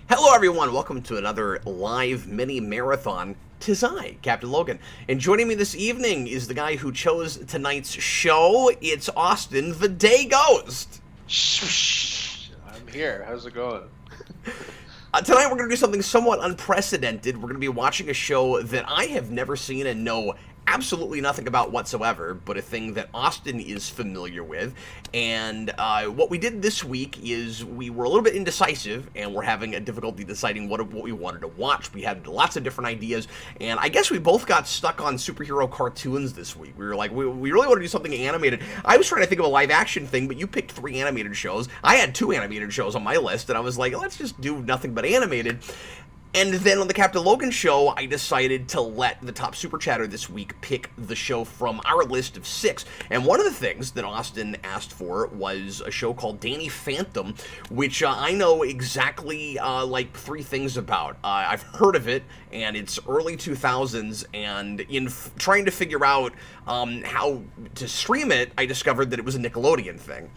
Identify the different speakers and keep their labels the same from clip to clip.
Speaker 1: Hello, everyone. Welcome to another live mini marathon. 'Tis I, Captain Logan. And joining me this evening is the guy who chose tonight's show. It's Austin, TheDayGhost.
Speaker 2: I'm here. How's it going?
Speaker 1: Tonight we're going to do something somewhat unprecedented. We're going to be watching a show that I have never seen and know absolutely nothing about whatsoever, but a thing that Austin is familiar with. And what we did this week is we were a little bit indecisive, and we're having a difficulty deciding what we wanted to watch. We had lots of different ideas, and I guess we both got stuck on superhero cartoons this week. We were like, we really want to do something animated. I was trying to think of a live-action thing, but you picked 3 animated shows. I had 2 animated shows on my list, and I was like, let's just do nothing but animated. And then on the Captain Logan Show, I decided to let the top super chatter this week pick the show from our list of 6. And one of the things that Austin asked for was a show called Danny Phantom, which I know exactly like 3 things about. I've heard of it, and it's early 2000s, and in trying to figure out how to stream it, I discovered that it was a Nickelodeon thing.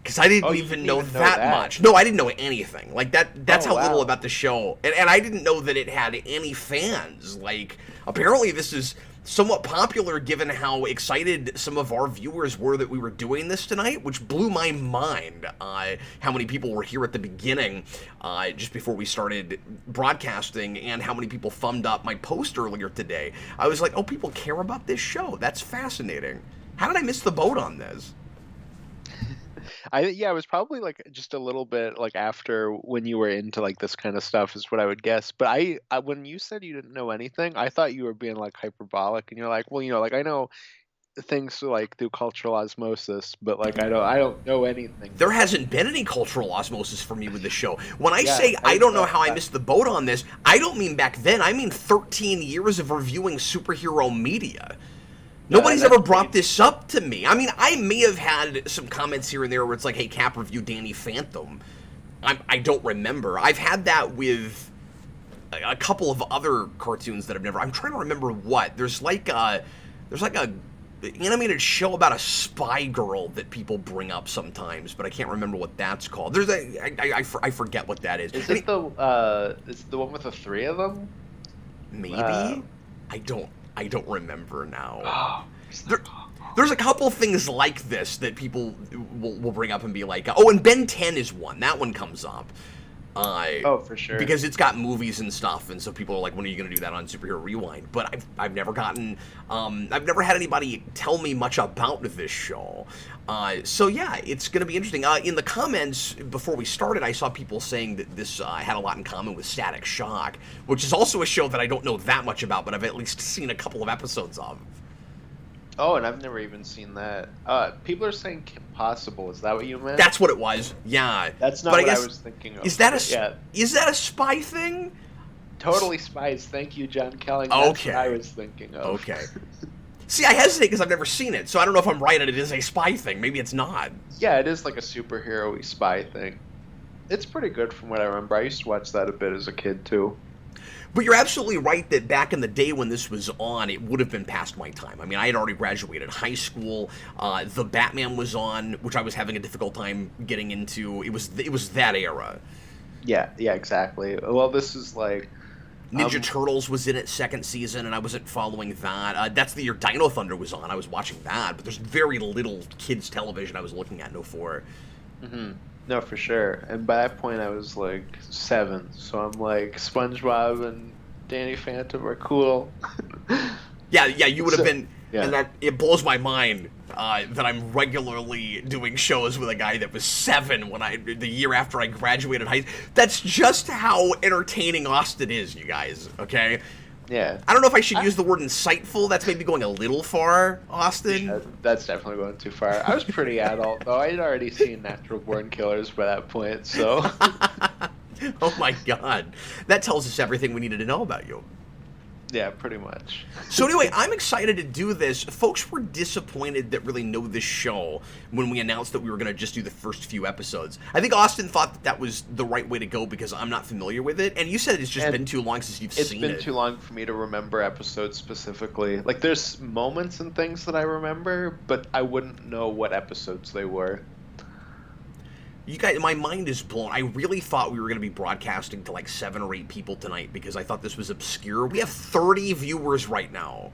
Speaker 1: Because I didn't even know that much. No, I didn't know anything. Like, that's how little about the show. And I didn't know that it had any fans. Like, apparently this is somewhat popular given how excited some of our viewers were that we were doing this tonight, which blew my mind how many people were here at the beginning, just before we started broadcasting, and how many people thumbed up my post earlier today. I was like, oh, people care about this show. That's fascinating. How did I miss the boat on this?
Speaker 2: It was probably like just a little bit like after when you were into like this kind of stuff is what I would guess. But I when you said you didn't know anything, I thought you were being like hyperbolic, and you're like, well, like I know things like through cultural osmosis, but like I don't know anything.
Speaker 1: There hasn't been any cultural osmosis for me with this show. When I say I don't know how I missed the boat on this, I don't mean back then. I mean 13 years of reviewing superhero media. Nobody's ever brought this up to me. I mean, I may have had some comments here and there where it's like, hey, Cap, review Danny Phantom. I don't remember. I've had that with a couple of other cartoons that I've never... I'm trying to remember what. There's like a animated show about a spy girl that people bring up sometimes, but I can't remember what that's called. There's I forget what that is.
Speaker 2: Is it the one with the 3 of them?
Speaker 1: Maybe? I don't remember now. There's a couple things like this that people will bring up and be like, oh, and Ben 10 is one. That one comes up.
Speaker 2: For sure.
Speaker 1: Because it's got movies and stuff, and so people are like, when are you going to do that on Superhero Rewind? But I've never gotten, I've never had anybody tell me much about this show. So yeah, it's going to be interesting. In the comments before we started, I saw people saying that this had a lot in common with Static Shock, which is also a show that I don't know that much about, but I've at least seen a couple of episodes of.
Speaker 2: Oh, and I've never even seen that. People are saying Kim Possible. Is that what you meant?
Speaker 1: That's what it was. Yeah.
Speaker 2: That's not what I was thinking of.
Speaker 1: Is that a spy thing?
Speaker 2: Totally spies. Thank you, John Kelly. That's what I was thinking of.
Speaker 1: Okay. See, I hesitate because I've never seen it, so I don't know if I'm right and it is a spy thing. Maybe it's not.
Speaker 2: Yeah, it is like a superhero-y spy thing. It's pretty good from what I remember. I used to watch that a bit as a kid, too.
Speaker 1: But you're absolutely right that back in the day when this was on, it would have been past my time. I mean, I had already graduated high school. The Batman was on, which I was having a difficult time getting into. It was that era.
Speaker 2: Yeah, exactly. Well, this is like...
Speaker 1: Ninja Turtles was in its 2nd season, and I wasn't following that. That's the year Dino Thunder was on. I was watching that, but there's very little kids' television I was looking at for.
Speaker 2: Mm-hmm. No, for sure. And by that point, I was like 7, so I'm like, SpongeBob and Danny Phantom are cool.
Speaker 1: Yeah, you would have been. Yeah. And it blows my mind that I'm regularly doing shows with a guy that was 7 the year after I graduated high school. That's just how entertaining Austin is, you guys. Okay.
Speaker 2: Yeah.
Speaker 1: I don't know if I should use the word insightful. That's maybe going a little far, Austin.
Speaker 2: Yeah, that's definitely going too far. I was pretty adult, though. I had already seen Natural Born Killers by that point, so...
Speaker 1: Oh my god. That tells us everything we needed to know about you.
Speaker 2: Yeah, pretty much.
Speaker 1: So anyway, I'm excited to do this. Folks were disappointed that really know this show when we announced that we were going to just do the first few episodes. I think Austin thought that was the right way to go because I'm not familiar with it. And you said it's just been too long since you've seen it.
Speaker 2: It's been too long for me to remember episodes specifically. Like, there's moments and things that I remember, but I wouldn't know what episodes they were.
Speaker 1: You guys, my mind is blown. I really thought we were going to be broadcasting to like 7 or 8 people tonight because I thought this was obscure. We have 30 viewers right now.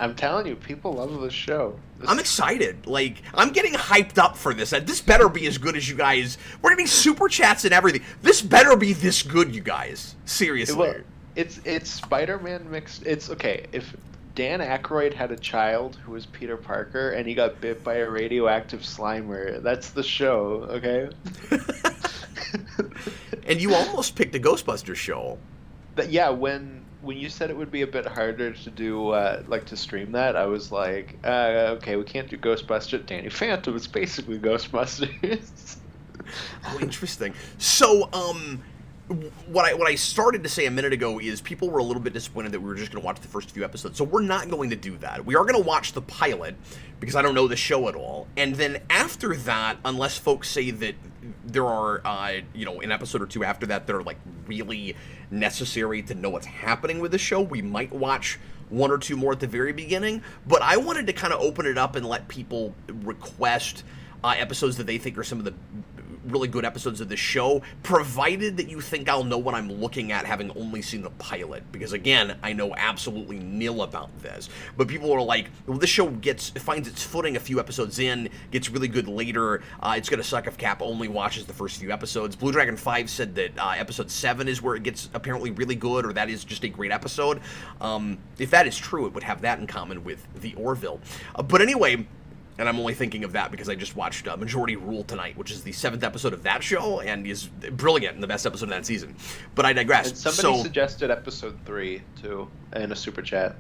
Speaker 2: I'm telling you, people love this show.
Speaker 1: I'm excited. Like, I'm getting hyped up for this. This better be as good as you guys. We're getting super chats and everything. This better be this good, you guys. Seriously.
Speaker 2: Well, it's Spider-Man mixed. It's okay if Dan Aykroyd had a child who was Peter Parker and he got bit by a radioactive Slimer. That's the show, okay?
Speaker 1: And you almost picked a Ghostbusters show.
Speaker 2: Yeah, when you said it would be a bit harder to do, like to stream that, I was like, okay, we can't do Ghostbusters. Danny Phantom is basically Ghostbusters.
Speaker 1: Oh, interesting. So, what I started to say a minute ago is people were a little bit disappointed that we were just going to watch the first few episodes. So we're not going to do that. We are going to watch the pilot because I don't know the show at all. And then after that, unless folks say that there are, an episode or two after that that are like really necessary to know what's happening with the show, we might watch 1 or 2 more at the very beginning. But I wanted to kind of open it up and let people request episodes that they think are some of the really good episodes of the show, provided that you think I'll know what I'm looking at having only seen the pilot, because again, I know absolutely nil about this. But people are like, well, this show finds its footing a few episodes in, gets really good later, it's gonna suck if Cap only watches the first few episodes. Blue Dragon 5 said that episode 7 is where it gets apparently really good, or that is just a great episode. If that is true, it would have that in common with The Orville. But anyway, and I'm only thinking of that because I just watched Majority Rule tonight, which is the 7th episode of that show, and is brilliant and the best episode of that season. But I digress.
Speaker 2: And somebody suggested episode 3, too, in a super chat.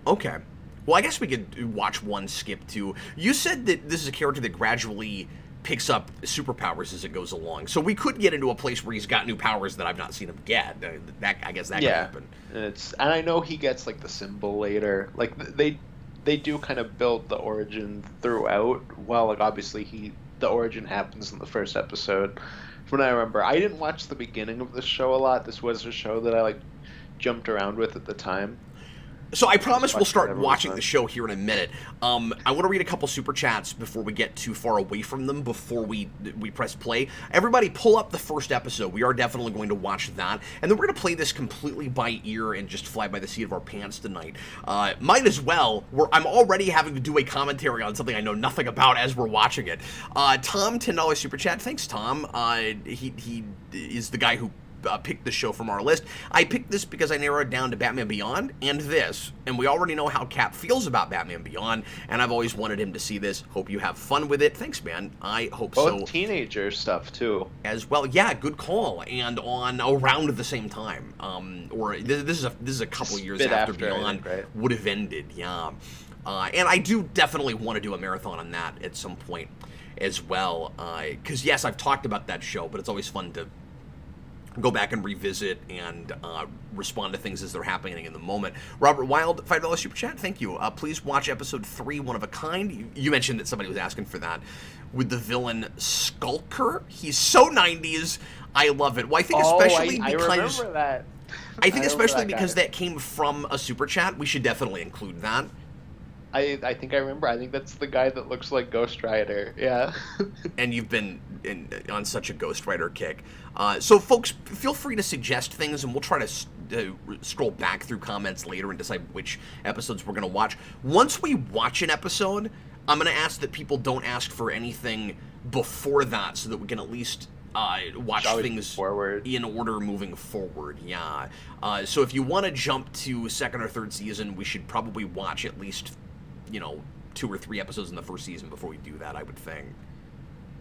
Speaker 1: Okay. Well, I guess we could watch 1, skip 2. You said that this is a character that gradually picks up superpowers as it goes along. So we could get into a place where he's got new powers that I've not seen him get. I guess that could happen.
Speaker 2: And I know he gets, like, the symbol later. Like, they do kind of build the origin throughout. Well, like obviously the origin happens in the first episode. From what I remember, I didn't watch the beginning of the show a lot. This was a show that I like jumped around with at the time.
Speaker 1: So I promise we'll start watching the show here in a minute. I want to read a couple super chats before we get too far away from them, before we press play. Everybody pull up the first episode. We are definitely going to watch that. And then we're going to play this completely by ear and just fly by the seat of our pants tonight. Might as well. I'm already having to do a commentary on something I know nothing about as we're watching it. Tom, $10 super chat. Thanks, Tom. He is the guy who picked the show from our list. I picked this because I narrowed it down to Batman Beyond and this, and we already know how Cap feels about Batman Beyond, and I've always wanted him to see this. Hope you have fun with it. Thanks, man. I hope so.
Speaker 2: Both teenager stuff too,
Speaker 1: as well. Yeah, good call. And on around the same time, or this is a couple years after Beyond would have ended. Yeah, and I do definitely want to do a marathon on that at some point as well. Because yes, I've talked about that show, but it's always fun to go back and revisit and respond to things as they're happening in the moment. Robert Wild, $5 super chat, thank you. Please watch episode 3, One of a Kind. You mentioned that somebody was asking for that. With the villain Skulker. He's so 90s. I love it. Well, I think especially because...
Speaker 2: I remember that.
Speaker 1: I think especially because that came from a super chat, we should definitely include that.
Speaker 2: I think I remember. I think that's the guy that looks like Ghost Rider. Yeah.
Speaker 1: And you've been on such a Ghost Rider kick. So, folks, feel free to suggest things, and we'll try to scroll back through comments later and decide which episodes we're going to watch. Once we watch an episode, I'm going to ask that people don't ask for anything before that so that we can at least watch things forward in order moving forward. Yeah. So if you want to jump to second or third season, we should probably watch at least 2 or 3 episodes in the first season before we do that, I would think.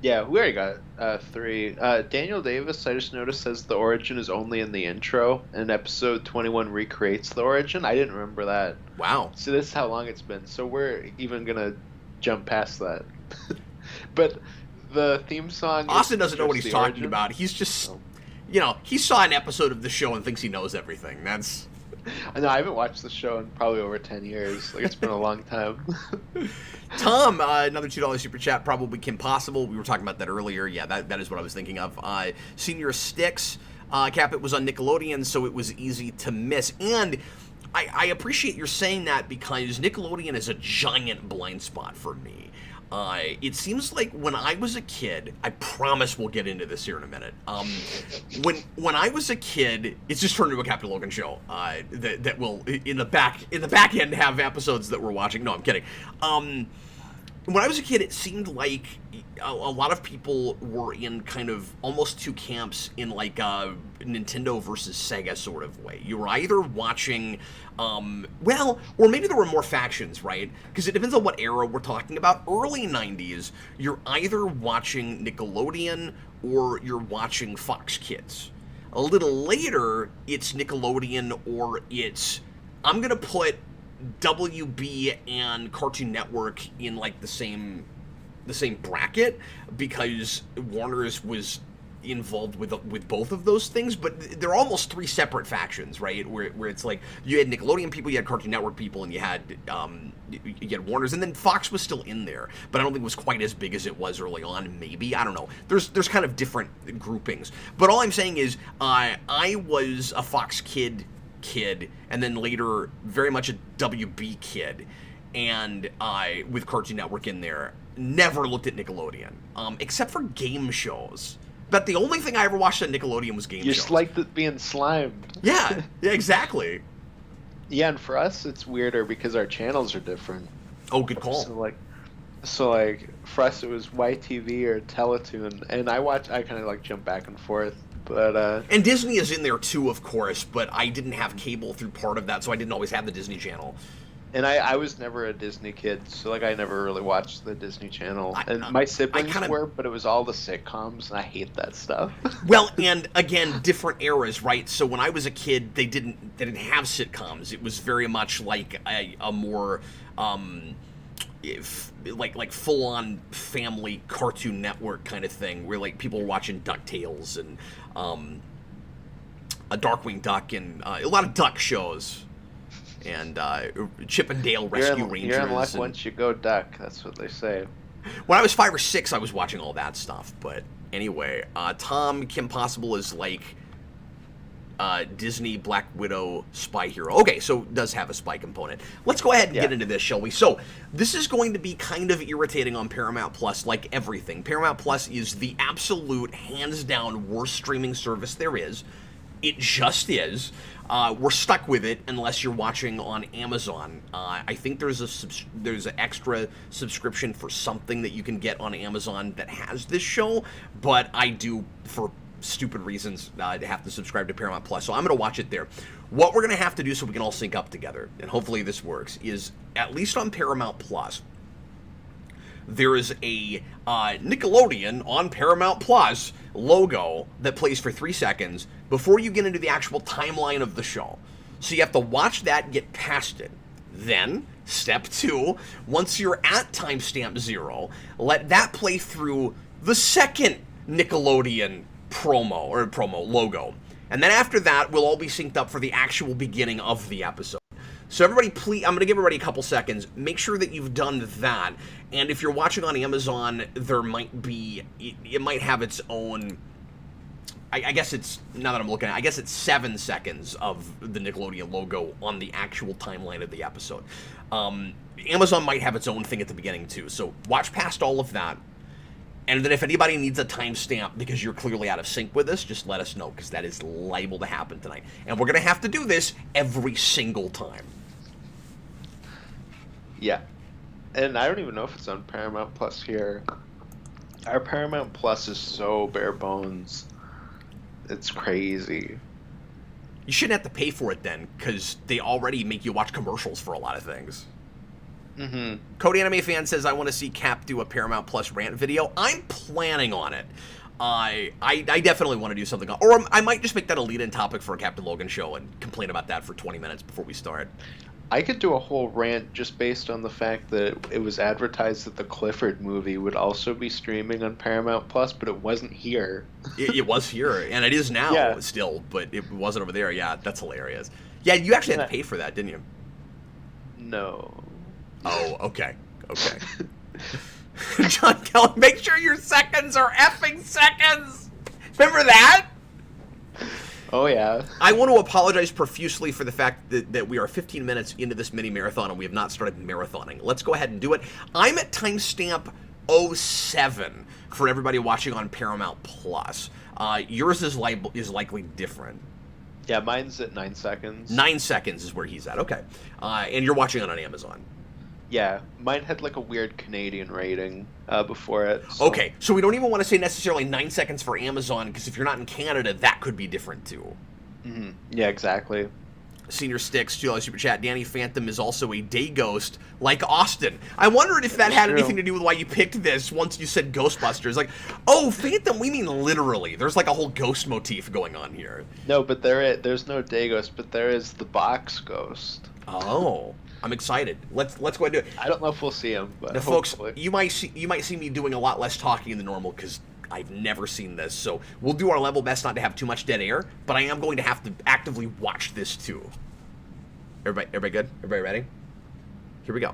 Speaker 2: Yeah, we already got 3. Daniel Davis, I just noticed, says the origin is only in the intro, and episode 21 recreates the origin. I didn't remember that.
Speaker 1: Wow.
Speaker 2: So this is how long it's been. So we're even going to jump past that. But the theme song...
Speaker 1: Austin doesn't know what he's talking about. He's just... he saw an episode of the show and thinks he knows everything. That's...
Speaker 2: No, I haven't watched the show in probably over 10 years. Like, it's been a long time.
Speaker 1: Tom, another $2 super chat, probably Kim Possible. We were talking about that earlier. Yeah, that is what I was thinking of. Senior Sticks, Cap, it was on Nickelodeon, so it was easy to miss. And I appreciate your saying that because Nickelodeon is a giant blind spot for me. It seems like when I was a kid, I promise we'll get into this here in a minute. When I was a kid, it's just turned into a Captain Logan show. That will in the back end have episodes that we're watching. No, I'm kidding. When I was a kid, it seemed like a lot of people were in kind of almost two camps in like a Nintendo versus Sega sort of way. You were either watching, or maybe there were more factions, right? Because it depends on what era we're talking about. Early 90s, you're either watching Nickelodeon or you're watching Fox Kids. A little later, it's Nickelodeon or it's, I'm going to put WB and Cartoon Network in like the same bracket because Warner's was involved with both of those things, but they're almost three separate factions, right? Where it's like you had Nickelodeon people, you had Cartoon Network people, and you had Warner's, and then Fox was still in there, but I don't think it was quite as big as it was early on. Maybe, I don't know. There's kind of different groupings, but all I'm saying is I was a Fox kid, and then later very much a WB kid, and with Cartoon Network in there. Never looked at Nickelodeon, except for game shows. But the only thing I ever watched on Nickelodeon was game shows.
Speaker 2: You just liked being slimed.
Speaker 1: Yeah, exactly.
Speaker 2: Yeah, and for us it's weirder because our channels are different.
Speaker 1: Oh, good call.
Speaker 2: So like for us it was YTV or Teletoon, and I kind of like jump back and forth. But
Speaker 1: and Disney is in there too, of course, but I didn't have cable through part of that, so I didn't always have the Disney Channel.
Speaker 2: And I was never a Disney kid, so like I never really watched the Disney Channel. And my siblings were, but it was all the sitcoms, and I hate that stuff.
Speaker 1: Well, and again, different eras, right? So when I was a kid, they didn't have sitcoms. It was very much like a more like full on family Cartoon Network kind of thing, where like people were watching DuckTales and a Darkwing Duck and a lot of duck shows. And Chip and Dale Rescue Rangers.
Speaker 2: You're in luck once you go duck. That's what they say.
Speaker 1: When I was 5 or 6, I was watching all that stuff. But anyway, Tom Kim Possible is like Disney Black Widow spy hero. Okay, so it does have a spy component. Let's go ahead and get into this, shall we? So this is going to be kind of irritating on Paramount Plus, like everything. Paramount Plus is the absolute, hands-down worst streaming service there is. It just is. We're stuck with it unless you're watching on Amazon. I think there's an extra subscription for something that you can get on Amazon that has this show, but I do, for stupid reasons, have to subscribe to Paramount Plus, so I'm going to watch it there. What we're going to have to do so we can all sync up together, and hopefully this works, is at least on Paramount Plus, there is a Nickelodeon on Paramount Plus logo that plays for 3 seconds before you get into the actual timeline of the show. So you have to watch that, get past it. Then, step 2, once you're at timestamp 0, let that play through the second Nickelodeon promo logo. And then after that, we'll all be synced up for the actual beginning of the episode. So everybody, please, I'm going to give everybody a couple seconds. Make sure that you've done that. And if you're watching on Amazon, there might be, it might have its own, I guess it's, now that I'm looking at it, I guess it's 7 seconds of the Nickelodeon logo on the actual timeline of the episode. Amazon might have its own thing at the beginning too. So watch past all of that. And then if anybody needs a timestamp because you're clearly out of sync with us, just let us know, because that is liable to happen tonight. And we're going to have to do this every single time.
Speaker 2: Yeah. And I don't even know if it's on Paramount Plus here. Our Paramount Plus is so bare bones. It's crazy.
Speaker 1: You shouldn't have to pay for it then, because they already make you watch commercials for a lot of things.
Speaker 2: Mm-hmm.
Speaker 1: Cody Anime Fan says, I want to see Cap do a Paramount Plus rant video. I'm planning on it. I definitely want to do something. Or I might just make that a lead-in topic for a Captain Logan show and complain about that for 20 minutes before we start.
Speaker 2: I could do a whole rant just based on the fact that it was advertised that the Clifford movie would also be streaming on Paramount Plus, but it wasn't here.
Speaker 1: It was here, and it is now still, but it wasn't over there. Yeah, that's hilarious. Yeah, you actually had to pay for that, didn't you?
Speaker 2: No.
Speaker 1: Oh, okay. John Kelly, make sure your seconds are effing seconds. Remember that?
Speaker 2: Oh, yeah.
Speaker 1: I want to apologize profusely for the fact that we are 15 minutes into this mini marathon and we have not started marathoning. Let's go ahead and do it. I'm at timestamp 07 for everybody watching on Paramount Plus. Yours is likely different.
Speaker 2: Yeah, mine's at 9 seconds.
Speaker 1: 9 seconds is where he's at. Okay. And you're watching it on Amazon.
Speaker 2: Yeah, mine had like a weird Canadian rating before it. So.
Speaker 1: Okay, so we don't even want to say necessarily 9 seconds for Amazon, because if you're not in Canada, that could be different too.
Speaker 2: Mm-hmm. Yeah, exactly.
Speaker 1: Senior Sticks, $2 Super Chat. Danny Phantom is also a day ghost, like Austin. I wondered if that had anything to do with why you picked this once you said Ghostbusters. Like, oh, Phantom, we mean literally. There's like a whole ghost motif going on here.
Speaker 2: No, but there's no day ghost, but there is the box ghost.
Speaker 1: Oh. I'm excited. Let's go ahead and do it.
Speaker 2: I don't know if we'll see him, but
Speaker 1: now, folks, you might see me doing a lot less talking than normal because I've never seen this. So we'll do our level best not to have too much dead air, but I am going to have to actively watch this too. Everybody good? Everybody ready? Here we go.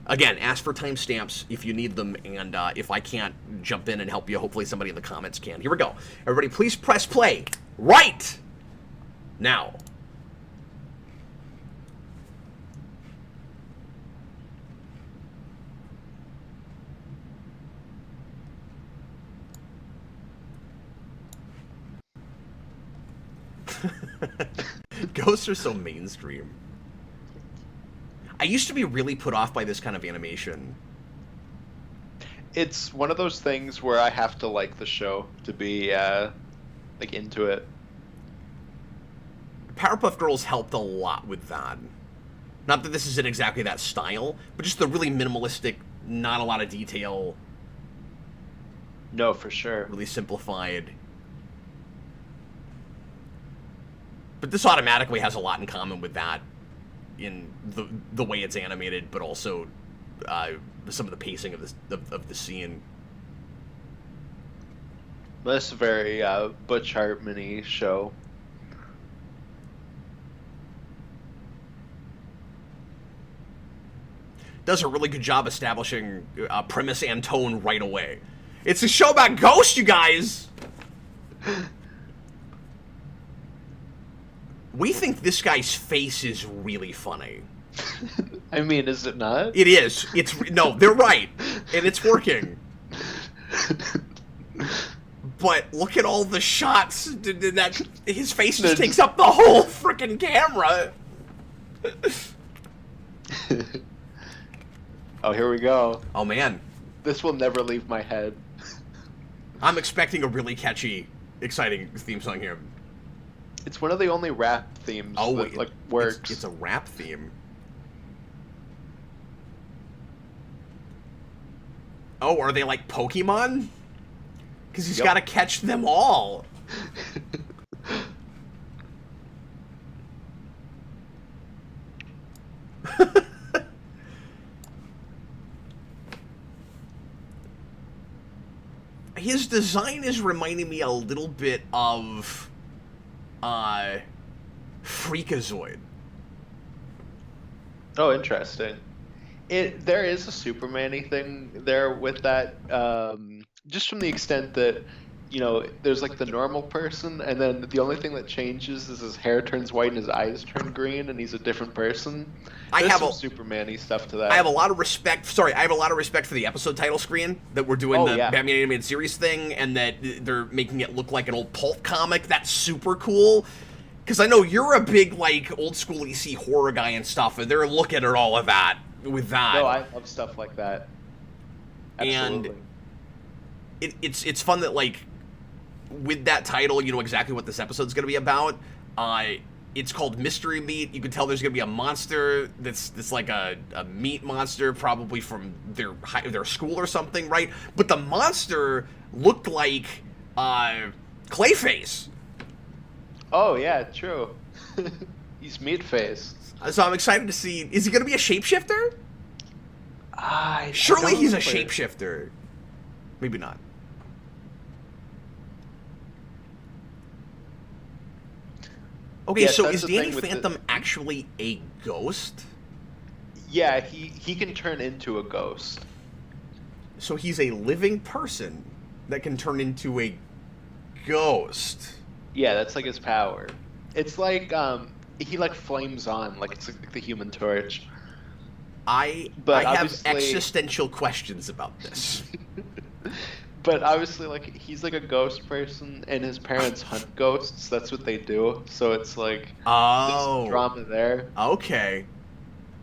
Speaker 1: Again, ask for timestamps if you need them, and if I can't jump in and help you, hopefully somebody in the comments can. Here we go. Everybody, please press play right now. Ghosts are so mainstream. I used to be really put off by this kind of animation.
Speaker 2: It's one of those things where I have to like the show to be like into it.
Speaker 1: Powerpuff Girls helped a lot with that. Not that this isn't exactly that style, but just the really minimalistic, not a lot of detail.
Speaker 2: No, for sure.
Speaker 1: Really simplified. But this automatically has a lot in common with that in the way it's animated, but also some of the pacing of the scene.
Speaker 2: This is a very Butch Hartman-y show.
Speaker 1: Does a really good job establishing premise and tone right away. It's a show about ghosts, you guys! We think this guy's face is really funny.
Speaker 2: I mean, is it not?
Speaker 1: It is. No, they're right. And it's working. But look at all the shots. His face just takes up the whole freaking camera.
Speaker 2: Oh, here we go.
Speaker 1: Oh, man.
Speaker 2: This will never leave my head.
Speaker 1: I'm expecting a really catchy, exciting theme song here.
Speaker 2: It's one of the only rap themes that like works.
Speaker 1: It's a rap theme. Oh, are they like Pokemon? Because he's got to catch them all. His design is reminding me a little bit of Freakazoid.
Speaker 2: Oh, interesting. There is a Superman-y thing there with that, just from the extent that, you know, there's like the normal person, and then the only thing that changes is his hair turns white and his eyes turn green, and he's a different person. There's some Superman-y stuff to that.
Speaker 1: I have a lot of respect. Sorry, I have a lot of respect for the episode title screen that we're doing Batman animated series thing, and that they're making it look like an old pulp comic. That's super cool. Because I know you're a big, like, old school EC horror guy and stuff, and they're looking at all of that with that.
Speaker 2: No, I love stuff like that. Absolutely.
Speaker 1: And it's fun that, like, with that title, you know exactly what this episode's going to be about. It's called Mystery Meat. You can tell there's going to be a monster that's like a meat monster, probably from their school or something, right? But the monster looked like Clayface.
Speaker 2: Oh, yeah, true. He's meat-faced.
Speaker 1: So I'm excited to see... Is he going to be a shapeshifter? Surely he's a shapeshifter. Maybe not. Okay, yeah, so is Danny Phantom actually a ghost?
Speaker 2: Yeah, he can turn into a ghost.
Speaker 1: So he's a living person that can turn into a ghost.
Speaker 2: Yeah, that's like his power. It's like he like flames on, like it's like the Human Torch.
Speaker 1: I
Speaker 2: But
Speaker 1: have
Speaker 2: obviously,
Speaker 1: existential questions about this.
Speaker 2: but obviously, like he's like a ghost person, and his parents hunt ghosts. That's what they do. So it's like there's some
Speaker 1: Oh,
Speaker 2: drama there.
Speaker 1: okay.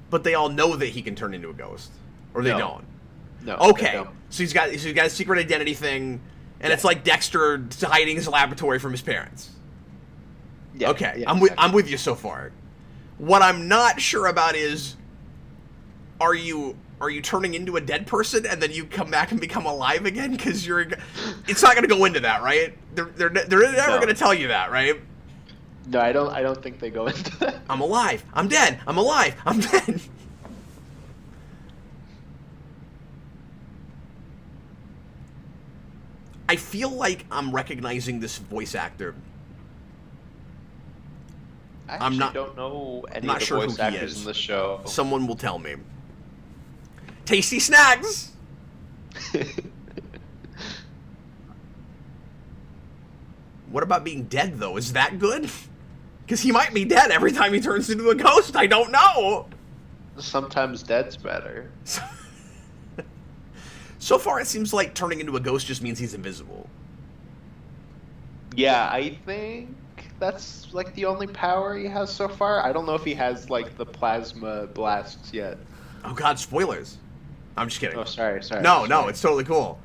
Speaker 1: But they all know that he can turn into a ghost, or they
Speaker 2: No,
Speaker 1: don't.
Speaker 2: no, they
Speaker 1: Okay,
Speaker 2: don't.
Speaker 1: so he's got a secret identity thing, and
Speaker 2: Yeah,
Speaker 1: it's like Dexter hiding his laboratory from his parents.
Speaker 2: yeah,
Speaker 1: Okay,
Speaker 2: yeah.
Speaker 1: I'm
Speaker 2: Exactly.
Speaker 1: with you so far. What I'm not sure about is, are you turning into a dead person and then you come back and become alive again? Because it's not going to go into that, right? They're never going
Speaker 2: No,
Speaker 1: to tell you that, right?
Speaker 2: no, I don't. I don't think they go into that.
Speaker 1: I'm alive. I'm dead. I'm alive. I'm dead. I feel like I'm recognizing this voice actor.
Speaker 2: I
Speaker 1: I'm
Speaker 2: actually
Speaker 1: not
Speaker 2: don't know any
Speaker 1: not
Speaker 2: of the
Speaker 1: sure who
Speaker 2: voice
Speaker 1: he
Speaker 2: actors in
Speaker 1: is.
Speaker 2: the show.
Speaker 1: Someone will tell me. Tasty snacks. What about being dead though? Is that good? Because he might be dead every time he turns into a ghost. I don't know.
Speaker 2: Sometimes dead's better.
Speaker 1: So far, it seems like turning into a ghost just means he's invisible.
Speaker 2: Yeah, I think that's like the only power he has so far. I don't know if he has like the plasma blasts yet.
Speaker 1: Oh god, spoilers. I'm just kidding.
Speaker 2: Oh, sorry.
Speaker 1: No,
Speaker 2: sorry.
Speaker 1: it's totally cool.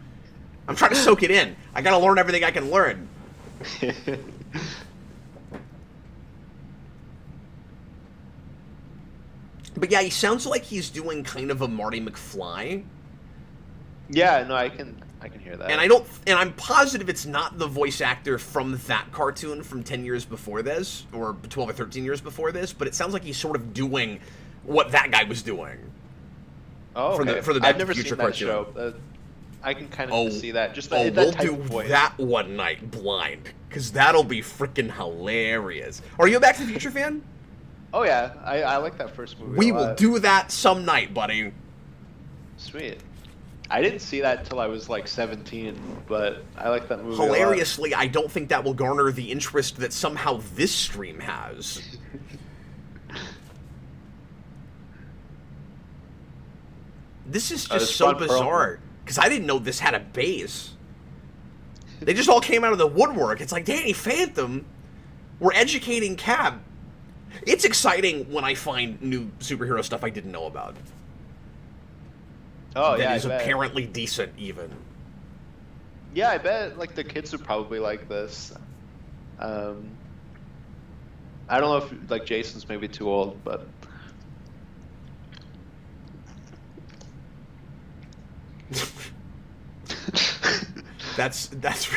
Speaker 1: I'm trying to soak it in. I gotta learn everything I can learn. But yeah, he sounds like he's doing kind of a Marty McFly.
Speaker 2: Yeah, no, I can hear that.
Speaker 1: And I'm positive it's not the voice actor from that cartoon from 10 years before this, or 12 or 13 years before this, but it sounds like he's sort of doing what that guy was doing.
Speaker 2: Oh, okay.
Speaker 1: For the Back
Speaker 2: I've
Speaker 1: to the
Speaker 2: never
Speaker 1: Future
Speaker 2: seen that
Speaker 1: cartoon.
Speaker 2: show. I can kind of
Speaker 1: Oh,
Speaker 2: see that. Just
Speaker 1: oh,
Speaker 2: that
Speaker 1: we'll
Speaker 2: type
Speaker 1: do
Speaker 2: of voice.
Speaker 1: that one night blind, because that'll be freaking hilarious. Are you a Back to the Future fan?
Speaker 2: Oh yeah, I like that first movie.
Speaker 1: We
Speaker 2: a
Speaker 1: will
Speaker 2: lot.
Speaker 1: do that some night, buddy.
Speaker 2: Sweet. I didn't see that till I was like 17, but I like that movie.
Speaker 1: Hilariously, I don't think that will garner the interest that somehow this stream has. This is just so bizarre, because I didn't know this had a base. They just all came out of the woodwork. It's like, Danny Phantom, we're educating Cap. It's exciting when I find new superhero stuff I didn't know about.
Speaker 2: Oh yeah,
Speaker 1: That is
Speaker 2: I bet.
Speaker 1: apparently decent, even.
Speaker 2: Yeah, I bet like the kids would probably like this. I don't know if like Jason's maybe too old, but
Speaker 1: That's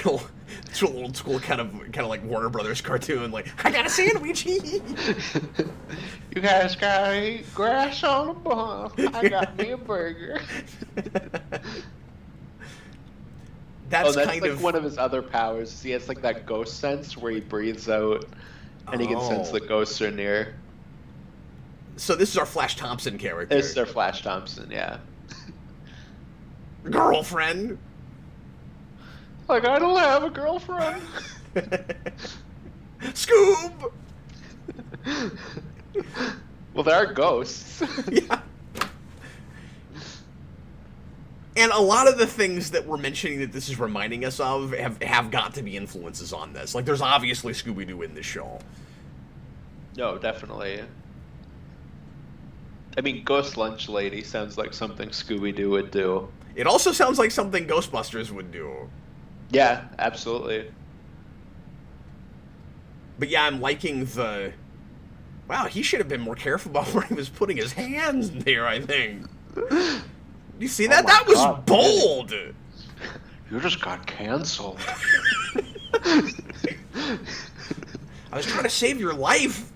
Speaker 1: real. It's real old school kind of like Warner Brothers cartoon. Like, I got a sandwich.
Speaker 2: you guys gotta eat grass on the bun. I got me a burger.
Speaker 1: That's
Speaker 2: that's
Speaker 1: kind
Speaker 2: like
Speaker 1: of
Speaker 2: one of his other powers. He has like that ghost sense where he breathes out and he can sense
Speaker 1: Oh.
Speaker 2: that ghosts are near.
Speaker 1: So this is our Flash Thompson character.
Speaker 2: It's their Flash Thompson, yeah.
Speaker 1: Girlfriend.
Speaker 2: Like, I don't have a girlfriend.
Speaker 1: Scoob.
Speaker 2: Well, there are ghosts.
Speaker 1: Yeah. And a lot of the things that we're mentioning that this is reminding us of have got to be influences on this. Like, there's obviously Scooby-Doo in this show.
Speaker 2: No, definitely. I mean, Ghost Lunch Lady sounds like something Scooby-Doo would do.
Speaker 1: It also sounds like something Ghostbusters would do.
Speaker 2: Yeah, absolutely.
Speaker 1: But yeah, I'm liking the... Wow, he should have been more careful about where he was putting his hands in there, I think. You see that?
Speaker 2: Oh my
Speaker 1: That was
Speaker 2: God,
Speaker 1: bold!
Speaker 2: You just got canceled.
Speaker 1: I was trying to save your life.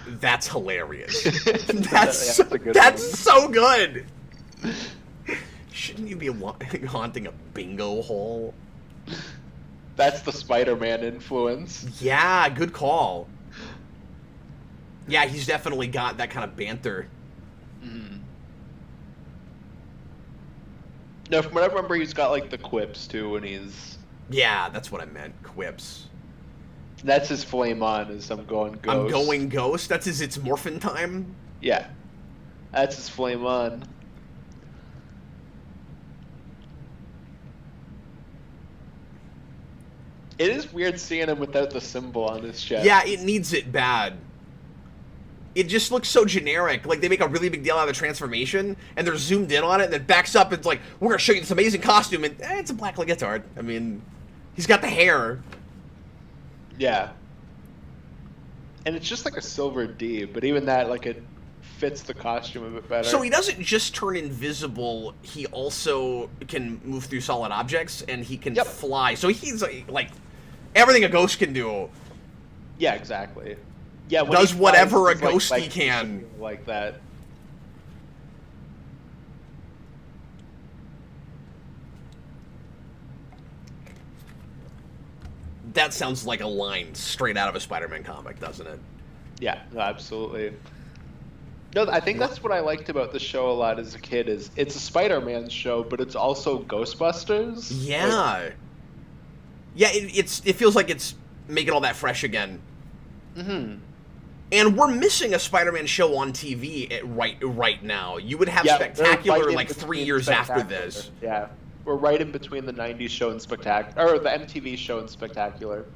Speaker 1: That's hilarious. That's
Speaker 2: a good
Speaker 1: that's
Speaker 2: one.
Speaker 1: so good. Shouldn't you be haunting a bingo hall?
Speaker 2: That's the Spider-Man influence.
Speaker 1: Yeah, good call. Yeah, he's definitely got that kind of banter.
Speaker 2: Mm. No, from what I remember, he's got like the quips too when he's
Speaker 1: Yeah, that's what I meant. Quips.
Speaker 2: That's his flame on, is I'm going ghost.
Speaker 1: I'm going ghost? That's his it's morphin time?
Speaker 2: Yeah. That's his flame on. It is weird seeing him without the symbol on his chest.
Speaker 1: Yeah, it needs it bad. It just looks so generic. Like, they make a really big deal out of the transformation, and they're zoomed in on it, and then backs up, and it's like, we're gonna show you this amazing costume, and it's a black leotard. I mean, he's got the hair.
Speaker 2: Yeah. And it's just like a silver D, but even that, like, it fits the costume a bit better.
Speaker 1: So he doesn't just turn invisible, he also can move through solid objects, and he can fly. So he's, like, everything a ghost can do.
Speaker 2: Yeah, exactly. Yeah,
Speaker 1: does whatever a ghosty can.
Speaker 2: Like that.
Speaker 1: That sounds like a line straight out of a Spider-Man comic, doesn't it?
Speaker 2: Yeah, no, absolutely. No, I think that's what I liked about the show a lot as a kid. Is it's a Spider-Man show, but it's also Ghostbusters.
Speaker 1: Yeah. Yeah, it feels like it's making all that fresh again.
Speaker 2: Mm-hmm.
Speaker 1: And we're missing a Spider-Man show on TV right now. You would have Spectacular like 3 years after this.
Speaker 2: Yeah, we're right in between the '90s show and Spectacular, or the MTV show and Spectacular.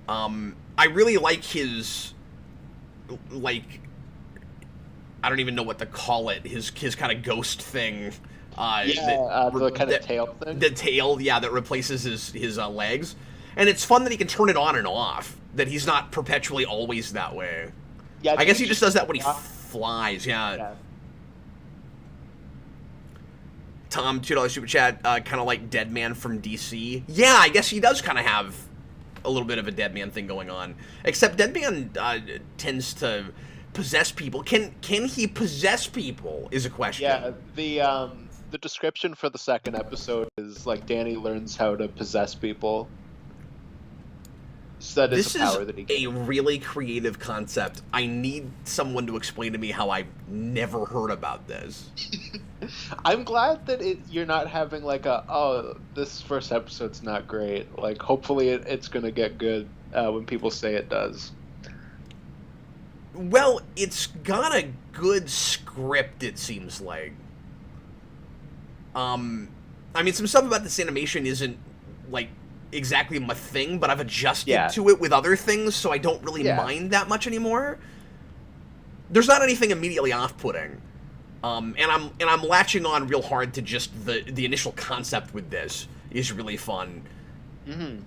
Speaker 1: I really like his, like, I don't even know what to call it. His kind of ghost thing.
Speaker 2: The kind of tail thing.
Speaker 1: The tail, yeah, that replaces his legs. And it's fun that he can turn it on and off. That he's not perpetually always that way. Yeah, I guess he just does that when he flies. Yeah. Tom, $2 super chat. Kind of like Deadman from DC. Yeah, I guess he does kind of have a little bit of a Deadman thing going on. Except Deadman tends to possess people. Can he possess people? Is a question.
Speaker 2: Yeah. The description for the second episode is like Danny learns how to possess people. So that is a power that he can.
Speaker 1: A really creative concept. I need someone to explain to me how I've never heard about this.
Speaker 2: I'm glad that you're not having like this first episode's not great. Like, hopefully it's going to get good when people say it does.
Speaker 1: Well, it's got a good script, it seems like. I mean, some stuff about this animation isn't, like, exactly my thing, but I've adjusted to it with other things, so I don't really mind that much anymore. There's not anything immediately off-putting, and I'm latching on real hard to just the initial concept with this is really fun.
Speaker 2: Mm-hmm.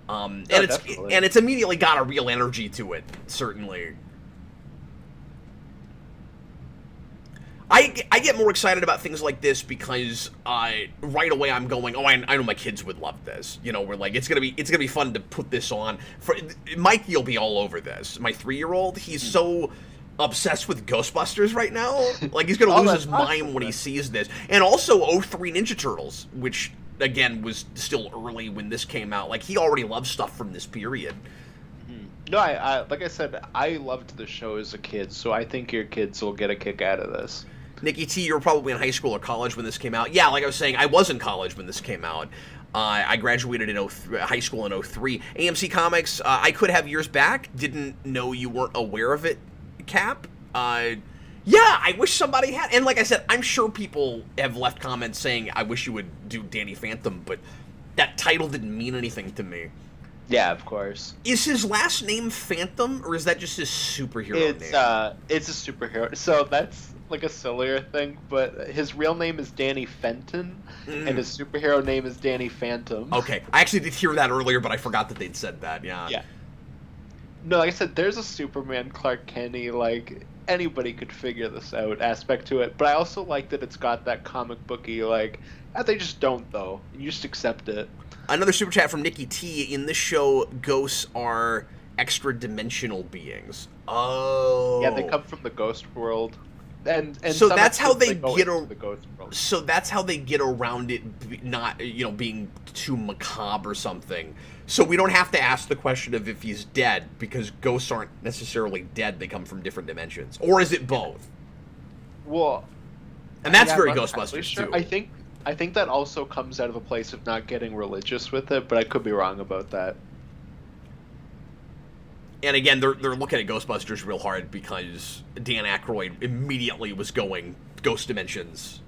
Speaker 1: And it's immediately got a real energy to it, certainly. I get more excited about things like this because right away I'm going, I know my kids would love this. You know, we're like, it's gonna be fun to put this on. Mikey will be all over this. My 3-year-old, he's so obsessed with Ghostbusters right now. Like, he's gonna lose his mind when he sees this. And also 03 Ninja Turtles, which again was still early when this came out. Like, he already loves stuff from this period.
Speaker 2: No, I like I said, I loved the show as a kid, so I think your kids will get a kick out of this.
Speaker 1: Nikki T, you were probably in high school or college when this came out. Yeah, like I was saying, I was in college when this came out. I graduated in high school in 03. AMC Comics, I could have years back. Didn't know you weren't aware of it, Cap. Yeah, I wish somebody had. And like I said, I'm sure people have left comments saying, I wish you would do Danny Phantom, but that title didn't mean anything to me.
Speaker 2: Yeah, of course.
Speaker 1: Is his last name Phantom, or is that just his superhero name?
Speaker 2: It's a superhero. So that's like a sillier thing, but his real name is Danny Fenton, and his superhero name is Danny Phantom.
Speaker 1: Okay, I actually did hear that earlier, but I forgot that they'd said that, yeah.
Speaker 2: Yeah. No, like I said, there's a Superman Clark Kenny, like, anybody could figure this out aspect to it, but I also like that it's got that comic booky, like, they just don't, though. You just accept it.
Speaker 1: Another super chat from Nikki T. In this show, ghosts are extra-dimensional beings. Oh.
Speaker 2: Yeah, they come from the ghost world. And
Speaker 1: so that's how they get
Speaker 2: the ghost world.
Speaker 1: So that's how they get around it not, being too macabre or something. So we don't have to ask the question of if he's dead, because ghosts aren't necessarily dead. They come from different dimensions. Or is it both?
Speaker 2: Well,
Speaker 1: and that's very Ghostbusters, too.
Speaker 2: I think I think that also comes out of a place of not getting religious with it, but I could be wrong about that.
Speaker 1: And again, they're looking at Ghostbusters real hard because Dan Aykroyd immediately was going Ghost Dimensions.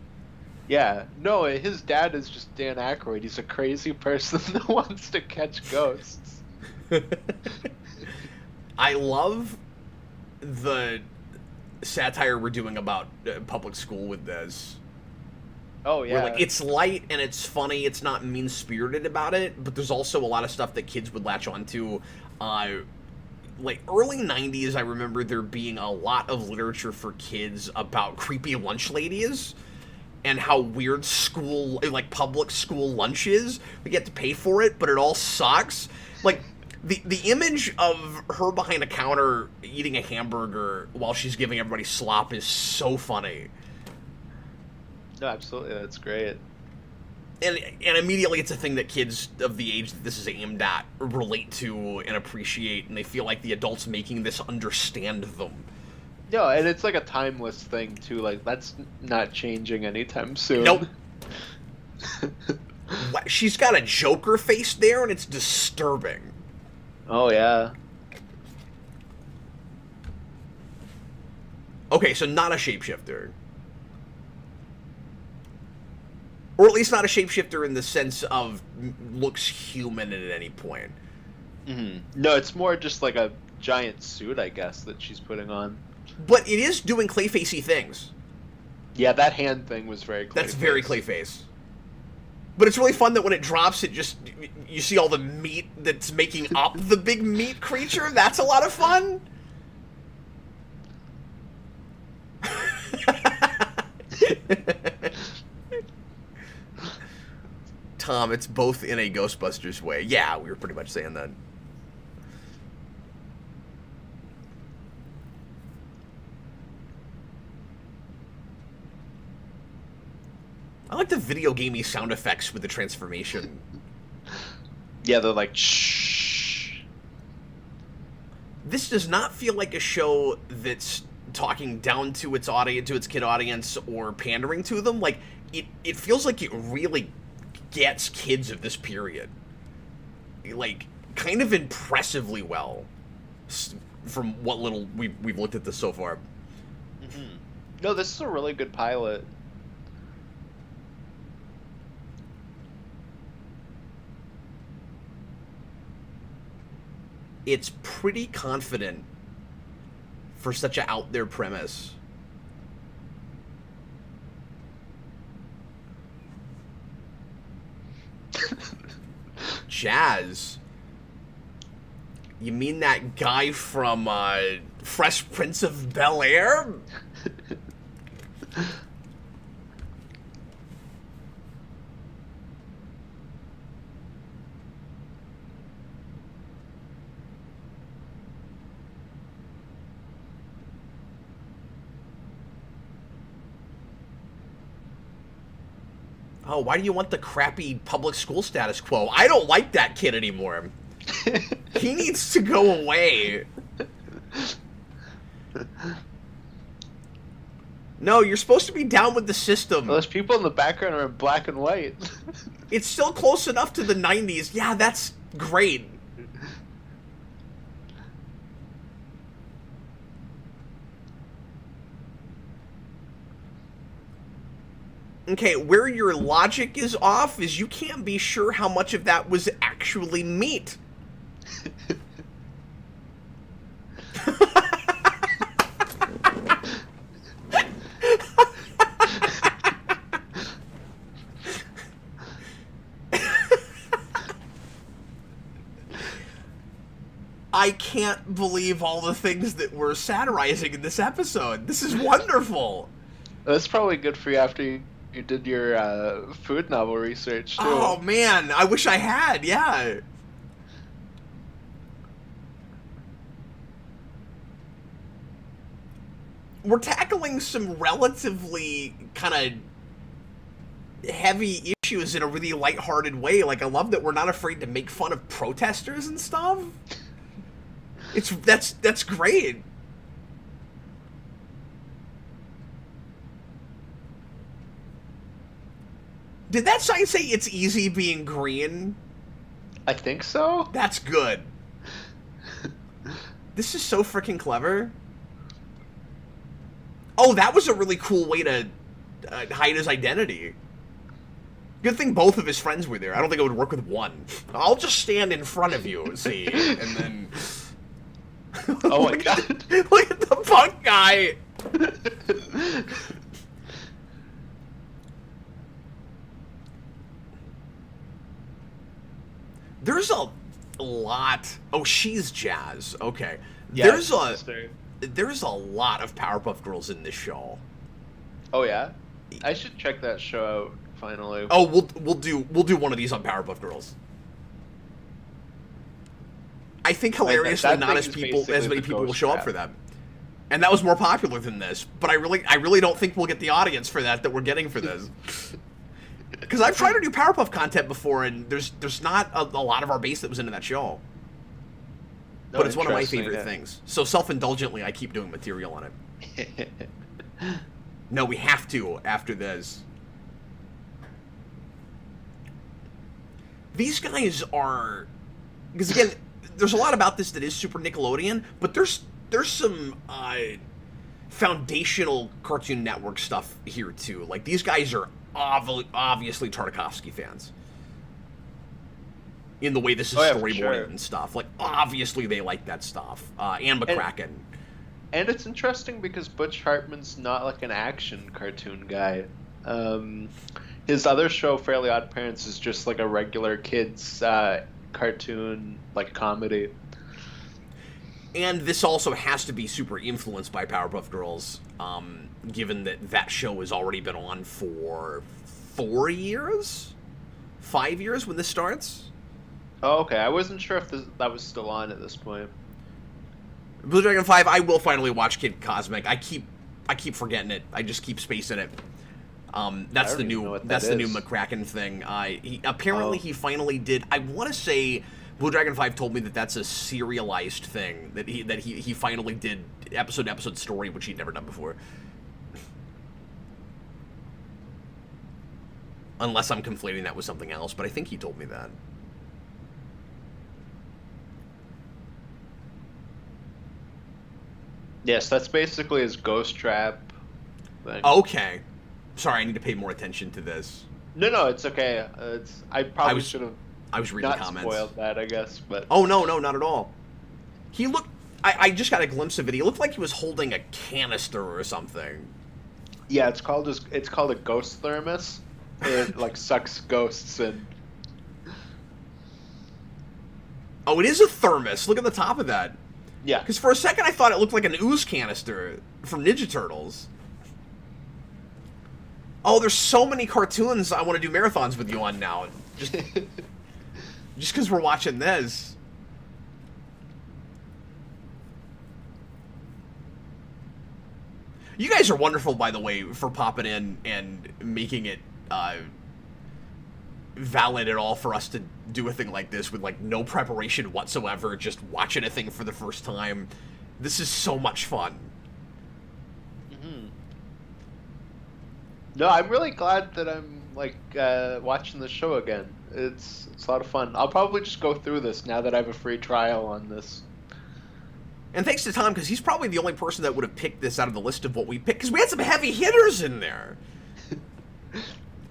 Speaker 2: Yeah, no, his dad is just Dan Aykroyd. He's a crazy person that wants to catch ghosts.
Speaker 1: I love the satire we're doing about public school with this.
Speaker 2: Oh yeah,
Speaker 1: Where, like, it's light and it's funny. It's not mean-spirited about it, but there's also a lot of stuff that kids would latch onto. Like, early 90s, I remember there being a lot of literature for kids about creepy lunch ladies and how weird school, like, public school lunch is. We get to pay for it, but it all sucks. Like, the image of her behind a counter eating a hamburger while she's giving everybody slop is so funny.
Speaker 2: no, absolutely, that's great.
Speaker 1: And immediately it's a thing that kids of the age that this is aimed at relate to and appreciate, and they feel like the adults making this understand them.
Speaker 2: No, and it's like a timeless thing too. Like that's not changing anytime soon.
Speaker 1: Nope. She's got a Joker face there, and it's disturbing.
Speaker 2: Oh yeah.
Speaker 1: Okay, so not a shapeshifter. Or at least not a shapeshifter in the sense of looks human at any point.
Speaker 2: Mm-hmm. No, it's more just like a giant suit, I guess, that she's putting on.
Speaker 1: But it is doing Clayface-y things.
Speaker 2: Yeah, that hand thing was very Clayface.
Speaker 1: That's very Clayface. But it's really fun that when it drops, it just... You see all the meat that's making up the big meat creature. That's a lot of fun. Tom, it's both in a Ghostbusters way. Yeah, we were pretty much saying that. I like the video gamey sound effects with the transformation.
Speaker 2: Yeah, they're like, shh.
Speaker 1: This does not feel like a show that's talking down to its audience, to its kid audience, or pandering to them. Like, it feels like it really gets kids of this period. Like, kind of impressively well, from what little we've looked at this so far.
Speaker 2: Mm-hmm. No, this is a really good pilot.
Speaker 1: It's pretty confident for such an out there premise. Jazz? You mean that guy from Fresh Prince of Bel-Air? Oh, why do you want the crappy public school status quo? I don't like that kid anymore. He needs to go away. No, you're supposed to be down with the system.
Speaker 2: Well, those people in the background are in black and white.
Speaker 1: It's still close enough to the 90s. Yeah, that's great. Okay, where your logic is off is you can't be sure how much of that was actually meat. I can't believe all the things that we're satirizing in this episode. This is wonderful.
Speaker 2: That's probably good for you after you did your food novel research, too.
Speaker 1: Oh, man. I wish I had. Yeah. We're tackling some relatively kind of heavy issues in a really lighthearted way. Like, I love that we're not afraid to make fun of protesters and stuff. That's great. Did that sign say it's easy being green?
Speaker 2: I think so.
Speaker 1: That's good. This is so freaking clever. Oh, that was a really cool way to hide his identity. Good thing both of his friends were there. I don't think it would work with one. I'll just stand in front of you, see, and then...
Speaker 2: Oh my god.
Speaker 1: Look at the punk guy! There's a lot... Oh, she's Jazz. Okay.
Speaker 2: Yeah,
Speaker 1: There's a lot of Powerpuff Girls in this show.
Speaker 2: Oh yeah? I should check that show out finally.
Speaker 1: Oh, we'll do one of these on Powerpuff Girls. I think hilariously not as many people will show up for them. And that was more popular than this, but I really don't think we'll get the audience for that we're getting for this. Because I've tried to do Powerpuff content before, and there's not a lot of our base that was into that show. But it's one of my favorite things. So self-indulgently, I keep doing material on it. No, we have to after this. These guys are... Because again, there's a lot about this that is super Nickelodeon, but there's some foundational Cartoon Network stuff here too. Like, these guys are obviously Tartakovsky fans. In the way this is storyboarded and stuff. Like, obviously they like that stuff. And McCracken.
Speaker 2: And it's interesting because Butch Hartman's not like an action cartoon guy. His other show, Fairly Odd Parents, is just like a regular kids cartoon, like comedy.
Speaker 1: And this also has to be super influenced by Powerpuff Girls, given that show has already been on for 4 years? 5 years when this starts?
Speaker 2: Oh, okay. I wasn't sure if that was still on at this point.
Speaker 1: Blue Dragon 5, I will finally watch Kid Cosmic. I keep forgetting it. I just keep spacing it. That's the new McCracken thing. He finally did. I want to say Blue Dragon 5 told me that that's a serialized thing that he finally did episode to episode story, which he'd never done before. Unless I'm conflating that with something else, but I think he told me that.
Speaker 2: Yes, that's basically his Ghost Trap thing.
Speaker 1: Okay. Sorry, I need to pay more attention to this.
Speaker 2: No, it's okay. I probably should have.
Speaker 1: I was reading
Speaker 2: not
Speaker 1: comments.
Speaker 2: Spoiled that, I guess, but.
Speaker 1: Oh no, not at all. He looked. I just got a glimpse of it. He looked like he was holding a canister or something.
Speaker 2: Yeah, it's called a ghost thermos. It like sucks ghosts in.
Speaker 1: Oh, it is a thermos. Look at the top of that.
Speaker 2: Yeah.
Speaker 1: Because for a second I thought it looked like an ooze canister from Ninja Turtles. Oh, there's so many cartoons I want to do marathons with you on now. Just because we're watching this. You guys are wonderful, by the way, for popping in and making it valid at all for us to do a thing like this with like no preparation whatsoever, just watching a thing for the first time. This is so much fun.
Speaker 2: Mm-hmm. No, I'm really glad that I'm like watching the show again. It's a lot of fun. I'll probably just go through this now that I have a free trial on this.
Speaker 1: And thanks to Tom, because he's probably the only person that would have picked this out of the list of what we picked, because we had some heavy hitters in there.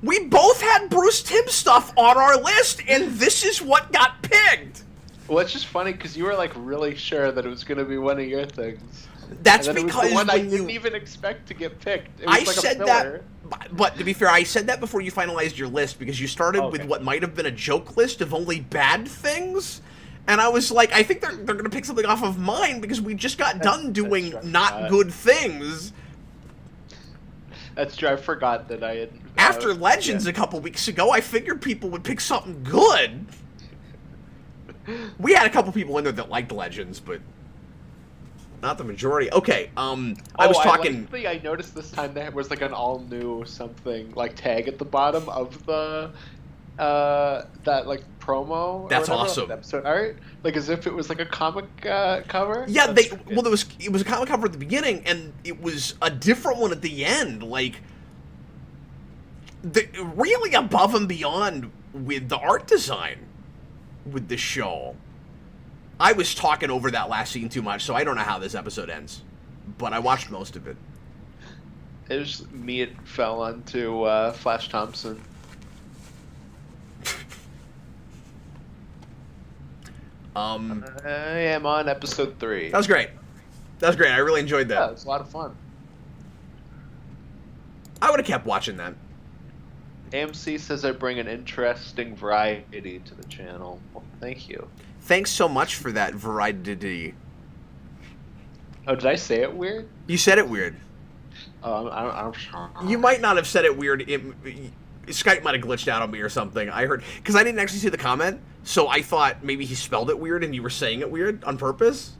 Speaker 1: We both had Bruce Timm stuff on our list, and this is what got picked.
Speaker 2: Well, it's just funny because you were like really sure that it was going to be one of your things.
Speaker 1: That's
Speaker 2: and then
Speaker 1: because
Speaker 2: it was the one I didn't even expect to get picked. It was
Speaker 1: I
Speaker 2: like
Speaker 1: said
Speaker 2: a
Speaker 1: that, but to be fair, I said that before you finalized your list because you started with what might have been a joke list of only bad things. And I was like, I think they're going to pick something off of mine because we just got done doing not good things.
Speaker 2: That's true. I forgot that I had...
Speaker 1: After Legends a couple weeks ago, I figured people would pick something good. We had a couple people in there that liked Legends, but not the majority. Okay, I was talking...
Speaker 2: I noticed this time there was like an all-new something, like tag at the bottom of the... that like promo.
Speaker 1: That's awesome.
Speaker 2: Episode art, like as if it was like a comic cover.
Speaker 1: Yeah, it was a comic cover at the beginning, and it was a different one at the end. Like really above and beyond with the art design with the show. I was talking over that last scene too much, so I don't know how this episode ends. But I watched most of it.
Speaker 2: It was me. It fell onto Flash Thompson. I am on episode 3.
Speaker 1: That was great. That was great. I really enjoyed that.
Speaker 2: Yeah, it's a lot of fun.
Speaker 1: I would have kept watching that.
Speaker 2: AMC says I bring an interesting variety to the channel. Well, thank you.
Speaker 1: Thanks so much for that variety.
Speaker 2: Oh, did I say it weird?
Speaker 1: You said it weird.
Speaker 2: I'm sure.
Speaker 1: You might not have said it weird. Skype might have glitched out on me or something. I heard, because I didn't actually see the comment, so I thought maybe he spelled it weird and you were saying it weird on purpose.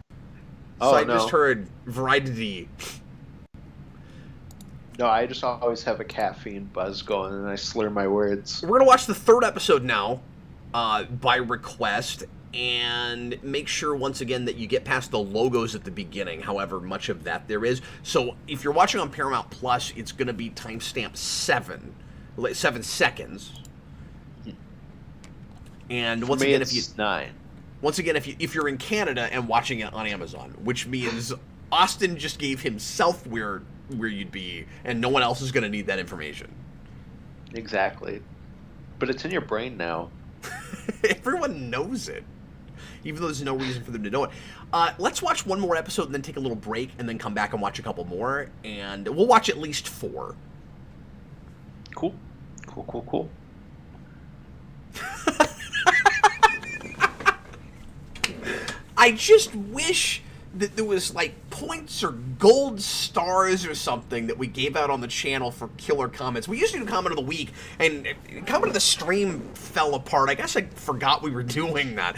Speaker 2: Oh,
Speaker 1: so I
Speaker 2: no.
Speaker 1: just heard variety.
Speaker 2: No, I just always have a caffeine buzz going and I slur my words.
Speaker 1: We're going to watch the 3rd episode now, by request, and make sure once again that you get past the logos at the beginning, however much of that there is. So if you're watching on Paramount Plus, it's going to be timestamp 7 seconds. And once again, if you
Speaker 2: 9.
Speaker 1: Once again, if you're in Canada and watching it on Amazon, which means Austin just gave himself where you'd be, and no one else is going to need that information.
Speaker 2: Exactly. But it's in your brain now.
Speaker 1: Everyone knows it, even though there's no reason for them to know it. Let's watch one more episode and then take a little break and then come back and watch a couple more, and we'll watch at least 4.
Speaker 2: Cool. Cool.
Speaker 1: I just wish that there was like points or gold stars or something that we gave out on the channel for killer comments. We used to do comment of the week, and comment of the stream fell apart. I guess I forgot we were doing that.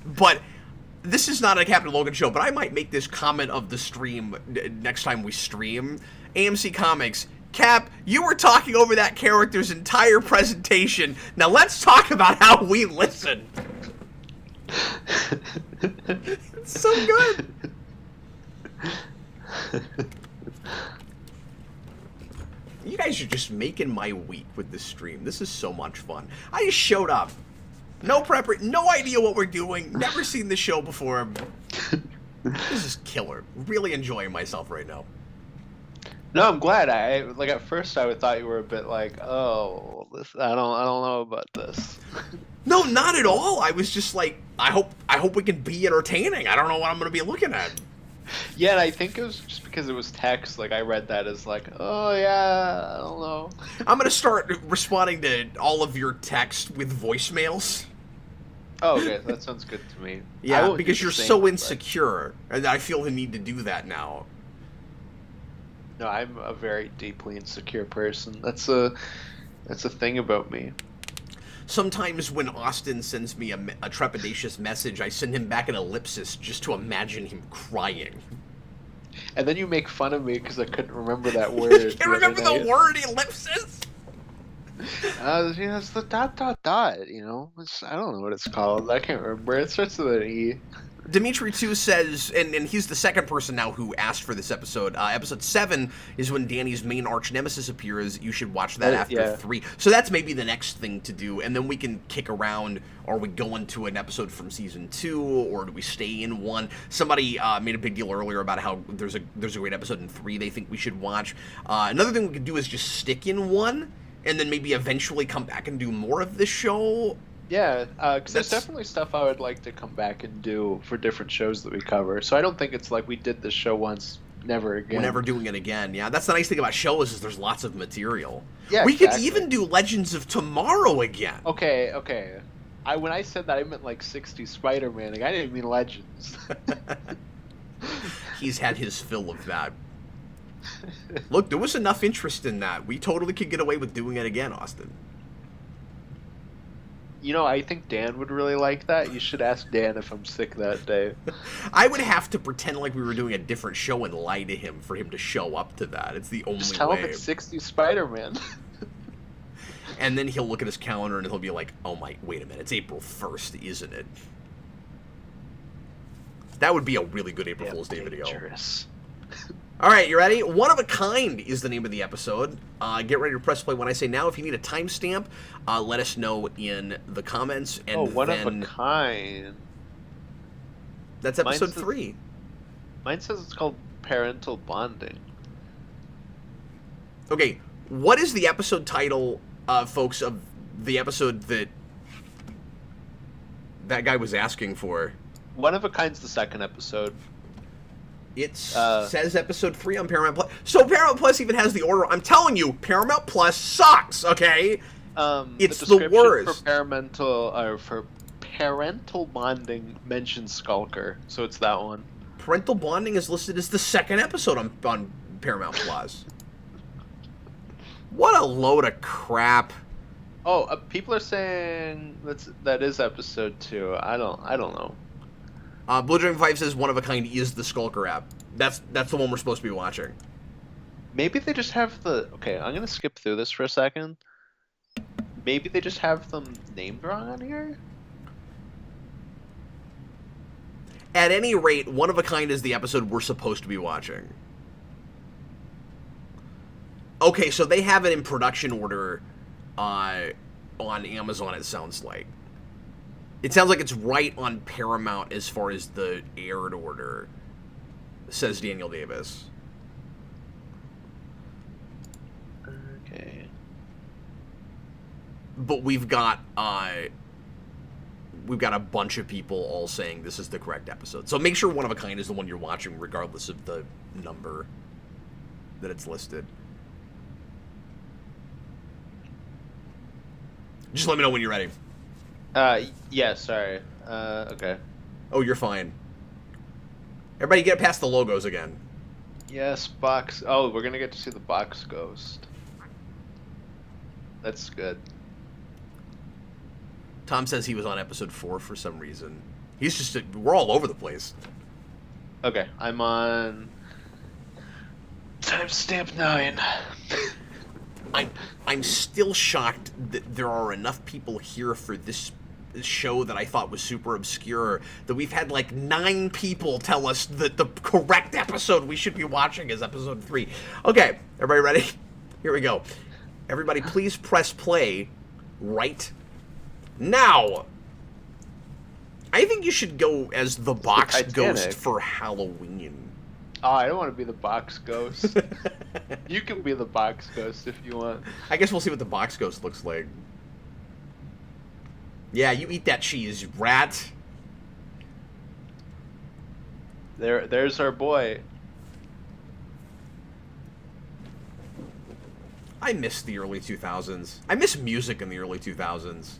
Speaker 1: But this is not a Captain Logan show, but I might make this comment of the stream next time we stream. AMC Comics, Cap, you were talking over that character's entire presentation. Now let's talk about how we listen. It's so good. You guys are just making my week with this stream. This is so much fun. I just showed up. No prep, no idea what we're doing. Never seen the show before. This is killer. Really enjoying myself right now.
Speaker 2: No, I'm glad. I like at first I thought you were a bit like, oh, this, I don't know about this.
Speaker 1: No, not at all. I was just like, I hope we can be entertaining. I don't know what I'm going to be looking at.
Speaker 2: Yeah, and I think it was just because it was text. Like I read that as like, oh yeah, I don't know.
Speaker 1: I'm going to start responding to all of your text with voicemails.
Speaker 2: Oh, okay, that sounds good to me.
Speaker 1: Yeah, because you're so insecure, and I feel the need to do that now.
Speaker 2: No, I'm a very deeply insecure person. That's a thing about me.
Speaker 1: Sometimes when Austin sends me a trepidatious message, I send him back an ellipsis just to imagine him crying.
Speaker 2: And then you make fun of me because I couldn't remember that word.
Speaker 1: You can't remember the word ellipsis?
Speaker 2: Yeah, it's the ... You know, I don't know what it's called. I can't remember. It starts with an E.
Speaker 1: Dimitri too says, and he's the second person now who asked for this episode. Episode 7 is when Danny's main arch nemesis appears. You should watch that after 3. So that's maybe the next thing to do, and then we can kick around. Are we going to an episode from season 2, or do we stay in 1? Somebody made a big deal earlier about how there's a great episode in 3 they think we should watch. Another thing we could do is just stick in 1, and then maybe eventually come back and do more of this show.
Speaker 2: Yeah, because there's definitely stuff I would like to come back and do for different shows that we cover. So I don't think it's like we did this show once, never again.
Speaker 1: We're never doing it again. Yeah, that's the nice thing about shows is there's lots of material.
Speaker 2: Yeah,
Speaker 1: we could even do Legends of Tomorrow again.
Speaker 2: Okay. When I said that, I meant like 60 Spider-Man. Like, I didn't mean Legends.
Speaker 1: He's had his fill of that. Look, there was enough interest in that. We totally could get away with doing it again, Austin.
Speaker 2: You know, I think Dan would really like that. You should ask Dan if I'm sick that day.
Speaker 1: I would have to pretend like we were doing a different show and lie to him for him to show up to that. It's the only way.
Speaker 2: Just tell him it's 60 Spider-Man.
Speaker 1: And then he'll look at his calendar and he'll be like, oh my, wait a minute, it's April 1st, isn't it? That would be a really good April Fool's Day video. All right, you ready? One of a Kind is the name of the episode. Get ready to press play when I say now. If you need a timestamp, let us know in the comments. And
Speaker 2: One
Speaker 1: then,
Speaker 2: of a Kind.
Speaker 1: That's episode 3.
Speaker 2: Mine says it's called Parental Bonding.
Speaker 1: Okay, what is the episode title, folks, of the episode that guy was asking for?
Speaker 2: One of a Kind's the second episode.
Speaker 1: It says episode 3 on Paramount Plus. So Paramount Plus even has the order. I'm telling you, Paramount Plus sucks, okay? It's the worst.
Speaker 2: For parental bonding mentions Skulker, so it's that one.
Speaker 1: Parental Bonding is listed as the second episode on Paramount Plus. What a load of crap.
Speaker 2: Oh, people are saying that is episode 2. I don't know.
Speaker 1: Blue Dragon 5 says One of a Kind is the Skulker app. That's the one we're supposed to be watching.
Speaker 2: Maybe they just have Okay, I'm gonna skip through this for a second. Maybe they just have them named wrong on here?
Speaker 1: At any rate, One of a Kind is the episode we're supposed to be watching. Okay, so they have it in production order on Amazon, it sounds like. It sounds like it's right on Paramount as far as the aired order, says Daniel Davis.
Speaker 2: Okay.
Speaker 1: But we've got a bunch of people all saying this is the correct episode. So make sure One of a Kind is the one you're watching, regardless of the number that it's listed. Just let me know when you're ready.
Speaker 2: Yeah, sorry. Okay.
Speaker 1: Oh, you're fine. Everybody get past the logos again.
Speaker 2: Yes, box. Oh, we're gonna get to see the box ghost. That's good.
Speaker 1: Tom says he was on episode 4 for some reason. We're all over the place.
Speaker 2: Okay, I'm on timestamp 9.
Speaker 1: I'm still shocked that there are enough people here for this show that I thought was super obscure that we've had like 9 people tell us that the correct episode we should be watching is episode 3. Okay, everybody ready? Here we go. Everybody please press play right now. I think you should go as the box ghost for Halloween.
Speaker 2: Oh, I don't want to be the box ghost. You can be the box ghost if you want.
Speaker 1: I guess we'll see what the box ghost looks like. Yeah, you eat that cheese, you rat.
Speaker 2: There's our boy.
Speaker 1: I miss the early 2000s. I miss music in the early 2000s.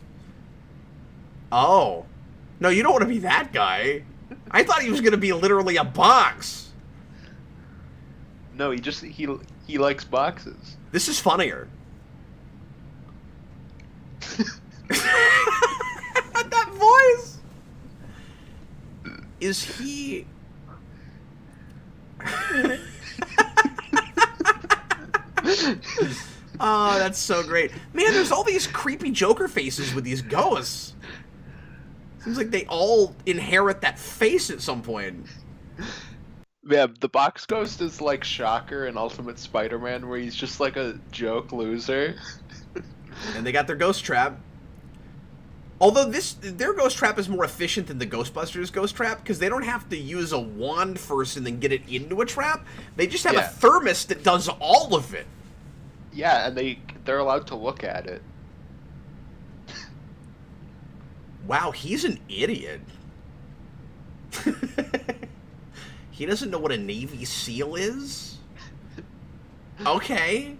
Speaker 1: Oh. No, you don't want to be that guy. I thought he was going to be literally a box.
Speaker 2: No, he likes boxes.
Speaker 1: This is funnier. That voice. Is he? Oh, that's so great. Man, there's all these creepy Joker faces with these ghosts. Seems like they all inherit that face at some point.
Speaker 2: Yeah, the box ghost is like Shocker in Ultimate Spider-Man, where he's just like a joke loser.
Speaker 1: And they got their ghost trap. Although their ghost trap is more efficient than the Ghostbusters ghost trap, because they don't have to use a wand first and then get it into a trap. They just have a thermos that does all of it.
Speaker 2: Yeah, and they're allowed to look at it.
Speaker 1: Wow, he's an idiot. He doesn't know what a Navy SEAL is? Okay.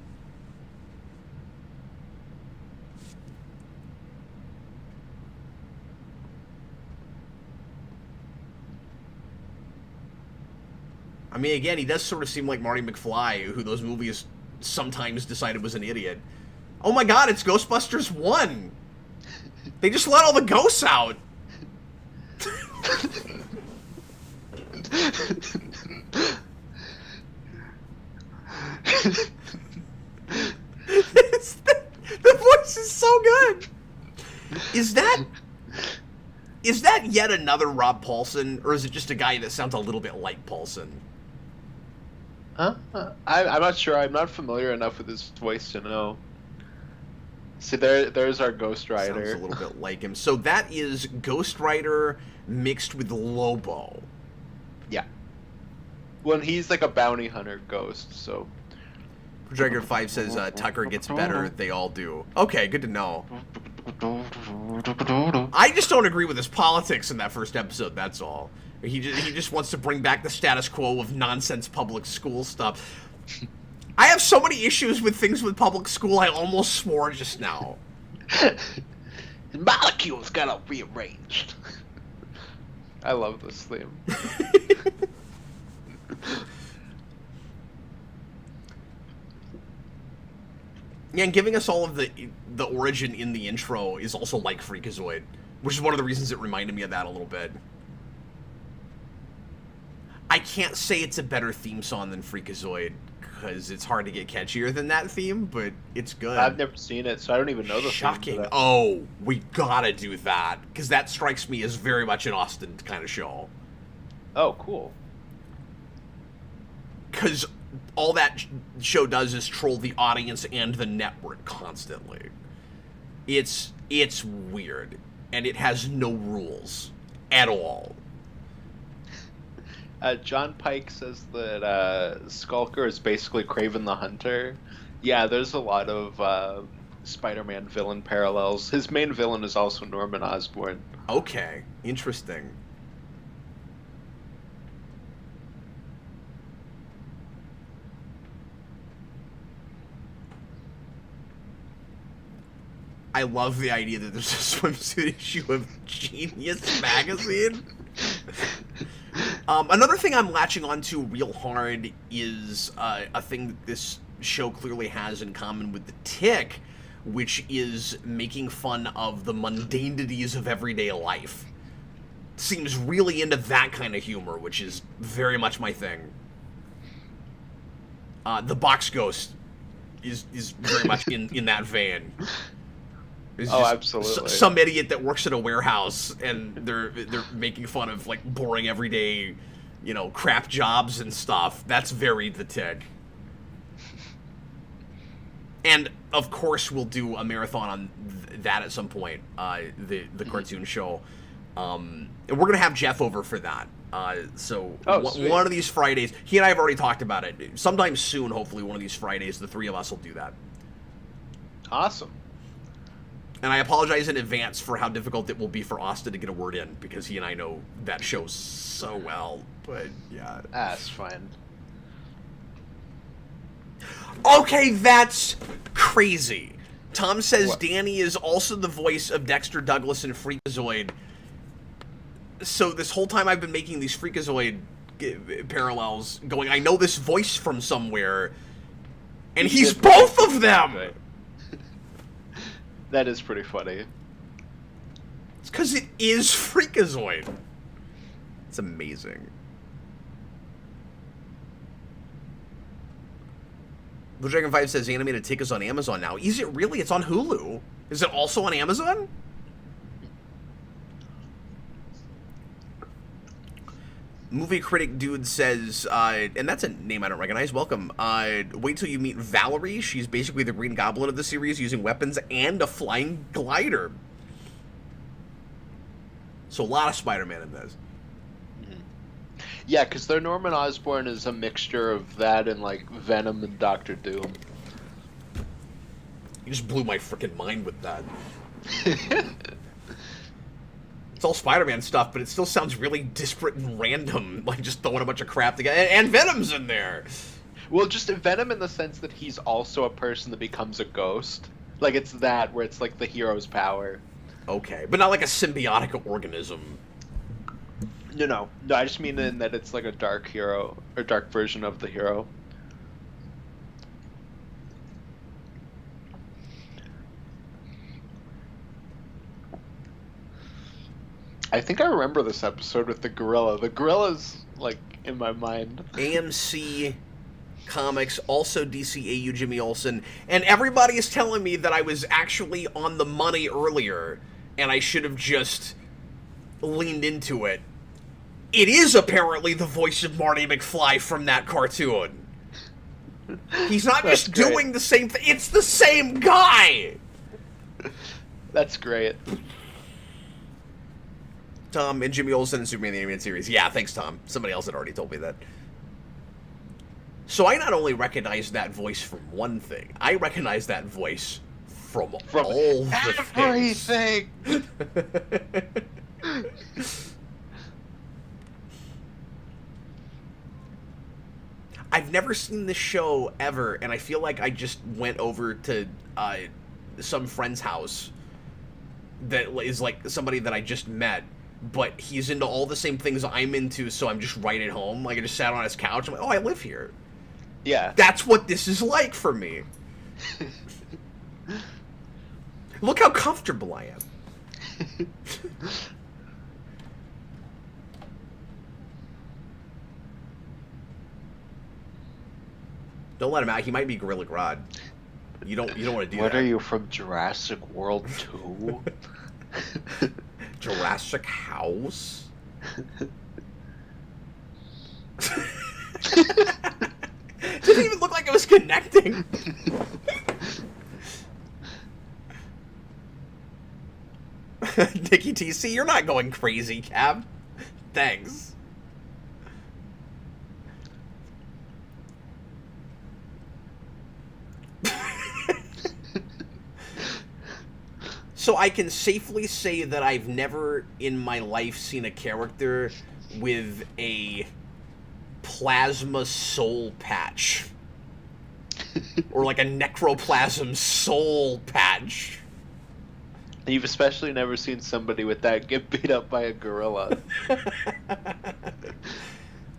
Speaker 1: I mean, again, he does sort of seem like Marty McFly, who those movies sometimes decided was an idiot. Oh my god, it's Ghostbusters 1! They just let all the ghosts out! The voice is so good! Is that yet another Rob Paulsen, or is it just a guy that sounds a little bit like Paulsen?
Speaker 2: Huh? I'm not sure. I'm not familiar enough with his voice to know. See, there's our Ghost Rider.
Speaker 1: Sounds a little bit like him. So that is Ghost Rider mixed with Lobo.
Speaker 2: Yeah. Well, he's like a bounty hunter ghost, so...
Speaker 1: Dragon 5 says Tucker gets better. They all do. Okay, good to know. I just don't agree with his politics in that first episode, that's all. He just wants to bring back the status quo of nonsense public school stuff. I have so many issues with things with public school, I almost swore just now.
Speaker 2: The molecules got rearranged. I love this theme.
Speaker 1: Yeah, and giving us all of the origin in the intro is also like Freakazoid, which is one of the reasons it reminded me of that a little bit. I can't say it's a better theme song than Freakazoid, because it's hard to get catchier than that theme, but it's good.
Speaker 2: I've never seen it, so I don't even know the
Speaker 1: Shocking.
Speaker 2: theme.
Speaker 1: Oh, we gotta do that, because that strikes me as very much an Austin kind of show.
Speaker 2: Oh, cool.
Speaker 1: Because all that show does is troll the audience and the network constantly. It's weird, and it has no rules at all.
Speaker 2: John Pike says that Skulker is basically Kraven the Hunter. Yeah, there's a lot of Spider-Man villain parallels. His main villain is also Norman Osborn.
Speaker 1: Okay, interesting. I love the idea that there's a swimsuit issue of Genius magazine. Another thing I'm latching onto real hard is a thing that this show clearly has in common with The Tick, which is making fun of the mundanities of everyday life. Seems really into that kind of humor, which is very much my thing. The Box Ghost is very much in that vein.
Speaker 2: Oh, absolutely.
Speaker 1: Some idiot that works at a warehouse, and they're making fun of like boring everyday, crap jobs and stuff. That's very The Tick. And of course, we'll do a marathon on that at some point. The cartoon show, and we're gonna have Jeff over for that. One of these Fridays, he and I have already talked about it. Sometime soon, hopefully, one of these Fridays, the three of us will do that.
Speaker 2: Awesome.
Speaker 1: And I apologize in advance for how difficult it will be for Austin to get a word in, because he and I know that show so well. But, yeah.
Speaker 2: That's fine.
Speaker 1: Okay, that's crazy. Tom says
Speaker 2: What?
Speaker 1: Danny is also the voice of Dexter Douglas in Freakazoid. So this whole time I've been making these Freakazoid parallels, going, I know this voice from somewhere, and he's both of them!
Speaker 2: Right. That is pretty funny.
Speaker 1: It's because it is Freakazoid. It's amazing. Blue Dragon 5 says Animated Tick is on Amazon now. Is it really? It's on Hulu. Is it also on Amazon? Movie Critic Dude says, and that's a name I don't recognize, welcome. Wait till you meet Valerie. She's basically the Green Goblin of the series, using weapons and a flying glider. So a lot of Spider-Man in this.
Speaker 2: Yeah, because their Norman Osborn is a mixture of that and, like, Venom and Doctor Doom.
Speaker 1: You just blew my freaking mind with that. It's all Spider-Man stuff, but it still sounds really disparate and random, like just throwing a bunch of crap together. And Venom's in there!
Speaker 2: Well, just Venom in the sense that he's also a person that becomes a ghost. Like, it's that, where it's like the hero's power.
Speaker 1: Okay, but not like a symbiotic organism.
Speaker 2: No, I just mean in that it's like a dark hero, or dark version of the hero. I think I remember this episode with the gorilla. The gorilla's, like, in my mind.
Speaker 1: AMC Comics, also DCAU Jimmy Olsen, and everybody is telling me that I was actually on the money earlier, and I should have just leaned into it. It is apparently the voice of Marty McFly from that cartoon. He's not
Speaker 2: That's
Speaker 1: just
Speaker 2: great.
Speaker 1: doing the same thing. It's the same guy.
Speaker 2: That's great.
Speaker 1: Tom and Jimmy Olsen in Superman the Animated Series. Yeah, thanks, Tom. Somebody else had already told me that. So I not only recognize that voice from one thing, I recognize that voice from all the
Speaker 2: everything.
Speaker 1: I've never seen this show ever, and I feel like I just went over to some friend's house that is like somebody that I just met, but he's into all the same things I'm into, so I'm just right at home. Like, I just sat on his couch. I'm like, oh, I live here.
Speaker 2: Yeah.
Speaker 1: That's what this is like for me. Look how comfortable I am. Don't let him out. He might be Gorilla Grodd. You don't want to do that.
Speaker 2: What are you, from Jurassic World 2?
Speaker 1: Jurassic House? Didn't even look like it was connecting. Nikki TC, you're not going crazy, Cab. Thanks. So I can safely say that I've never in my life seen a character with a plasma soul patch. Or like a necroplasm soul patch.
Speaker 2: You've especially never seen somebody with that get beat up by a gorilla.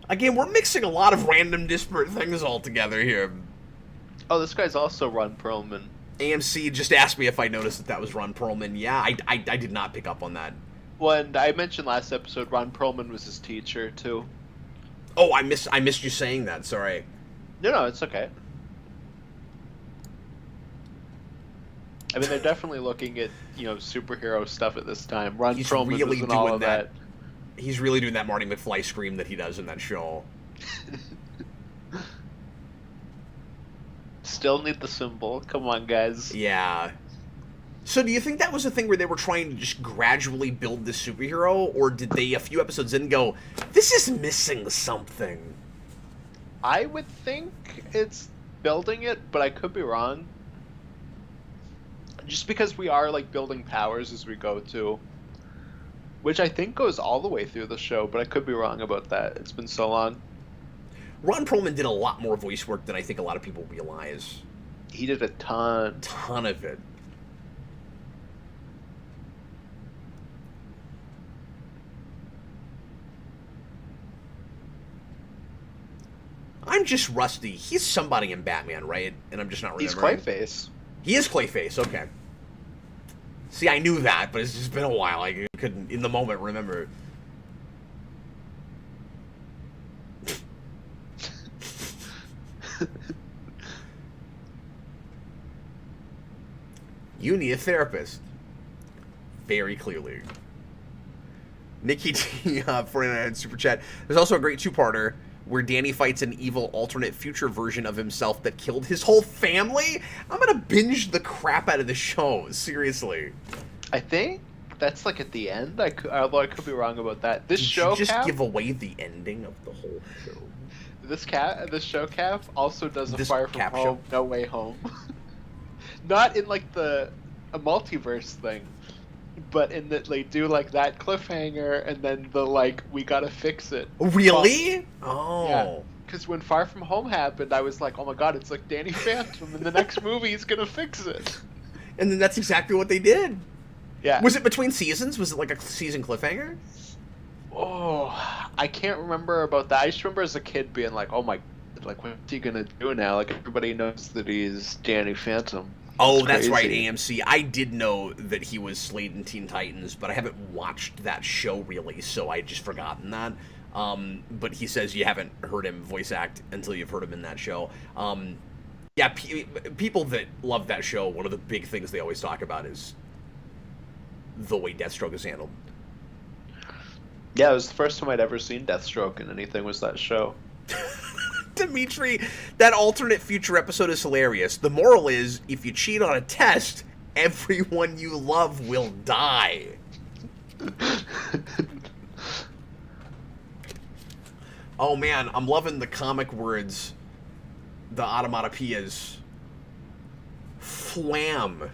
Speaker 1: Again, we're mixing a lot of random disparate things all together here.
Speaker 2: Oh, this guy's also Ron Perlman.
Speaker 1: AMC just asked me if I noticed that was Ron Perlman. Yeah, I did not pick up on that.
Speaker 2: Well, and I mentioned last episode Ron Perlman was his teacher too.
Speaker 1: Oh, I missed you saying that. Sorry.
Speaker 2: No, it's okay. I mean, they're definitely looking at, superhero stuff at this time. Ron Perlman
Speaker 1: really
Speaker 2: was in all
Speaker 1: doing
Speaker 2: of
Speaker 1: that. He's really doing that Marty McFly scream that he does in that show.
Speaker 2: Still need the symbol. Come on, guys.
Speaker 1: Yeah. So do you think that was a thing where they were trying to just gradually build this superhero, or did they, a few episodes in, go, this is missing something?
Speaker 2: I would think it's building it, but I could be wrong. Just because we are, building powers as we go, too. Which I think goes all the way through the show, but I could be wrong about that. It's been so long.
Speaker 1: Ron Perlman did a lot more voice work than I think a lot of people realize.
Speaker 2: He did a ton.
Speaker 1: Ton of it. I'm just rusty. He's somebody in Batman, right? And I'm just not remembering.
Speaker 2: He's Clayface.
Speaker 1: He is Clayface, okay. See, I knew that, but it's just been a while. I couldn't, in the moment, remember. You need a therapist. Very clearly. Nikki T, 49 Super Chat. There's also a great two-parter where Danny fights an evil alternate future version of himself that killed his whole family. I'm gonna binge the crap out of the show, seriously.
Speaker 2: I think that's at the end. Although I could be wrong about that. This show
Speaker 1: you just
Speaker 2: Cap,
Speaker 1: give away the ending of the whole show.
Speaker 2: This show Cap also does a
Speaker 1: This
Speaker 2: Far From
Speaker 1: Cap
Speaker 2: Home,
Speaker 1: show?
Speaker 2: No Way Home. Not in a multiverse thing, but in that they do that cliffhanger and then the we gotta fix it.
Speaker 1: Really?
Speaker 2: Well,
Speaker 1: Oh.
Speaker 2: yeah. Because when Far From Home happened, I was like, oh my god, it's like Danny Phantom, and the next movie he's gonna fix it.
Speaker 1: And then that's exactly what they did.
Speaker 2: Yeah.
Speaker 1: Was it between seasons? Was it like a season cliffhanger?
Speaker 2: Oh, I can't remember about that. I just remember as a kid being like, oh my, what's he gonna do now? Everybody knows that he's Danny Phantom.
Speaker 1: Oh, that's right, AMC. I did know that he was Slade in Teen Titans, but I haven't watched that show really, so I just forgotten that. But he says you haven't heard him voice act until you've heard him in that show. Yeah, people that love that show, one of the big things they always talk about is the way Deathstroke is handled.
Speaker 2: Yeah, it was the first time I'd ever seen Deathstroke in anything was that show.
Speaker 1: Dimitri, that alternate future episode is hilarious. The moral is, if you cheat on a test, everyone you love will die. Oh man, I'm loving the comic words, the automatopoeias. Flam.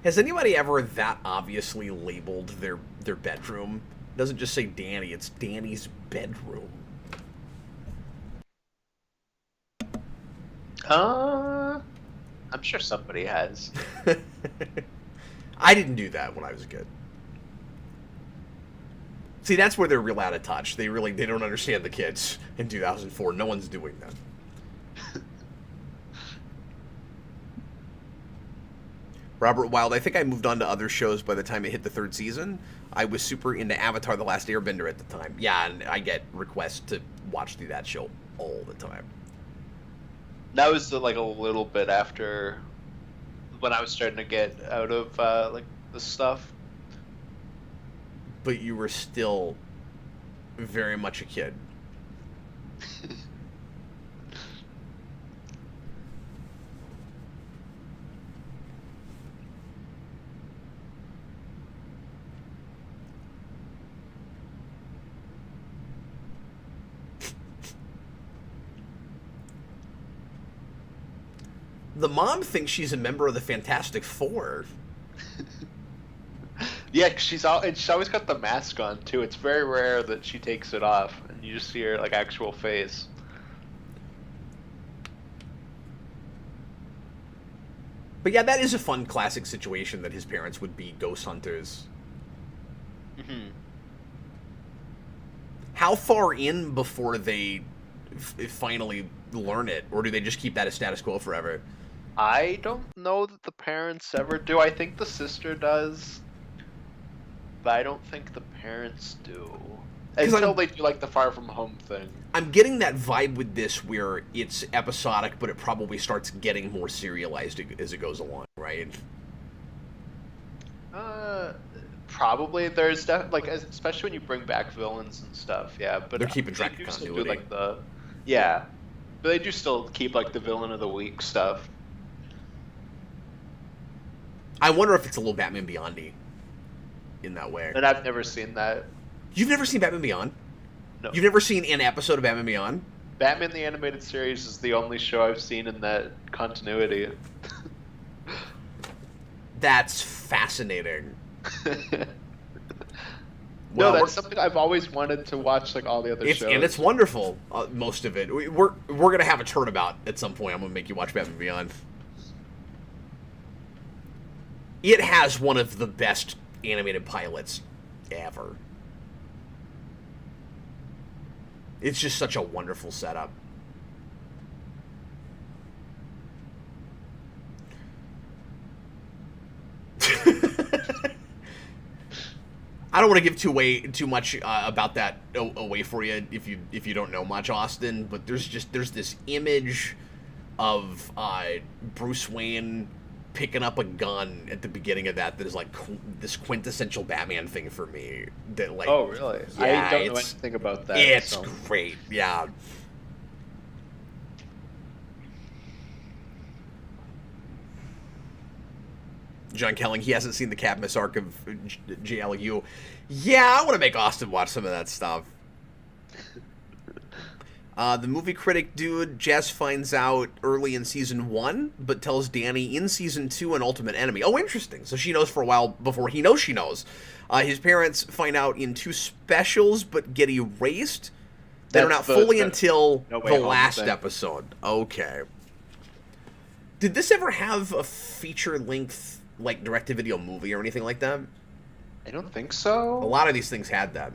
Speaker 1: Has anybody ever that obviously labeled their bedroom? It doesn't just say Danny, it's Danny's bedroom.
Speaker 2: I'm sure somebody has.
Speaker 1: I didn't do that when I was a kid. See, that's where they're real out of touch. They don't understand the kids in 2004. No one's doing that. Robert Wild, I think I moved on to other shows by the time it hit the 3rd season. I was super into Avatar: The Last Airbender at the time. Yeah, and I get requests to watch through that show all the time.
Speaker 2: That was like a little bit after when I was starting to get out of like the stuff.
Speaker 1: But you were still very much a kid. The mom thinks she's a member of the Fantastic Four.
Speaker 2: Yeah, she's always got the mask on too. It's very rare that she takes it off, and you just see her like actual face.
Speaker 1: But yeah, that is a fun classic situation that his parents would be ghost hunters.
Speaker 2: Mm-hmm.
Speaker 1: How far in before they finally learn it, or do they just keep that as status quo forever?
Speaker 2: I don't know that the parents ever do. I think the sister does, but I don't think the parents do. Until they do like the Far From Home thing.
Speaker 1: I'm getting that vibe with this where it's episodic, but it probably starts getting more serialized as it goes along, right?
Speaker 2: Probably. There's like, especially when you bring back villains and stuff. Yeah, but
Speaker 1: they're keeping track of continuity.
Speaker 2: Like yeah, but they do still keep like the villain of the week stuff.
Speaker 1: I wonder if it's a little Batman Beyond-y in that way.
Speaker 2: And I've never seen that.
Speaker 1: You've never seen Batman Beyond?
Speaker 2: No.
Speaker 1: You've never seen an episode of Batman Beyond?
Speaker 2: Batman the Animated Series is the only show I've seen in that continuity.
Speaker 1: That's fascinating.
Speaker 2: No, that's something I've always wanted to watch, like all the other shows.
Speaker 1: And it's wonderful, most of it. We're going to have a turnabout at some point. I'm going to make you watch Batman Beyond. It has one of the best animated pilots ever. It's just such a wonderful setup. I don't want to give too much about that away for you if you don't know much, Austin. But there's this image of Bruce Wayne picking up a gun at the beginning of that is like this quintessential Batman thing for me. That like,
Speaker 2: oh really?
Speaker 1: Yeah,
Speaker 2: I don't know anything about that.
Speaker 1: It's great, yeah. John Kelling, he hasn't seen the Cadmus arc of JLU. Yeah, I want to make Austin watch some of that stuff. The movie critic dude, Jess finds out early in season 1, but tells Danny in season 2 an ultimate enemy. Oh, interesting. So she knows for a while before he knows she knows. His parents find out in 2 specials, but get erased. They're not fully until the last episode. Okay. Did this ever have a feature-length, like, direct-to-video movie or anything like that?
Speaker 2: I don't think so.
Speaker 1: A lot of these things had that.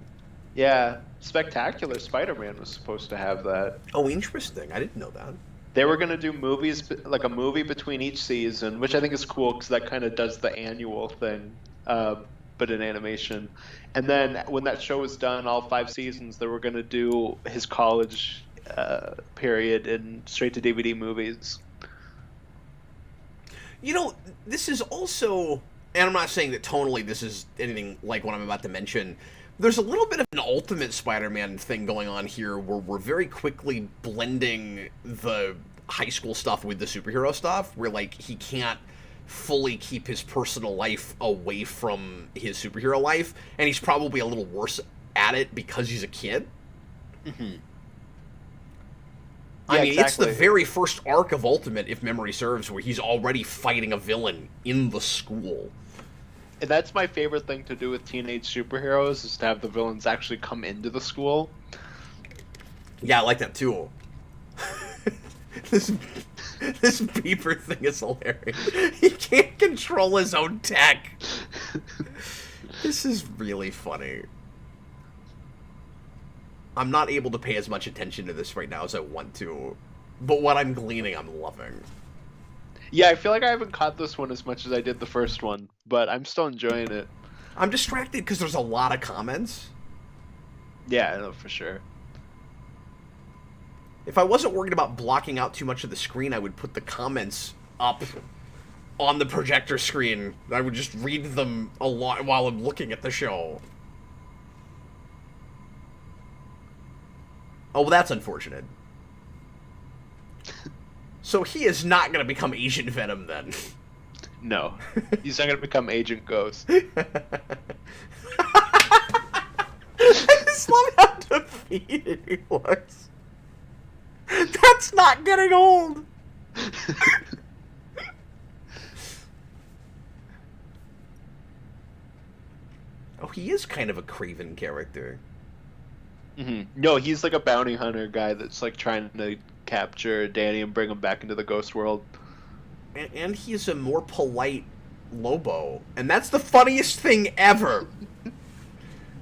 Speaker 2: Yeah, Spectacular Spider-Man was supposed to have that.
Speaker 1: Oh, interesting. I didn't know that.
Speaker 2: They were going to do movies, like a movie between each season, which I think is cool because that kind of does the annual thing, but in animation. And then when that show was done, all 5 seasons, they were going to do his college period in straight-to-DVD movies.
Speaker 1: You know, this is also... and I'm not saying that tonally this is anything like what I'm about to mention. There's a little bit of an Ultimate Spider-Man thing going on here where we're very quickly blending the high school stuff with the superhero stuff, where, like, he can't fully keep his personal life away from his superhero life, and he's probably a little worse at it because he's a kid.
Speaker 2: Mm-hmm.
Speaker 1: I mean, exactly. It's the very first arc of Ultimate, if memory serves, where he's already fighting a villain in the school.
Speaker 2: And that's my favorite thing to do with teenage superheroes, is to have the villains actually come into the school.
Speaker 1: Yeah, I like that too. This beeper thing is hilarious. He can't control his own tech. This is really funny. I'm not able to pay as much attention to this right now as I want to, but what I'm gleaning, I'm loving.
Speaker 2: Yeah, I feel like I haven't caught this one as much as I did the first one, but I'm still enjoying it.
Speaker 1: I'm distracted because there's a lot of comments.
Speaker 2: Yeah, I know, for sure.
Speaker 1: If I wasn't worried about blocking out too much of the screen, I would put the comments up on the projector screen. I would just read them a lot while I'm looking at the show. Oh, well, that's unfortunate. So he is not going to become Agent Venom, then?
Speaker 2: No. He's not going to become Agent Ghost.
Speaker 1: I just love how defeated he looks. That's not getting old! Oh, he is kind of a Craven character.
Speaker 2: Mm-hmm. No, he's like a bounty hunter guy that's like trying to capture Danny and bring him back into the ghost world.
Speaker 1: And he's a more polite Lobo. And that's the funniest thing ever.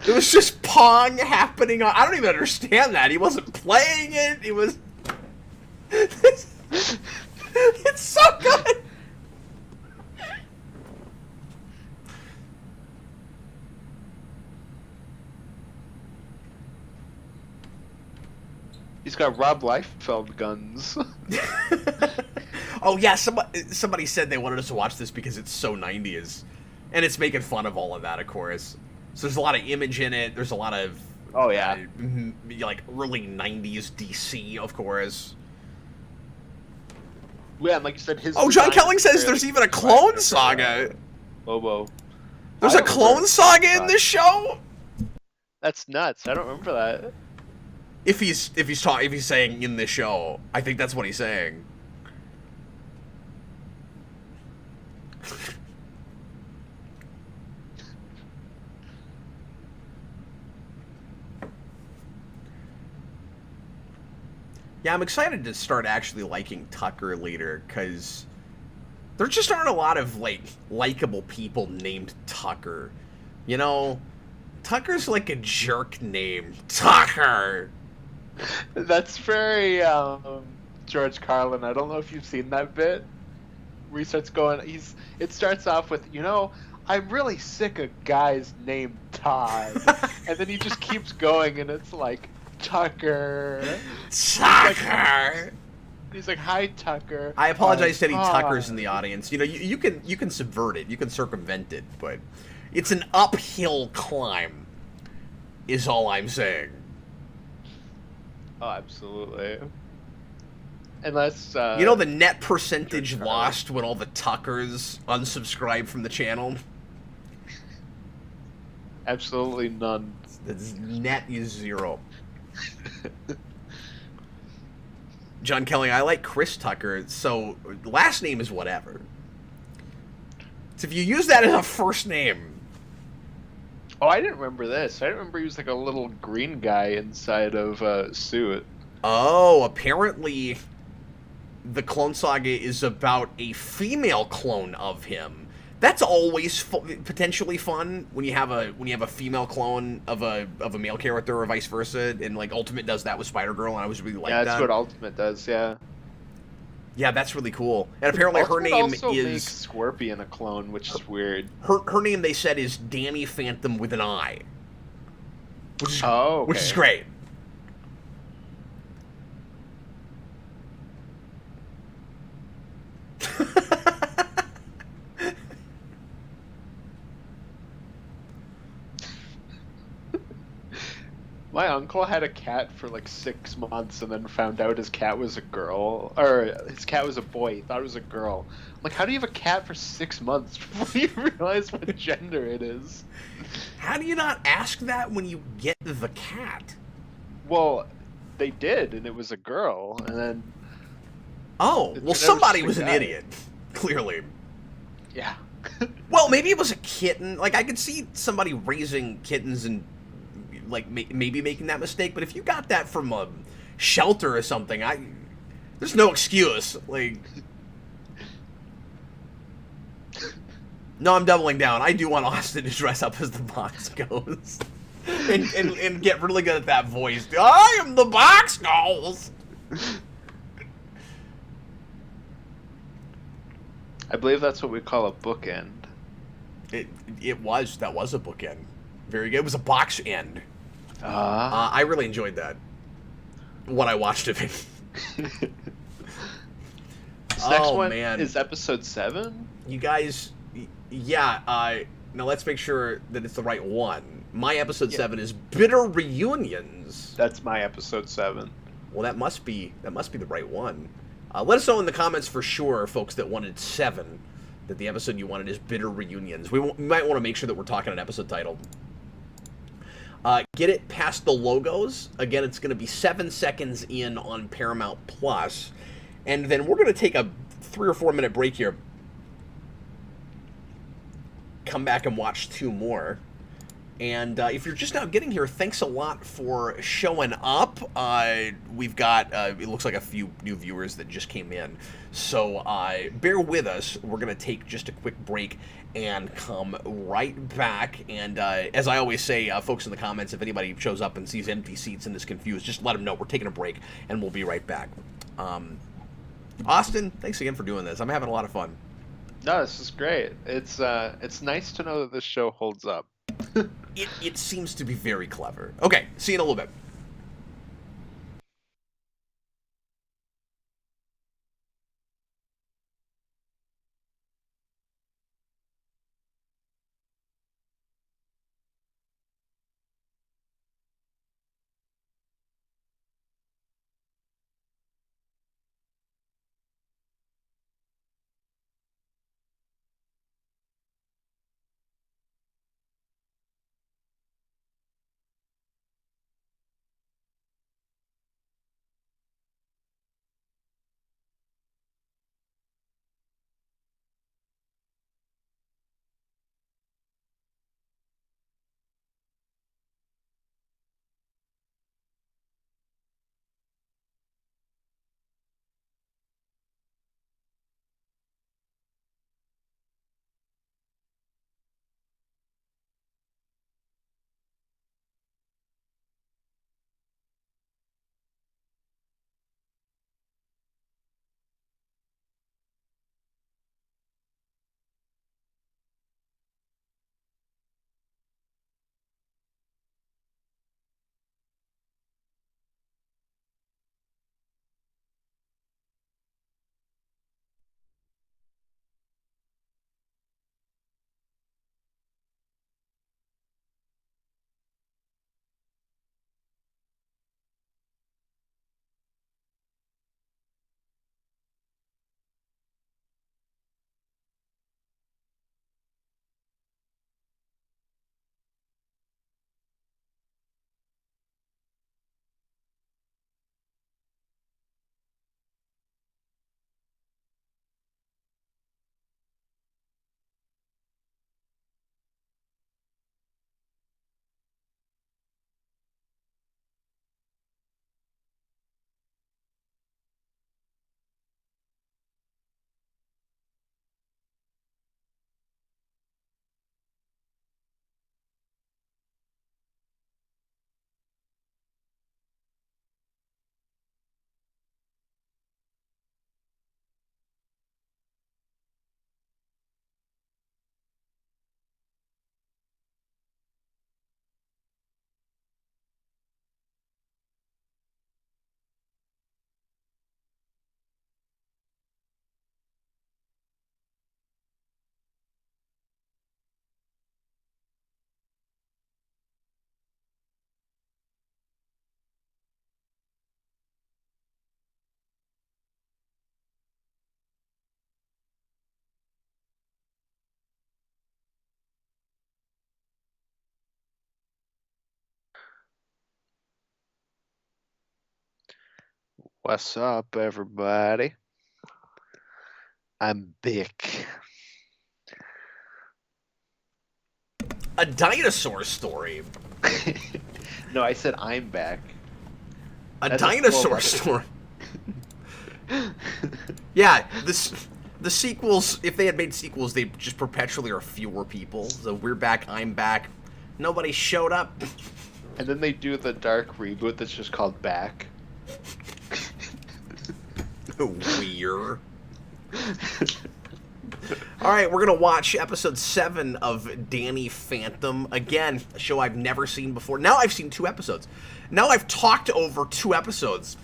Speaker 1: It was just Pong happening on... I don't even understand that. He wasn't playing it. He was... It's so good!
Speaker 2: He's got Rob Liefeld guns.
Speaker 1: Oh yeah, somebody said they wanted us to watch this because it's so 90s. And it's making fun of all of that, of course. So there's a lot of image in it. There's a lot of...
Speaker 2: Oh, yeah.
Speaker 1: Like, early 90s DC, of course.
Speaker 2: Yeah, and like you said, his...
Speaker 1: Oh, John Kelling says there's even a Clone Saga!
Speaker 2: Lobo.
Speaker 1: There's a Clone Saga in this show?
Speaker 2: That's nuts. I don't remember that.
Speaker 1: If he's saying in this show, I think that's what he's saying. Yeah, I'm excited to start actually liking Tucker later, because there just aren't a lot of, like, likable people named Tucker. You know, Tucker's like a jerk name. Tucker!
Speaker 2: That's very George Carlin. I don't know if you've seen that bit where he starts going. It starts off with, you know, I'm really sick of guys named Todd, and then he just keeps going, and it's like Tucker.
Speaker 1: Tucker.
Speaker 2: He's like, hi, Tucker.
Speaker 1: I apologize to any Tuckers in the audience. You know, you can subvert it, you can circumvent it, but it's an uphill climb, is all I'm saying.
Speaker 2: Oh, absolutely. Unless
Speaker 1: you know the net percentage lost when all the Tuckers unsubscribe from the channel?
Speaker 2: Absolutely none.
Speaker 1: The net is 0. John Kelly, I like Chris Tucker, so last name is whatever. So if you use that as a first name...
Speaker 2: Oh, I didn't remember this. I didn't remember he was like a little green guy inside of a suit.
Speaker 1: Oh, apparently the Clone Saga is about a female clone of him. That's always potentially fun when you have a female clone of a male character or vice versa, and like Ultimate does that with Spider-Girl, and I was really like that.
Speaker 2: Yeah, that's what Ultimate does. Yeah.
Speaker 1: Yeah, that's really cool. And apparently
Speaker 2: Ultimate
Speaker 1: her name
Speaker 2: also
Speaker 1: is
Speaker 2: makes Scorpion a clone, which is weird.
Speaker 1: Her name, they said, is Danny Phantom with an I, which is great.
Speaker 2: My uncle had a cat for like 6 months and then found out his cat was a girl, or his cat was a boy. He thought it was a girl. I'm like, how do you have a cat for 6 months before you realize what gender it is?
Speaker 1: How do you not ask that when you get the cat?
Speaker 2: Well, they did, and it was a girl, and then
Speaker 1: Oh,
Speaker 2: it
Speaker 1: well,
Speaker 2: turned out it was just
Speaker 1: somebody
Speaker 2: a
Speaker 1: was an
Speaker 2: guy.
Speaker 1: idiot. Clearly.
Speaker 2: Yeah.
Speaker 1: Well, maybe it was a kitten. Like, I could see somebody raising kittens and, like, maybe making that mistake. But if you got that from a shelter or something, there's no excuse. Like, no, I'm doubling down. I do want Austin to dress up as the box ghost. and get really good at that voice. I am the box ghost.
Speaker 2: I believe that's what we call a bookend.
Speaker 1: That was a bookend. Very good. It was a box end.
Speaker 2: Ah.
Speaker 1: I really enjoyed that. What I watched of it.
Speaker 2: This next one
Speaker 1: man.
Speaker 2: is episode 7.
Speaker 1: You guys, yeah. Now let's make sure that it's the right one. My episode 7 is Bitter Reunions.
Speaker 2: That's my episode 7.
Speaker 1: Well, that must be the right one. Let us know in the comments for sure, folks, that wanted 7. That the episode you wanted is Bitter Reunions. We might want to make sure that we're talking an episode title. Get it past the logos. Again, it's going to be 7 seconds in on Paramount Plus. And then we're going to take a 3 or 4 minute break here. Come back and watch 2 more. And if you're just now getting here, thanks a lot for showing up. We've got, it looks like a few new viewers that just came in. So bear with us. We're going to take just a quick break and come right back. And as I always say, folks in the comments, if anybody shows up and sees empty seats and is confused, just let them know we're taking a break and we'll be right back. Austin, thanks again for doing this. I'm having a lot of fun.
Speaker 2: No, this is great. It's nice to know that this show holds up.
Speaker 1: It seems to be very clever. Okay, see you in a little bit.
Speaker 2: What's up, everybody? I'm Bick.
Speaker 1: A dinosaur story.
Speaker 2: No, I said I'm back.
Speaker 1: A
Speaker 2: That's a
Speaker 1: dinosaur
Speaker 2: slow
Speaker 1: story. Yeah, the sequels, if they had made sequels, they just perpetually are fewer people. So we're back, I'm back. Nobody showed up.
Speaker 2: And then they do the dark reboot that's just called Back.
Speaker 1: Weird. All right, we're going to watch episode 7 of Danny Phantom. Again, a show I've never seen before. Now I've seen 2 episodes. Now I've talked over 2 episodes.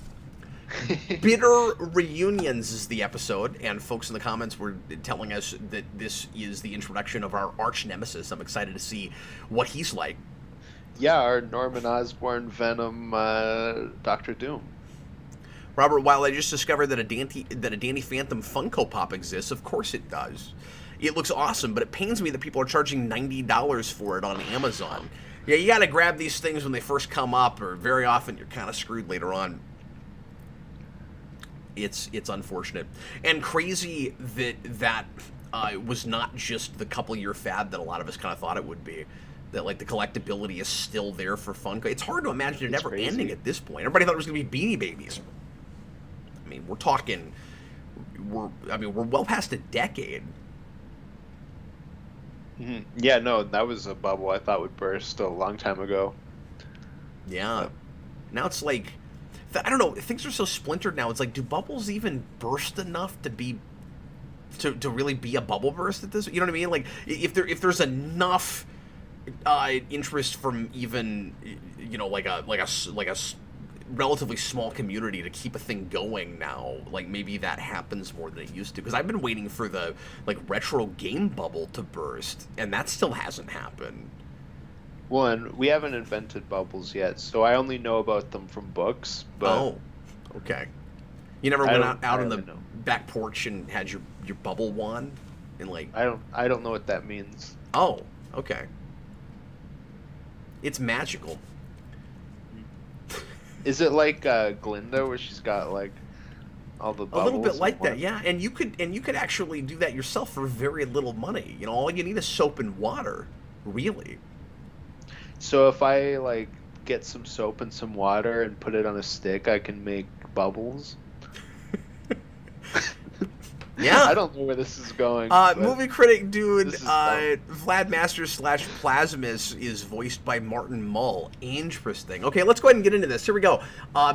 Speaker 1: Bitter Reunions is the episode, and folks in the comments were telling us that this is the introduction of our arch nemesis. I'm excited to see what he's like.
Speaker 2: Yeah, our Norman Osborn Venom Doctor Doom.
Speaker 1: Robert, while I just discovered that a Danny Phantom Funko Pop exists, of course it does. It looks awesome, but it pains me that people are charging $90 for it on Amazon. Yeah, you got to grab these things when they first come up, or very often you're kind of screwed later on. It's unfortunate and crazy that was not just the couple-year fad that a lot of us kind of thought it would be. That like the collectability is still there for Funko. It's hard to imagine it ever ending at this point. Everybody thought it was going to be Beanie Babies. I mean, we're talking. We're well past a decade.
Speaker 2: Mm-hmm. Yeah, no, that was a bubble I thought would burst a long time ago.
Speaker 1: Yeah. Now it's like, I don't know. Things are so splintered now. It's like, do bubbles even burst enough to be, to really be a bubble burst at this? You know what I mean? Like, if there's enough interest from even, you know, like a relatively small community to keep a thing going now, like maybe that happens more than it used to. Because I've been waiting for the like retro game bubble to burst, and that still hasn't happened.
Speaker 2: One, we haven't invented bubbles yet, so I only know about them from books. But
Speaker 1: oh, okay. You never went out on the back porch and had your bubble wand, and like
Speaker 2: I don't know what that means.
Speaker 1: Oh, okay. It's magical.
Speaker 2: Is it like Glinda, where she's got like all the bubbles?
Speaker 1: A little bit like that, yeah. And you could actually do that yourself for very little money. You know, all you need is soap and water, really.
Speaker 2: So if I like get some soap and some water and put it on a stick, I can make bubbles.
Speaker 1: Yeah.
Speaker 2: I don't know where this is going.
Speaker 1: Movie critic dude, Vlad Masters / Plasmus is voiced by Martin Mull. Interesting. Okay, let's go ahead and get into this. Here we go.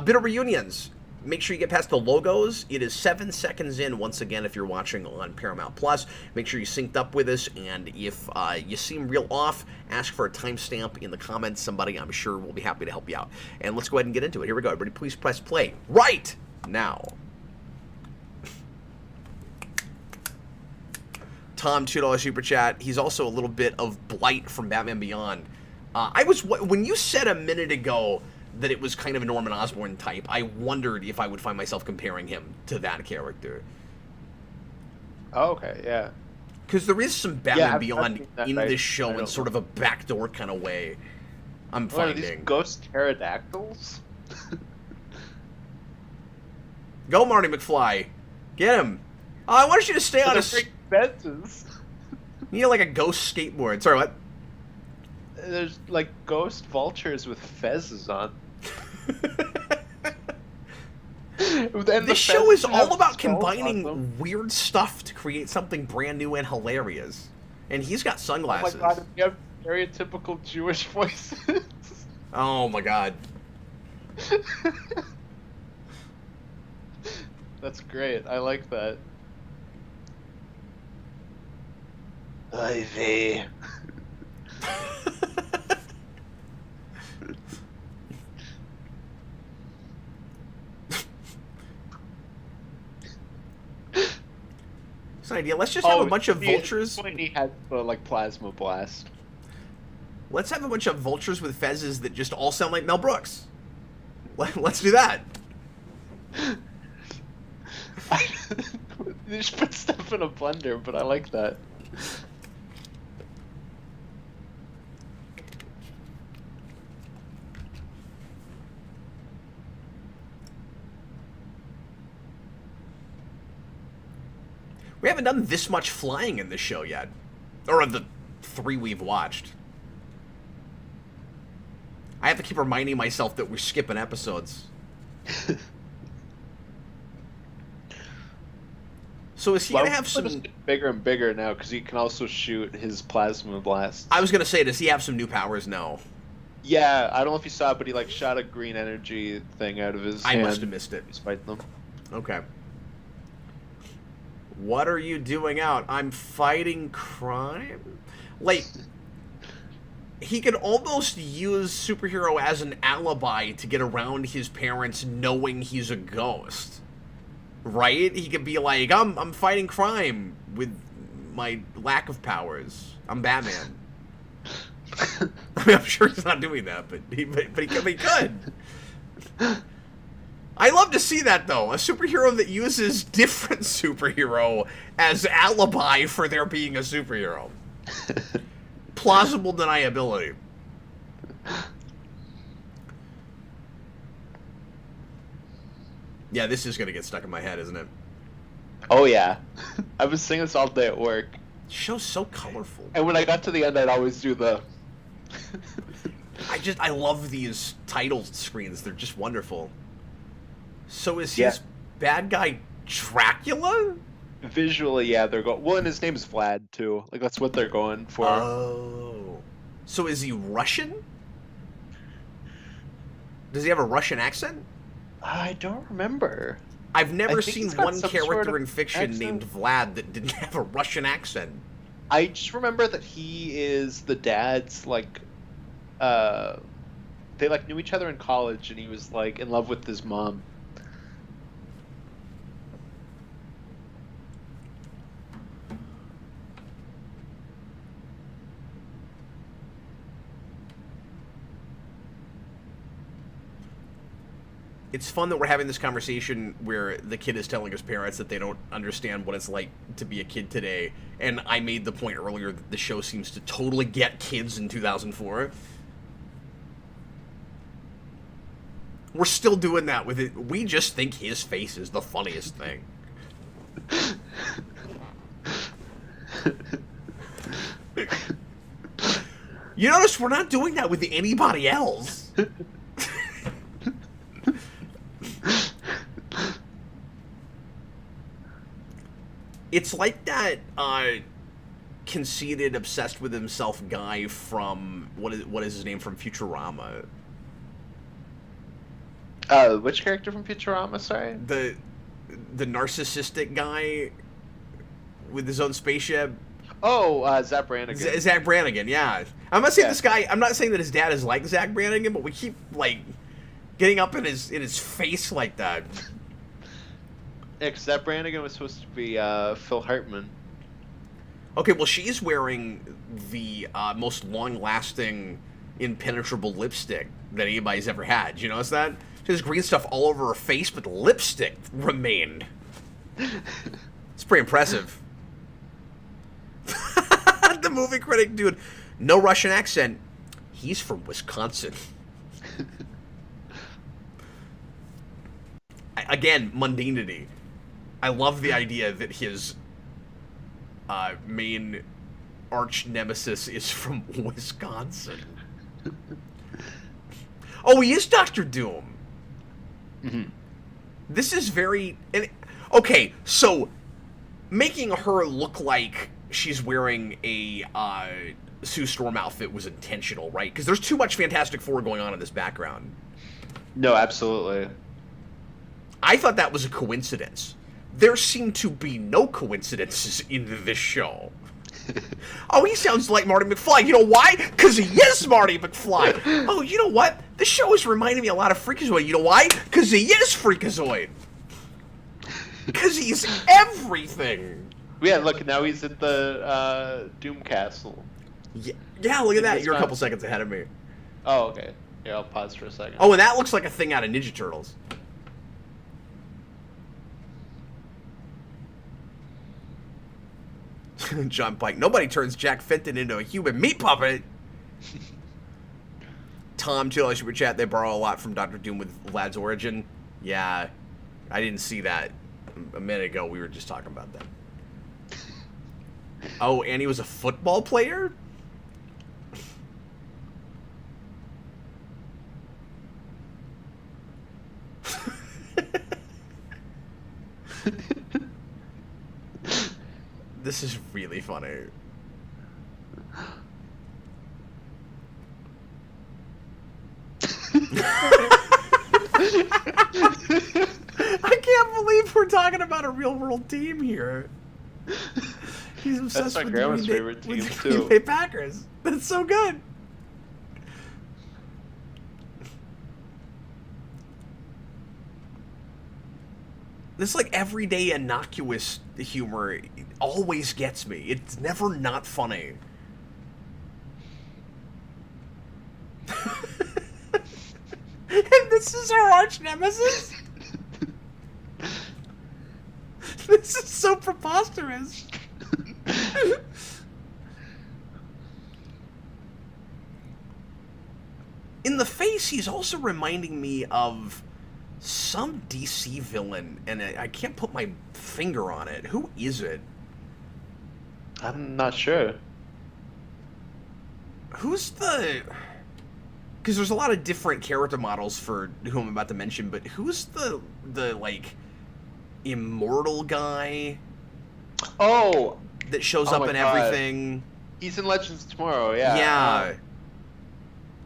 Speaker 1: Bit of reunions. Make sure you get past the logos. It is 7 seconds in, once again, if you're watching on Paramount Plus. Make sure you synced up with us, and if you seem real off, ask for a timestamp in the comments. Somebody, I'm sure, will be happy to help you out. And let's go ahead and get into it. Here we go. Everybody, please press play right now. Tom, $2 super chat. He's also a little bit of Blight from Batman Beyond. When you said a minute ago that it was kind of a Norman Osborn type, I wondered if I would find myself comparing him to that character.
Speaker 2: Oh, okay, yeah.
Speaker 1: Because there is some Batman Beyond in this show in sort of a backdoor kind of way. I'm finding.
Speaker 2: Are these ghost pterodactyls?
Speaker 1: Go, Marty McFly. Get him. Oh, I want you to stay on a...
Speaker 2: Fences.
Speaker 1: You need like a ghost skateboard. Sorry, what?
Speaker 2: There's like ghost vultures with fezzes on.
Speaker 1: This show is all about combining weird stuff to create something brand new and hilarious. And he's got sunglasses.
Speaker 2: Oh my god, you have stereotypical Jewish voices.
Speaker 1: Oh my god.
Speaker 2: That's great. I like that. Ivy.
Speaker 1: It's an idea. Let's just have a bunch of vultures.
Speaker 2: He had like plasma blast.
Speaker 1: Let's have a bunch of vultures with fezzes that just all sound like Mel Brooks. Let's do that.
Speaker 2: You just put stuff in a blender, but I like that.
Speaker 1: We haven't done this much flying in this show yet. Or of the 3 we've watched. I have to keep reminding myself that we're skipping episodes. So is he going to have some...
Speaker 2: Just get bigger and bigger now, because he can also shoot his plasma blasts.
Speaker 1: I was going to say, does he have some new powers now?
Speaker 2: Yeah, I don't know if you saw it, but he like shot a green energy thing out of his hand.
Speaker 1: I must have missed it.
Speaker 2: He's fighting them.
Speaker 1: Okay. What are you doing out? I'm fighting crime? Like, he could almost use superhero as an alibi to get around his parents knowing he's a ghost. Right? He could be like, I'm fighting crime with my lack of powers. I'm Batman. I mean, I'm sure he's not doing that, but he could. I love to see that, though. A superhero that uses different superhero as alibi for there being a superhero. Plausible deniability. Yeah, this is going to get stuck in my head, isn't it?
Speaker 2: Oh, yeah. I was singing this all day at work.
Speaker 1: The show's so colorful.
Speaker 2: And when I got to the end, I'd always do the...
Speaker 1: I love these title screens. They're just wonderful. So is his bad guy Dracula?
Speaker 2: Visually, yeah, they're going... Well, and his name's Vlad, too. Like, that's what they're going for.
Speaker 1: Oh. So is he Russian? Does he have a Russian accent?
Speaker 2: I don't remember.
Speaker 1: I've never seen one character
Speaker 2: sort of
Speaker 1: in fiction
Speaker 2: accent
Speaker 1: named Vlad that didn't have a Russian accent.
Speaker 2: I just remember that he is the dad's, like, they, like, knew each other in college, and he was, like, in love with his mom.
Speaker 1: It's fun that we're having this conversation where the kid is telling his parents that they don't understand what it's like to be a kid today. And I made the point earlier that the show seems to totally get kids in 2004. We're still doing that with it. We just think his face is the funniest thing. You notice we're not doing that with anybody else. It's like that conceited, obsessed with himself guy from what is his name from Futurama?
Speaker 2: Which character from Futurama? Sorry,
Speaker 1: the narcissistic guy with his own spaceship.
Speaker 2: Oh, Zach Brannigan.
Speaker 1: Zach Brannigan, yeah. I'm not saying this guy. I'm not saying that his dad is like Zach Brannigan, but we keep like getting up in his face like that.
Speaker 2: Yeah, 'cause Zach Brannigan was supposed to be Phil Hartman.
Speaker 1: Okay, well, she's wearing the most long-lasting, impenetrable lipstick that anybody's ever had. Did you notice that? She has green stuff all over her face, but the lipstick remained. It's pretty impressive. The movie critic, dude. No Russian accent. He's from Wisconsin. Again, mundanity. I love the idea that his main arch nemesis is from Wisconsin. Oh, he is Dr. Doom.
Speaker 2: Mm-hmm.
Speaker 1: This is very... Okay, so making her look like she's wearing a Sue Storm outfit was intentional, right? Because there's too much Fantastic Four going on in this background.
Speaker 2: No, absolutely.
Speaker 1: I thought that was a coincidence. There seem to be no coincidences in this show. Oh, he sounds like Marty McFly. You know why? Because he is Marty McFly. Oh, you know what? This show is reminding me a lot of Freakazoid. You know why? Because he is Freakazoid. Because he's everything.
Speaker 2: Yeah, look, now he's at the Doom Castle.
Speaker 1: Yeah, look at that. You're a couple seconds ahead of me.
Speaker 2: Oh, okay. Yeah, I'll pause for a second.
Speaker 1: Oh, and that looks like a thing out of Ninja Turtles. John Pike. Nobody turns Jack Fenton into a human meat puppet. Tom, chill, super chat. They borrow a lot from Dr. Doom with Vlad's origin. Yeah, I didn't see that a minute ago. We were just talking about that. Oh, and he was a football player? This is really funny. I can't believe we're talking about a real world team here. He's obsessed
Speaker 2: That's my
Speaker 1: with
Speaker 2: grandma's
Speaker 1: the
Speaker 2: favorite team,
Speaker 1: with the
Speaker 2: too.
Speaker 1: Green Bay Packers. That's so good. This like everyday innocuous humor always gets me. It's never not funny. And this is our arch nemesis? This is so preposterous. In the face, he's also reminding me of some DC villain, and I can't put my finger on it. Who is it?
Speaker 2: I'm not sure.
Speaker 1: Who's the... Because there's a lot of different character models for who I'm about to mention, but who's the like, immortal guy
Speaker 2: Oh!
Speaker 1: that shows
Speaker 2: Oh
Speaker 1: up
Speaker 2: my
Speaker 1: in
Speaker 2: God.
Speaker 1: everything?
Speaker 2: He's in Legends Tomorrow, yeah.
Speaker 1: Yeah.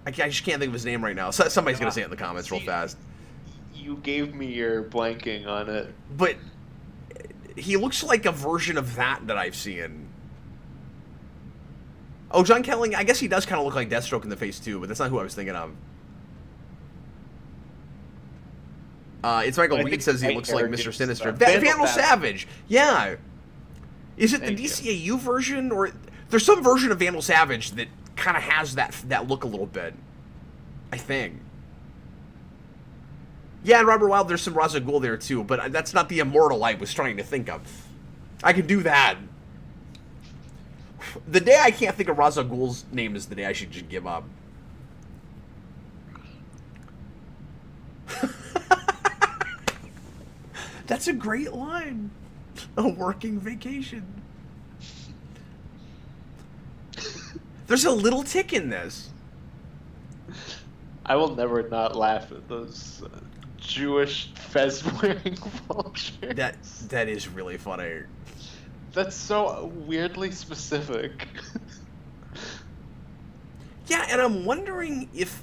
Speaker 1: I just can't think of his name right now. So, somebody's going to say it in the comments real
Speaker 2: See,
Speaker 1: fast.
Speaker 2: You gave me your blanking on it.
Speaker 1: But he looks like a version of that I've seen. Oh, John Kelling, I guess he does kind of look like Deathstroke in the face too, but that's not who I was thinking of. It's Michael
Speaker 2: I
Speaker 1: Reed
Speaker 2: think
Speaker 1: says he
Speaker 2: Night
Speaker 1: looks like Mr.
Speaker 2: Arrogance
Speaker 1: Sinister.
Speaker 2: stuff.
Speaker 1: Vandal Savage. Yeah. Is it the
Speaker 2: Thank you.
Speaker 1: DCAU version, or there's some version of Vandal Savage that kind of has that look a little bit, I think. Yeah, and Robert Wild, there's some Ra's al Ghul there too, but that's not the immortal I was trying to think of. I can do that. The day I can't think of Ra's al Ghul's name is the day I should just give up. That's a great line. A working vacation. There's a little tick in this.
Speaker 2: I will never not laugh at those Jewish fez-wearing vultures.
Speaker 1: That is really funny.
Speaker 2: That's so weirdly specific.
Speaker 1: Yeah, and I'm wondering if...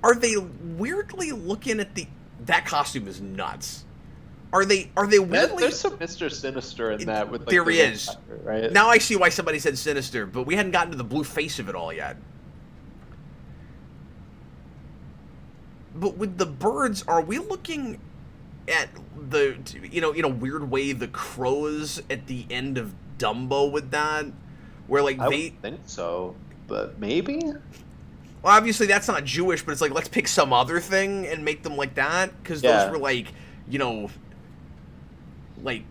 Speaker 1: Are they weirdly looking at the... That costume is nuts. Are they weirdly...
Speaker 2: There's some Mr. Sinister in that with like
Speaker 1: there
Speaker 2: the
Speaker 1: is.
Speaker 2: vampire, right?
Speaker 1: Now I see why somebody said Sinister, but we hadn't gotten to the blue face of it all yet. But with the birds, are we looking at the, in a weird way, the crows at the end of Dumbo with that? Where, like,
Speaker 2: I would think so, but maybe?
Speaker 1: Well, obviously that's not Jewish, but it's like, let's pick some other thing and make them like that, because those were like, like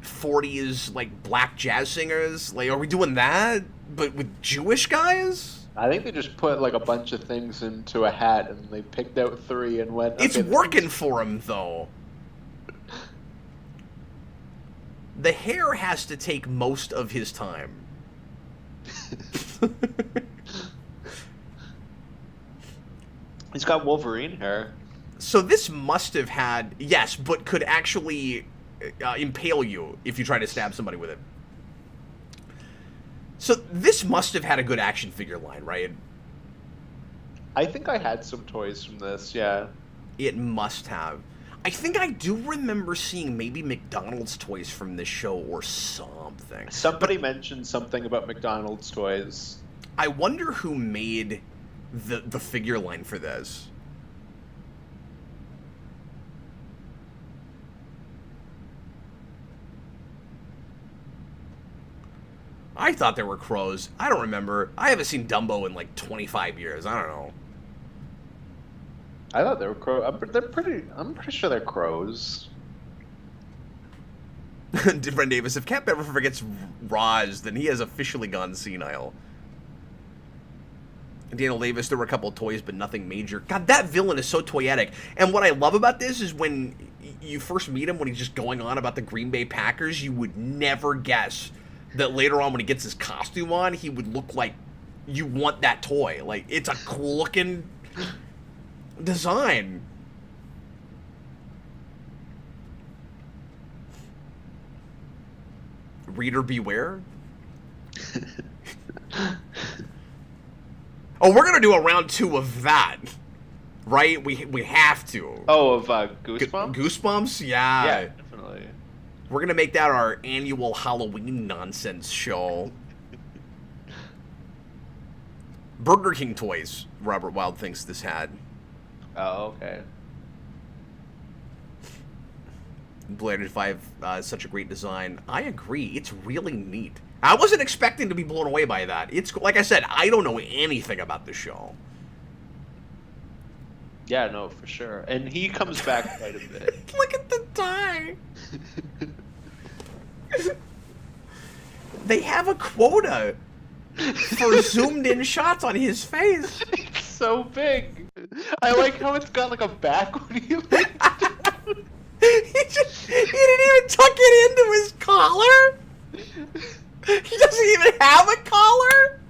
Speaker 1: 40s, like, black jazz singers. Like, are we doing that, but with Jewish guys?
Speaker 2: I think they just put like a bunch of things into a hat and they picked out 3 and went.
Speaker 1: It's
Speaker 2: okay,
Speaker 1: working for him, though. The hair has to take most of his time.
Speaker 2: He's got Wolverine hair.
Speaker 1: So this must have had... Yes, but could actually impale you if you try to stab somebody with it. So this must have had a good action figure line, right?
Speaker 2: I think I had some toys from this, yeah.
Speaker 1: It must have. I think I do remember seeing maybe McDonald's toys from this show or something.
Speaker 2: Somebody mentioned something about McDonald's toys.
Speaker 1: I wonder who made the figure line for this. I thought there were crows. I don't remember. I haven't seen Dumbo in like 25 years. I don't know.
Speaker 2: I thought they were crows. I'm pretty sure they're crows.
Speaker 1: Brent Davis, if Cap ever forgets Roz, then he has officially gone senile. Daniel Davis, there were a couple of toys, but nothing major. God, that villain is so toyetic. And what I love about this is when you first meet him, when he's just going on about the Green Bay Packers, you would never guess that later on when he gets his costume on, he would look like you want that toy. Like, it's a cool-looking design. Reader beware. Oh, we're gonna do a round 2 of that, right? We have to.
Speaker 2: Oh, of Goosebumps?
Speaker 1: Goosebumps? Yeah.
Speaker 2: Yeah, definitely.
Speaker 1: We're gonna make that our annual Halloween nonsense show. Burger King toys, Robert Wild thinks this had.
Speaker 2: Oh, okay.
Speaker 1: Bladed 5, such a great design. I agree. It's really neat. I wasn't expecting to be blown away by that. It's like I said, I don't know anything about the show.
Speaker 2: Yeah, no, for sure. And he comes back quite a bit.
Speaker 1: Look at the tie. They have a quota for zoomed in shots on his face.
Speaker 2: It's so big. I like how it's got like a back when he like,
Speaker 1: he didn't even tuck it into his collar. He doesn't even have a collar.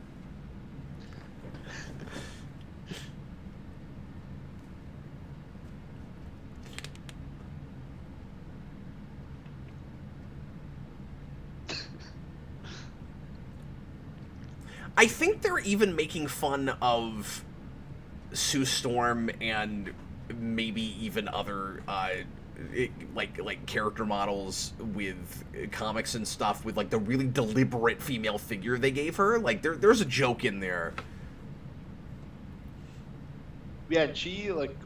Speaker 1: I think they're even making fun of Sue Storm and maybe even other like character models with comics and stuff, with like the really deliberate female figure they gave her. Like there's a joke in there.
Speaker 2: yeah, and she like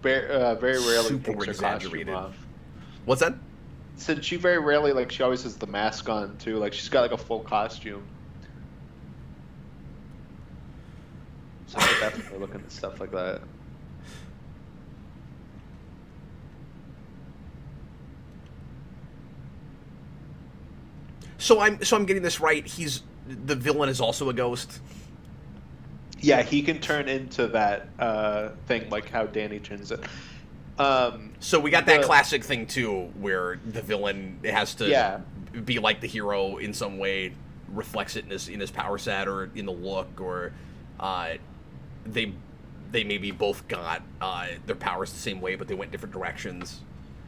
Speaker 2: very rarely
Speaker 1: Super
Speaker 2: takes her
Speaker 1: exaggerated.
Speaker 2: costume off.
Speaker 1: What's that?
Speaker 2: Since she very rarely, like, she always has the mask on too. Like, she's got like a full costume. So I definitely looking at stuff like that.
Speaker 1: So I'm getting this right. The villain is also a ghost.
Speaker 2: Yeah, he can turn into that thing, like how Danny turns it.
Speaker 1: So we got that classic thing too, where the villain has to be like the hero in some way, reflects it in his power set or in the look, or they maybe both got their powers the same way, but they went different directions.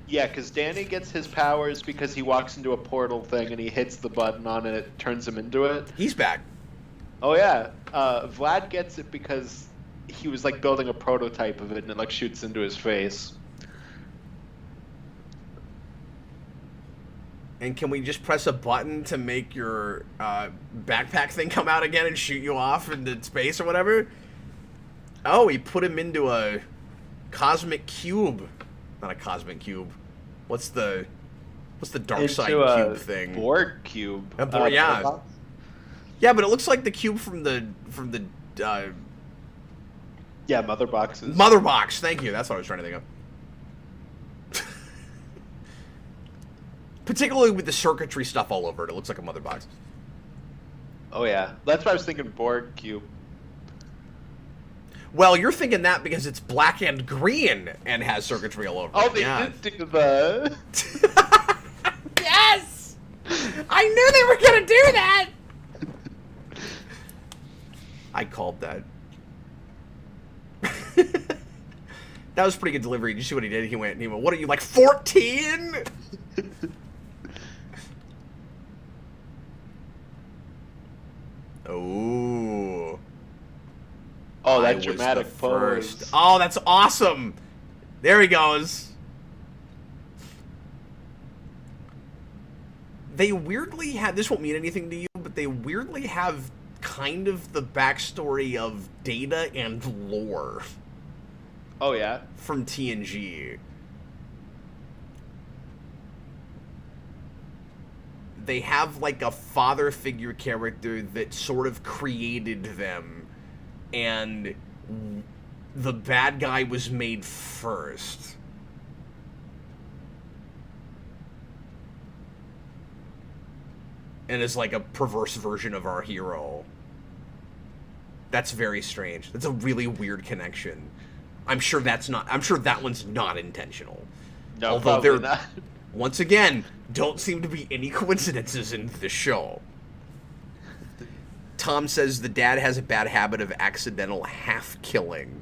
Speaker 2: Yeah, because Danny gets his powers because he walks into a portal thing and he hits the button on it, and it turns him into it.
Speaker 1: He's back.
Speaker 2: Oh yeah, Vlad gets it because he was like building a prototype of it, and it like shoots into his face.
Speaker 1: And can we just press a button to make your backpack thing come out again and shoot you off into space or whatever? Oh, he put him into a cosmic cube. Not a cosmic cube. What's the dark side cube thing?
Speaker 2: Borg cube.
Speaker 1: Yeah. Yeah, but it looks like the cube from the
Speaker 2: yeah, mother boxes.
Speaker 1: Mother box. Thank you. That's what I was trying to think of. Particularly with the circuitry stuff all over it, it looks like a mother box.
Speaker 2: Oh yeah, that's why I was thinking Borg cube.
Speaker 1: Well, you're thinking that because it's black and green and has circuitry all over it.
Speaker 2: Oh, they did do the.
Speaker 1: Yes! I knew they were gonna do that! I called that. That was pretty good delivery. Did you see what he did? He went, what are you, like 14? Oh.
Speaker 2: Oh, that dramatic pose.
Speaker 1: Oh, that's awesome. There he goes. They weirdly have, this won't mean anything to you, but they weirdly have kind of the backstory of Data and Lore.
Speaker 2: Oh, yeah?
Speaker 1: From TNG. They have like a father figure character that sort of created them, and the bad guy was made first. And is like a perverse version of our hero. That's very strange. That's a really weird connection. I'm sure that one's not intentional.
Speaker 2: No,
Speaker 1: Although
Speaker 2: probably not.
Speaker 1: Once again, don't seem to be any coincidences in the show. Tom says the dad has a bad habit of accidental half-killing.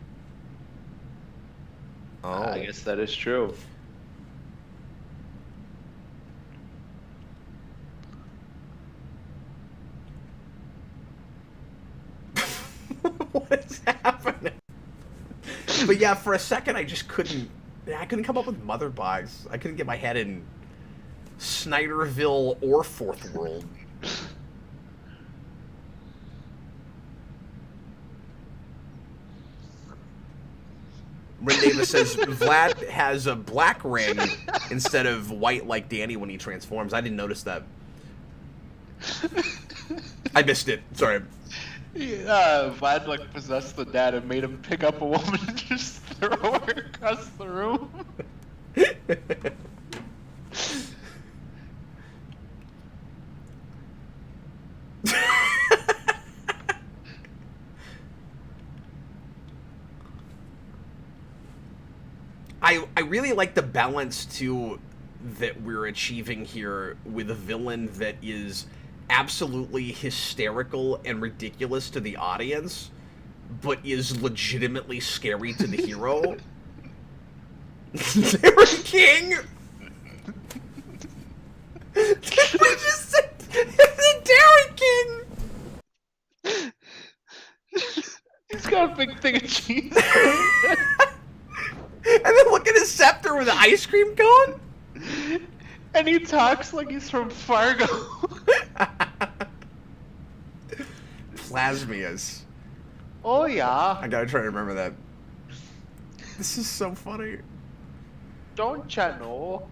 Speaker 1: Oh.
Speaker 2: I guess that is true.
Speaker 1: What is happening? But yeah, for a second I just couldn't come up with Mother Box. I couldn't get my head in Snyderville or Fourth World. Ren Davis says Vlad has a black ring instead of white like Danny when he transforms. I didn't notice that. I missed it. Sorry.
Speaker 2: Vlad like possessed the dad and made him pick up a woman and just throw her across the room.
Speaker 1: I really like the balance too that we're achieving here with a villain that is absolutely hysterical and ridiculous to the audience, but is legitimately scary to the hero. Dairy King! Did we just say the Dairy King?
Speaker 2: He's got a big thing of cheese.
Speaker 1: And then look at his scepter with the ice cream cone.
Speaker 2: And he talks like he's from Fargo.
Speaker 1: Plasmias.
Speaker 2: Oh yeah.
Speaker 1: I gotta try to remember that. This is so funny.
Speaker 2: Don't ya know?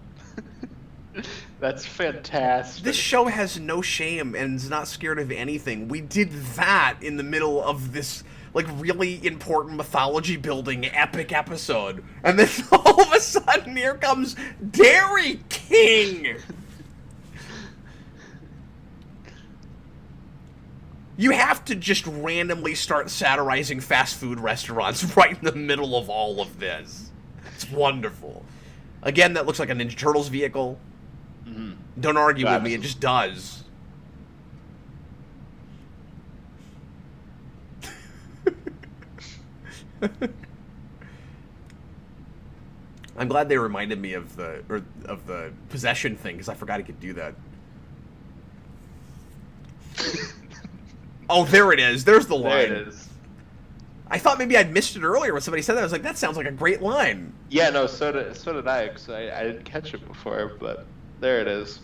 Speaker 2: That's fantastic.
Speaker 1: This show has no shame and is not scared of anything. We did that in the middle of this, like, really important mythology building epic episode. And then all of a sudden, here comes Dairy King! You have to just randomly start satirizing fast food restaurants right in the middle of all of this. It's wonderful. Again, that looks like a Ninja Turtles vehicle.
Speaker 2: Mm-hmm.
Speaker 1: Don't argue with me, it just does. I'm glad they reminded me of the possession thing, because I forgot he could do that. Oh, there it is. There's the line.
Speaker 2: There it is.
Speaker 1: I thought maybe I'd missed it earlier when somebody said that. I was like, that sounds like a great line.
Speaker 2: Yeah, no, so did I, because I didn't catch it before, but there it is.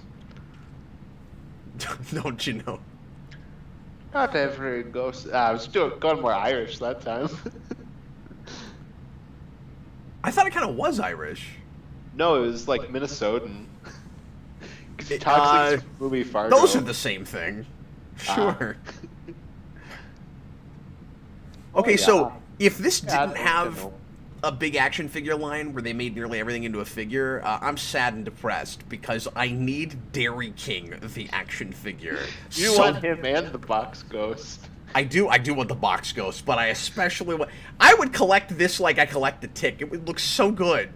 Speaker 1: Don't you know?
Speaker 2: Not every ghost. I was going more Irish that time.
Speaker 1: I thought it kind of was Irish.
Speaker 2: No, it was like Minnesotan. Because he talks like it's from movie Fargo.
Speaker 1: Those are the same thing. Sure. Okay,
Speaker 2: yeah.
Speaker 1: so if this
Speaker 2: Yeah,
Speaker 1: didn't
Speaker 2: I
Speaker 1: have
Speaker 2: know.
Speaker 1: a big action figure line where they made nearly everything into a figure, I'm sad and depressed because I need Dairy King, the action figure.
Speaker 2: You want him and the box ghost.
Speaker 1: I do want the box ghost, but I especially want... I would collect this like I collect the Tick. It would look so good.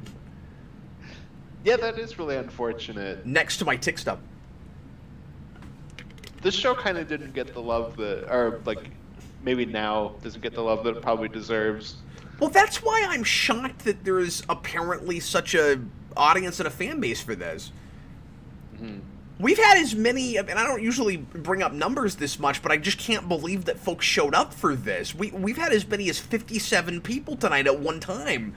Speaker 2: Yeah, that is really unfortunate.
Speaker 1: Next to my Tick stuff.
Speaker 2: This show kind of didn't get the love that, or like, maybe now doesn't get the love that it probably deserves.
Speaker 1: Well, that's why I'm shocked that there is apparently such a audience and a fan base for this.
Speaker 2: Mm-hmm.
Speaker 1: We've had as many, and I don't usually bring up numbers this much, but I just can't believe that folks showed up for this. We've had as many as 57 people tonight at one time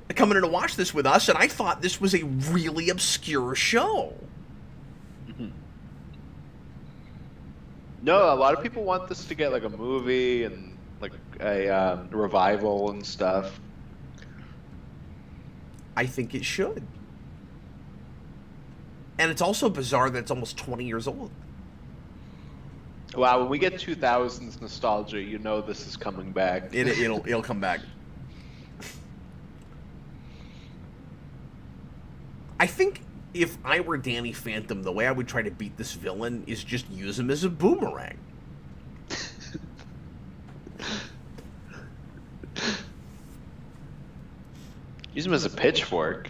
Speaker 1: coming in to watch this with us, and I thought this was a really obscure show.
Speaker 2: Mm-hmm. No, a lot of people want this to get like a movie and like a revival and stuff.
Speaker 1: I think it should. And it's also bizarre that it's almost 20 years old.
Speaker 2: Wow, when we get 2000s nostalgia, you know this is coming back.
Speaker 1: It'll come back. I think if I were Danny Phantom, the way I would try to beat this villain is just use him as a boomerang.
Speaker 2: Use him as a pitchfork.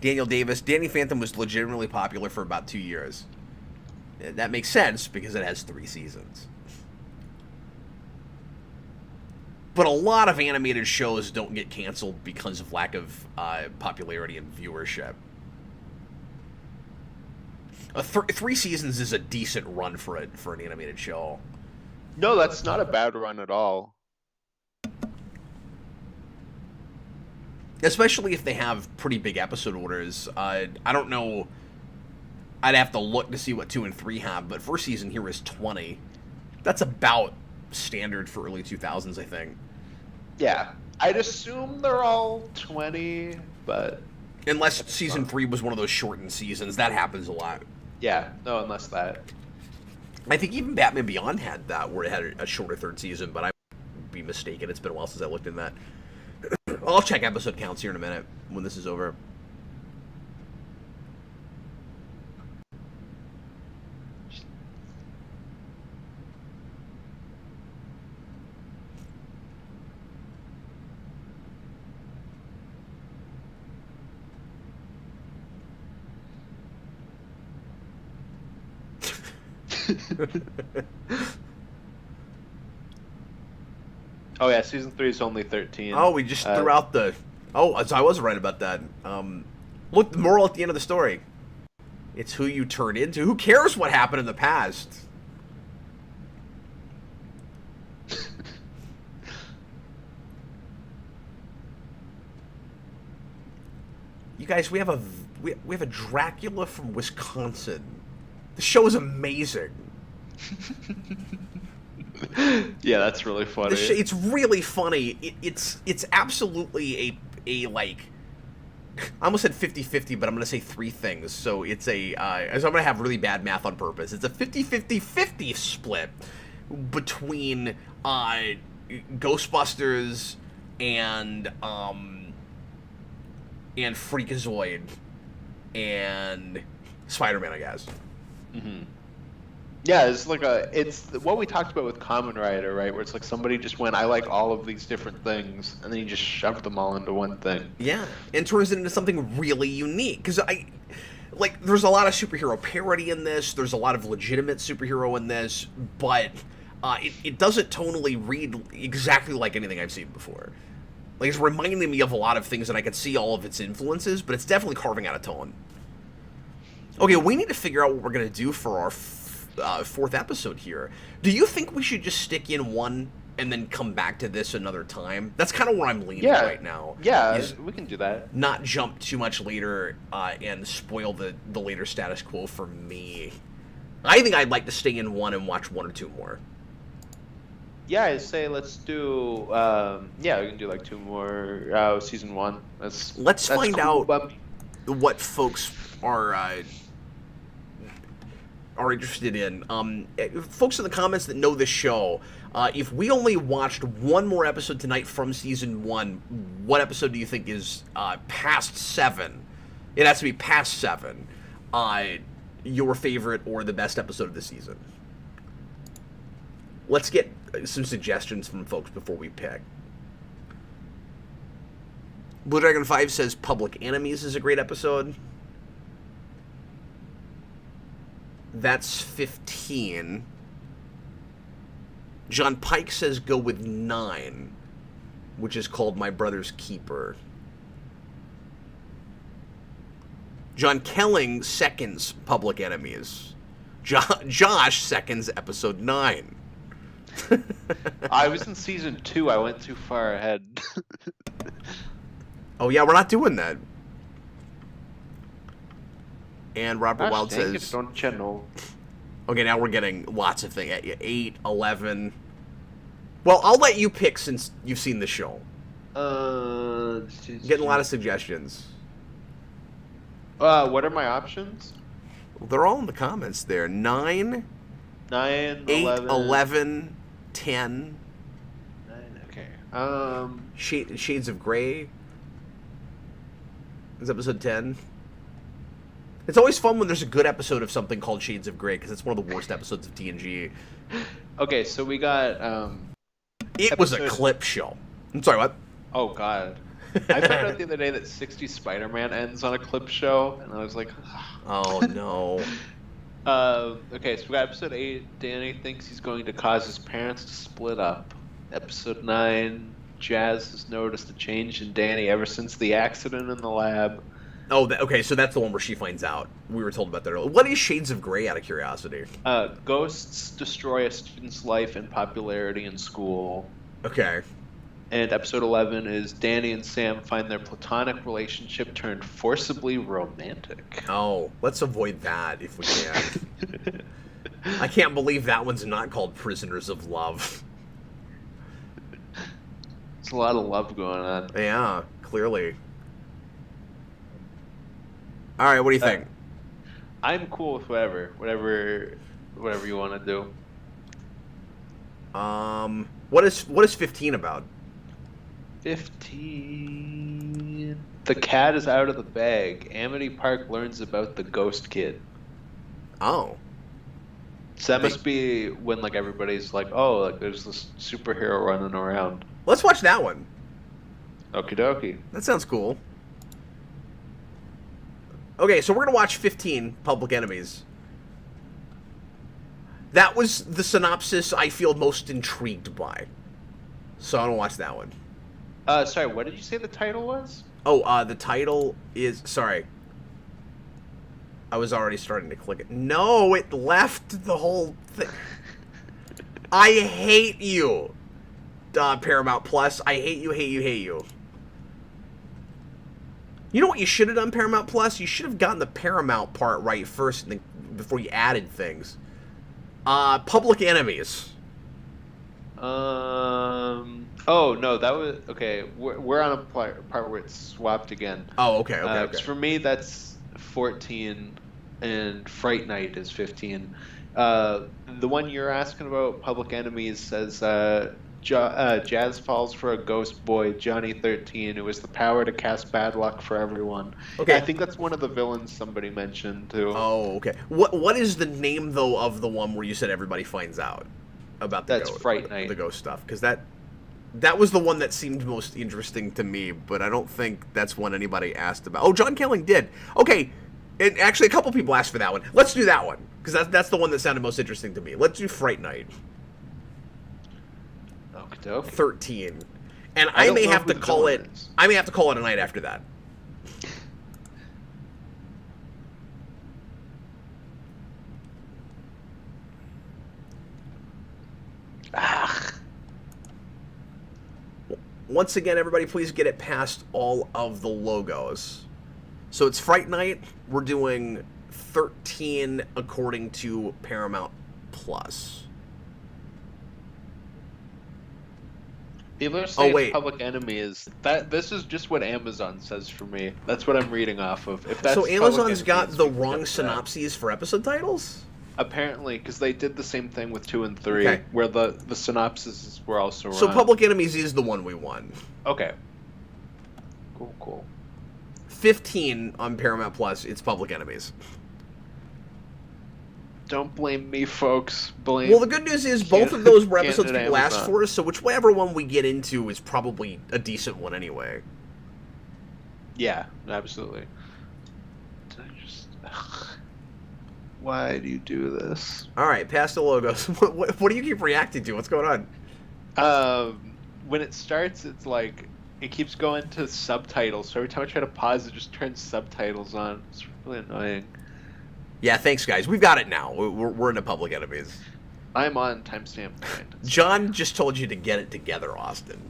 Speaker 1: Daniel Davis. Danny Phantom was legitimately popular for about 2 years. That makes sense because it has 3 seasons. But a lot of animated shows don't get canceled because of lack of popularity and viewership. 3 seasons is a decent run for an animated show.
Speaker 2: No, that's not a bad run at all.
Speaker 1: Especially if they have pretty big episode orders. I don't know. I'd have to look to see what 2 and 3 have, but first season here is 20. That's about standard for early 2000s, I think.
Speaker 2: Yeah. I'd assume they're all 20, but...
Speaker 1: Unless season 3 was one of those shortened seasons. That happens a lot.
Speaker 2: Yeah, no, unless that.
Speaker 1: I think even Batman Beyond had that, where it had a shorter 3rd season, but I might be mistaken. It's been a while since I looked in that. I'll check episode counts here in a minute when this is over.
Speaker 2: Oh yeah, season 3 is only 13.
Speaker 1: Oh, we just threw out the... Oh, so I was right about that. Look, the moral at the end of the story. It's who you turn into. Who cares what happened in the past? You guys, we have a Dracula from Wisconsin. The show is amazing.
Speaker 2: Yeah, that's really funny.
Speaker 1: It's really funny. It's absolutely a like... I almost said 50-50, but I'm going to say 3 things. So it's so I'm going to have really bad math on purpose. It's a 50-50-50 split between Ghostbusters and Freakazoid and Spider-Man, I guess.
Speaker 2: Mm-hmm. Yeah, it's what we talked about with Kamen Rider, right? Where it's like somebody just went, I like all of these different things, and then you just shoved them all into one thing.
Speaker 1: Yeah, and turns it into something really unique. Because there's a lot of superhero parody in this. There's a lot of legitimate superhero in this, but it doesn't tonally read exactly like anything I've seen before. Like, it's reminding me of a lot of things, and I can see all of its influences, but it's definitely carving out a tone. Okay, we need to figure out what we're going to do for our 4th episode here. Do you think we should just stick in one and then come back to this another time? That's kind of where I'm leaning right now.
Speaker 2: Yeah, we can do that.
Speaker 1: Not jump too much later and spoil the later status quo for me. I think I'd like to stay in one and watch 1 or 2 more.
Speaker 2: Yeah, I say let's do. We can do like 2 more season 1.
Speaker 1: Let's find
Speaker 2: cool,
Speaker 1: out what folks are interested in. Folks in the comments that know this show, if we only watched 1 more episode tonight from season 1, what episode do you think is past 7? It has to be past 7. Your favorite or the best episode of the season. Let's get some suggestions from folks before we pick. Blue Dragon 5 says Public Enemies is a great episode. That's 15. John Pike says go with 9, which is called My Brother's Keeper. John Kelling seconds Public Enemies. Josh seconds episode 9.
Speaker 2: I was in season 2. I went too far ahead.
Speaker 1: Oh yeah, we're not doing that. And Robert
Speaker 2: Gosh,
Speaker 1: Wild
Speaker 2: dang
Speaker 1: says...
Speaker 2: it, don't you know?
Speaker 1: Okay, now we're getting lots of things. 8, 11... Well, I'll let you pick since you've seen the show. Getting a lot of suggestions.
Speaker 2: What are my options?
Speaker 1: They're all in the comments there. 9,
Speaker 2: 9,
Speaker 1: 8,
Speaker 2: 11...
Speaker 1: 11, 10...
Speaker 2: 9, okay.
Speaker 1: Shades of Grey is episode 10. It's always fun when there's a good episode of something called Shades of Grey, because it's one of the worst episodes of TNG.
Speaker 2: Okay, so we got
Speaker 1: It was a clip show. I'm sorry, what?
Speaker 2: Oh God. I found out the other day that 60 Spider-Man ends on a clip show, and I was like,
Speaker 1: oh no.
Speaker 2: Okay, so we got episode 8. Danny thinks he's going to cause his parents to split up. Episode 9. Jazz has noticed a change in Danny ever since the accident in the lab.
Speaker 1: Oh, okay, so that's the one where she finds out. We were told about that earlier. What is Shades of Grey, out of curiosity?
Speaker 2: Ghosts destroy a student's life and popularity in school.
Speaker 1: Okay.
Speaker 2: And episode 11 is Danny and Sam find their platonic relationship turned forcibly romantic.
Speaker 1: Oh, let's avoid that if we can. I can't believe that one's not called Prisoners of Love.
Speaker 2: There's a lot of love going on.
Speaker 1: Yeah, clearly. All right, what do you think?
Speaker 2: I'm cool with whatever you want to do.
Speaker 1: What is 15 about?
Speaker 2: 15. The cat is out of the bag. Amity Park learns about the ghost kid.
Speaker 1: Oh.
Speaker 2: So that must be when like everybody's like, oh, like there's this superhero running around.
Speaker 1: Let's watch that one.
Speaker 2: Okie dokie.
Speaker 1: That sounds cool. Okay, so we're going to watch 15, Public Enemies. That was the synopsis I feel most intrigued by. So I'm going to watch that one.
Speaker 2: Sorry, what did you say the title was?
Speaker 1: Oh, the title is... Sorry. I was already starting to click it. No, it left the whole thing. I hate you, Paramount Plus. I hate you, hate you, hate you. You know what you should have done, Paramount Plus? You should have gotten the Paramount part right first before you added things. Public Enemies.
Speaker 2: Oh, no, that was... Okay, we're on a part where it's swapped again.
Speaker 1: Oh, okay, okay.
Speaker 2: For me, that's 14, and Fright Night is 15. The one you're asking about, Public Enemies, says Jazz falls for a ghost boy, Johnny 13, who has the power to cast bad luck for everyone.
Speaker 1: Okay.
Speaker 2: I think that's one of the villains somebody mentioned, too.
Speaker 1: Oh, okay. What is the name, though, of the one where you said everybody finds out about the
Speaker 2: That's Fright Night.
Speaker 1: The ghost stuff? Because that was the one that seemed most interesting to me, but I don't think that's one anybody asked about. Oh, John Kelling did. Okay, and actually a couple people asked for that one. Let's do that one, because that's the one that sounded most interesting to me. Let's do Fright Night.
Speaker 2: Okey-dokey.
Speaker 1: 13. And I may have to call it... I may have to call it a night after that. Once again, everybody, please get it past all of the logos. So it's Fright Night. We're doing 13 according to Paramount Plus.
Speaker 2: People are saying Public Enemy is... This is just what Amazon says for me. That's what I'm reading off of. If that's
Speaker 1: so Amazon's got the wrong synopses for episode titles?
Speaker 2: Apparently, because they did the same thing with 2 and 3, where the synopses were also wrong.
Speaker 1: So Public Enemies is the one we won.
Speaker 2: Okay. Cool.
Speaker 1: 15 on Paramount Plus, it's Public Enemies.
Speaker 2: Don't blame me, folks. Blame.
Speaker 1: Well, the good news is both of those were episodes people asked for, so whichever one we get into is probably a decent one anyway.
Speaker 2: Yeah, absolutely. Why do you do this?
Speaker 1: All right, past the logos. What do you keep reacting to? What's going
Speaker 2: on? When it starts, it's like it keeps going to subtitles. So every time I try to pause, it just turns subtitles on. It's really annoying.
Speaker 1: Yeah, thanks, guys. We've got it now. We're into Public Enemies.
Speaker 2: I'm on timestamp 9.
Speaker 1: John just told you to get it together, Austin.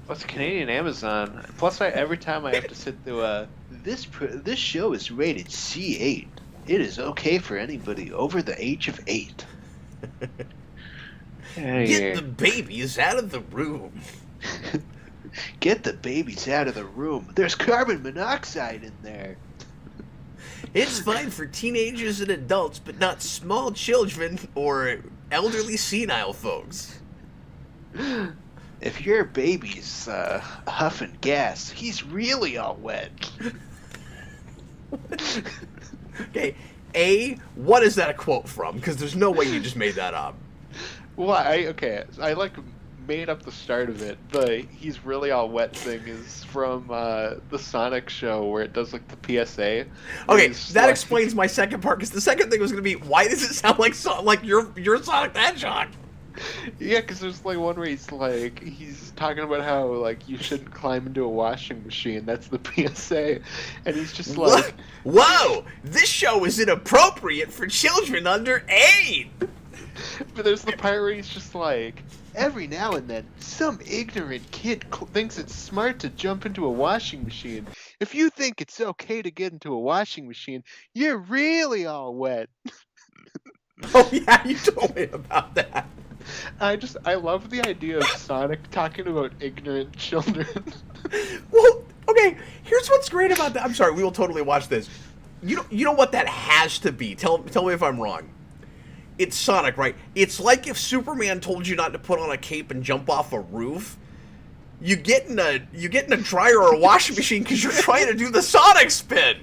Speaker 2: Well, it's Canadian Amazon. Plus, every time I have to sit through this show is rated C8. It is okay for anybody over the age of 8.
Speaker 1: Get the babies out of the room.
Speaker 2: Get the babies out of the room. There's carbon monoxide in there.
Speaker 1: It's fine for teenagers and adults, but not small children or elderly senile folks.
Speaker 2: If your baby's huffing gas, he's really all wet.
Speaker 1: Okay, A, what is that a quote from? Because there's no way you just made that up.
Speaker 2: Well, I like made up the start of it. The he's really all wet thing is from the Sonic show where it does like the PSA.
Speaker 1: Okay, that explains my second part, because the second thing was going to be, why does it sound like you're Sonic the Hedgehog?
Speaker 2: Yeah, because there's like one where he's talking about how like you shouldn't climb into a washing machine. That's the PSA, and he's just like,
Speaker 1: whoa, this show is inappropriate for children under 8.
Speaker 2: But there's the part where he's just like, every now and then, some ignorant kid thinks it's smart to jump into a washing machine. If you think it's okay to get into a washing machine, you're really all wet.
Speaker 1: Oh yeah, you told me about that.
Speaker 2: I love the idea of Sonic talking about ignorant children.
Speaker 1: Well, okay, here's what's great about that. I'm sorry, we will totally watch this. You know what that has to be? Tell me if I'm wrong. It's Sonic, right? It's like if Superman told you not to put on a cape and jump off a roof. You get in a dryer or a washing machine because you're trying to do the Sonic spin.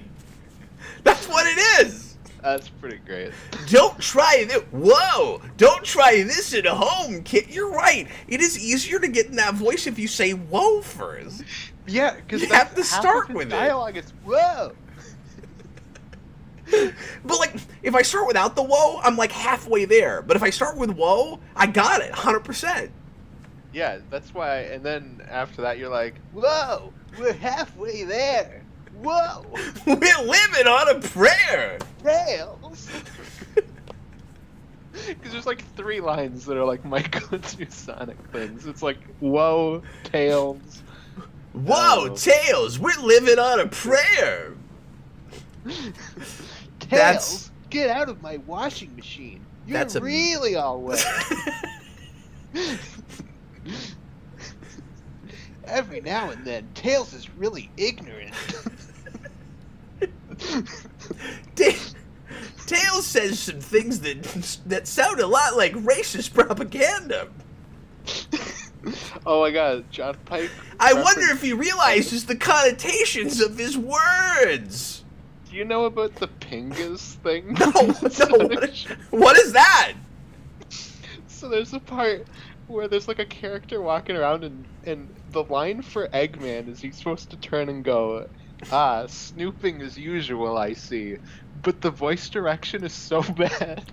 Speaker 1: That's what it is.
Speaker 2: That's pretty great.
Speaker 1: Don't try this. Whoa! Don't try this at home, kid. You're right. It is easier to get in that voice if you say "whoa" first.
Speaker 2: Yeah, because
Speaker 1: you have to start with
Speaker 2: dialogue. It's whoa.
Speaker 1: But like, if I start without the whoa, I'm like halfway there. But if I start with whoa, I got it, 100%.
Speaker 2: Yeah, that's why. And then after that, you're like, whoa, we're halfway there. Whoa,
Speaker 1: we're living on a prayer.
Speaker 2: Tails. Because there's like 3 lines that are like my go-to Sonic things. It's like, whoa, Tails.
Speaker 1: Whoa, Tails, we're living on a prayer.
Speaker 2: Tails, get out of my washing machine. You're really all wet. Every now and then, Tails is really ignorant.
Speaker 1: Tails says some things that sound a lot like racist propaganda.
Speaker 2: Oh my god, John Pike.
Speaker 1: I wonder if he realizes the connotations of his words.
Speaker 2: Do you know about the Pingas thing?
Speaker 1: No, what is that?
Speaker 2: So there's a part where there's like a character walking around and the line for Eggman is he's supposed to turn and go, snooping as usual, I see. But the voice direction is so bad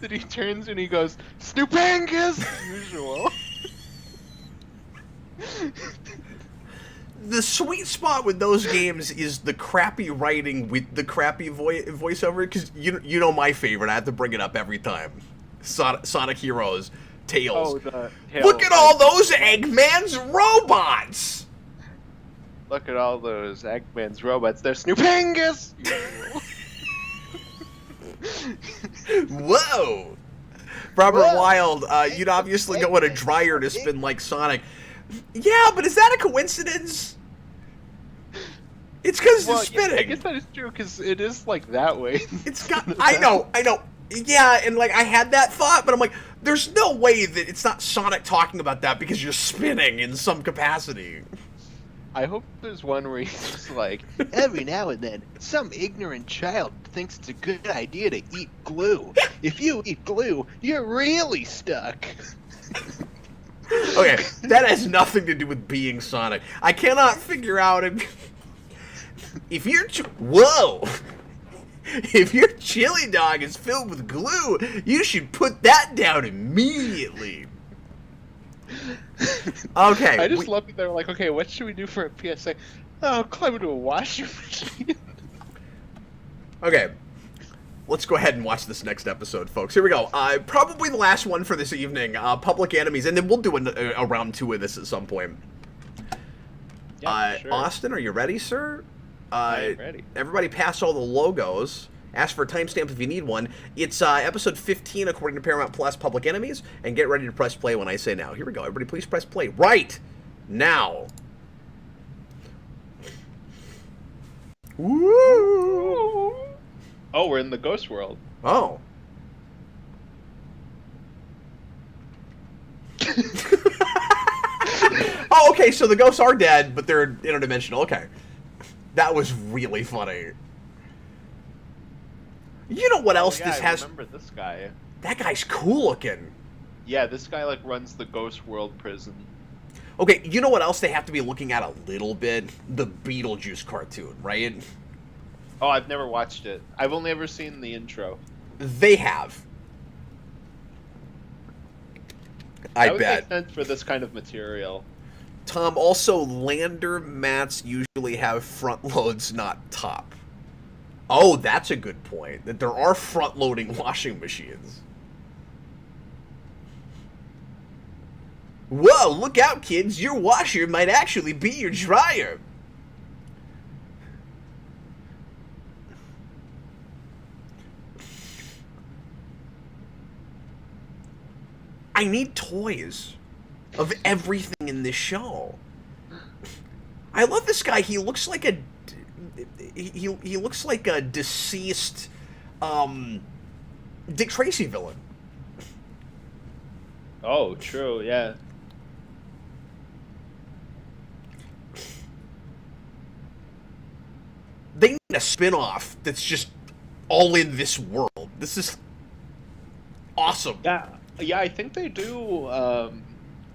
Speaker 2: that he turns and he goes, snooping as usual.
Speaker 1: The sweet spot with those games is the crappy writing with the crappy voiceover, because you know my favorite. I have to bring it up every time. Sonic Heroes, Tails.
Speaker 2: Oh,
Speaker 1: look at all those Eggman's robots!
Speaker 2: Look at all those Eggman's robots. They're snooping as usual.
Speaker 1: Whoa! Robert Wild, you'd obviously go in a dryer to spin like Sonic. Yeah, but is that a coincidence? It's because it's spinning.
Speaker 2: I guess that is true, because it is like that way.
Speaker 1: It's got. I know. Yeah, and like I had that thought, but I'm like, there's no way that it's not Sonic talking about that because you're spinning in some capacity.
Speaker 2: I hope there's one where he's just like, every now and then, some ignorant child thinks it's a good idea to eat glue. If you eat glue, you're really stuck.
Speaker 1: Okay, that has nothing to do with being Sonic. I cannot figure out if your if your chili dog is filled with glue, you should put that down immediately. Okay.
Speaker 2: I just love that they're like, okay, what should we do for a PSA? Oh, climb into a washing machine.
Speaker 1: Okay. Let's go ahead and watch this next episode, folks. Here we go. Probably the last one for this evening. Public Enemies, and then we'll do a round 2 of this at some point.
Speaker 2: Yeah, sure.
Speaker 1: Austin, are you ready, sir?
Speaker 2: I'm ready.
Speaker 1: Everybody pass all the logos. Ask for a timestamp if you need one. It's episode 15 according to Paramount Plus, Public Enemies, and get ready to press play when I say now. Here we go. Everybody please press play right now. Woo!
Speaker 2: Oh, we're in the ghost world.
Speaker 1: Oh. Oh, okay, so the ghosts are dead, but they're interdimensional. Okay. That was really funny. You know what
Speaker 2: Oh
Speaker 1: else
Speaker 2: yeah,
Speaker 1: this
Speaker 2: I
Speaker 1: has?
Speaker 2: remember this guy.
Speaker 1: That guy's cool looking.
Speaker 2: Yeah, this guy like runs the Ghost World prison.
Speaker 1: Okay, you know what else they have to be looking at a little bit? The Beetlejuice cartoon, right?
Speaker 2: Oh, I've never watched it. I've only ever seen the intro.
Speaker 1: They have. I
Speaker 2: That would
Speaker 1: bet.
Speaker 2: make sense for this kind of material.
Speaker 1: Tom, also, lander mats usually have front loads, not top. Oh, that's a good point. That there are front-loading washing machines. Whoa, look out, kids. Your washer might actually be your dryer. I need toys of everything in this show. I love this guy. He looks like a he looks like a deceased Dick Tracy villain.
Speaker 2: Oh, true, yeah.
Speaker 1: They need a spin-off that's just all in this world. This is awesome.
Speaker 2: Yeah, yeah, I think they do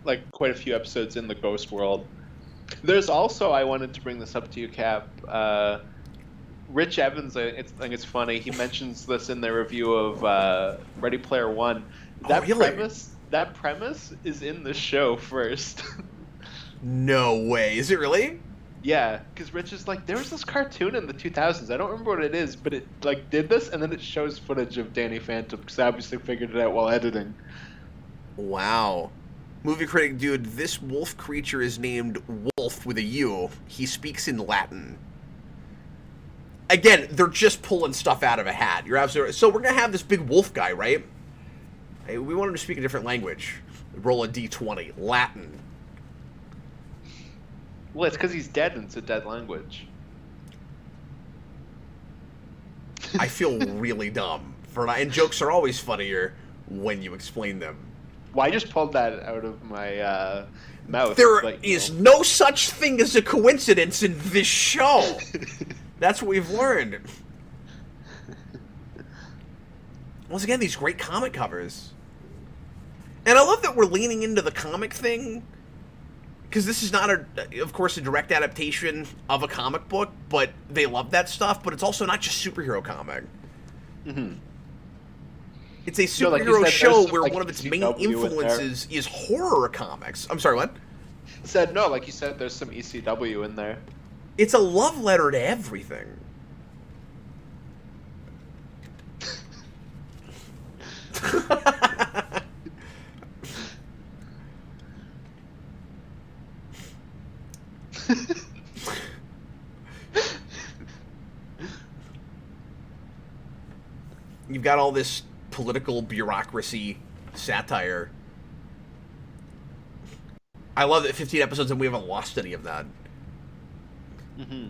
Speaker 2: like quite a few episodes in the Ghost World. There's also, I wanted to bring this up to you, Cap. Rich Evans, I think it's funny. He mentions this in their review of Ready Player One. That
Speaker 1: really?
Speaker 2: That premise is in the show first.
Speaker 1: No way. Is it really?
Speaker 2: Yeah, because Rich is like, there was this cartoon in the 2000s. I don't remember what it is, but it like did this, and then it shows footage of Danny Phantom because I obviously figured it out while editing.
Speaker 1: Wow. Movie critic dude, this wolf creature is named Wolf with a U. He speaks in Latin. Again, they're just pulling stuff out of a hat. You're absolutely right. So we're going to have this big wolf guy, right? Hey, we want him to speak a different language. Roll a d20. Latin.
Speaker 2: Well, it's because he's dead and it's a dead language.
Speaker 1: I feel really dumb. And jokes are always funnier when you explain them.
Speaker 2: Well, I just pulled that out of my mouth.
Speaker 1: There is no such thing as a coincidence in this show. That's what we've learned. Once again, these great comic covers. And I love that we're leaning into the comic thing. Because this is not, of course, a direct adaptation of a comic book, but they love that stuff. But it's also not just superhero comic.
Speaker 2: Mm-hmm.
Speaker 1: It's a superhero show where one of its main
Speaker 2: ECW
Speaker 1: influences is horror comics. I'm sorry, what?
Speaker 2: No, like you said, there's some ECW in there.
Speaker 1: It's a love letter to everything. You've got all this political bureaucracy satire. I love that 15 episodes and we haven't lost any of that.
Speaker 2: Mm-hmm.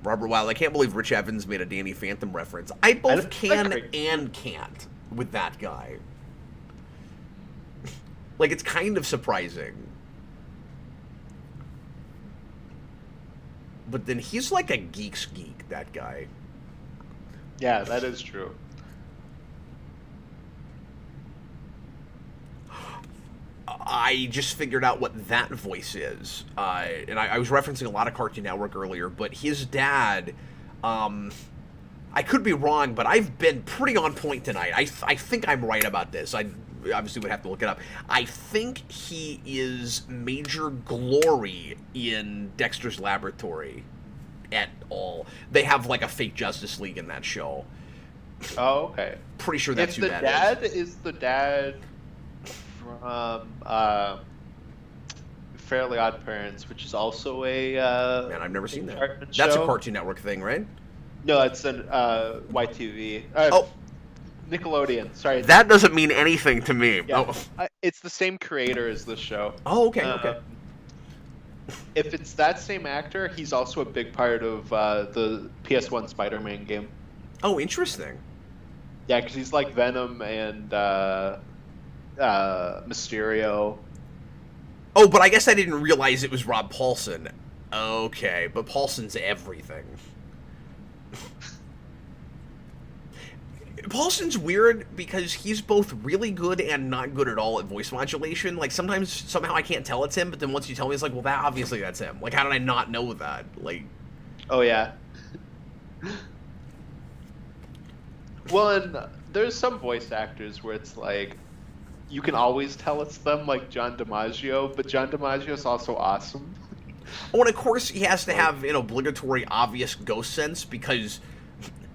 Speaker 1: Robert Wild, I can't believe Rich Evans made a Danny Phantom reference. I both can and can't with that guy. Like, it's kind of surprising. But then he's like a geek's geek, that guy.
Speaker 2: Yeah, that is true.
Speaker 1: I just figured out what that voice is. And I was referencing a lot of Cartoon Network earlier, but his dad, I could be wrong, but I've been pretty on point tonight. I think I'm right about this. I obviously would have to look it up. I think he is Major Glory in Dexter's Laboratory et al. They have like a fake Justice League in that show.
Speaker 2: Oh, okay.
Speaker 1: Pretty sure that's who that is.
Speaker 2: If the dad is the dad from Fairly Odd Parents, which is also a
Speaker 1: man, I've never seen that.
Speaker 2: Show.
Speaker 1: That's a Cartoon Network thing, right?
Speaker 2: No, it's an YTV. Nickelodeon. Sorry.
Speaker 1: That doesn't mean anything to me.
Speaker 2: Yeah.
Speaker 1: Oh.
Speaker 2: It's the same creator as the show.
Speaker 1: Oh, okay, okay.
Speaker 2: If it's that same actor, he's also a big part of the PS1 Spider-Man game.
Speaker 1: Oh, interesting.
Speaker 2: Yeah, because he's like Venom and Mysterio.
Speaker 1: Oh, but I guess I didn't realize it was Rob Paulson. Okay, but Paulson's everything. Paulson's weird because he's both really good and not good at all at voice modulation. Like, sometimes, somehow I can't tell it's him, but then once you tell me, it's like, well, that obviously that's him. Like, how did I not know that? Like...
Speaker 2: Oh, yeah. Well, and there's some voice actors where it's like, you can always tell it's them, like John DiMaggio, but John DiMaggio's also awesome.
Speaker 1: Oh, and of course he has to have an obligatory, obvious ghost sense because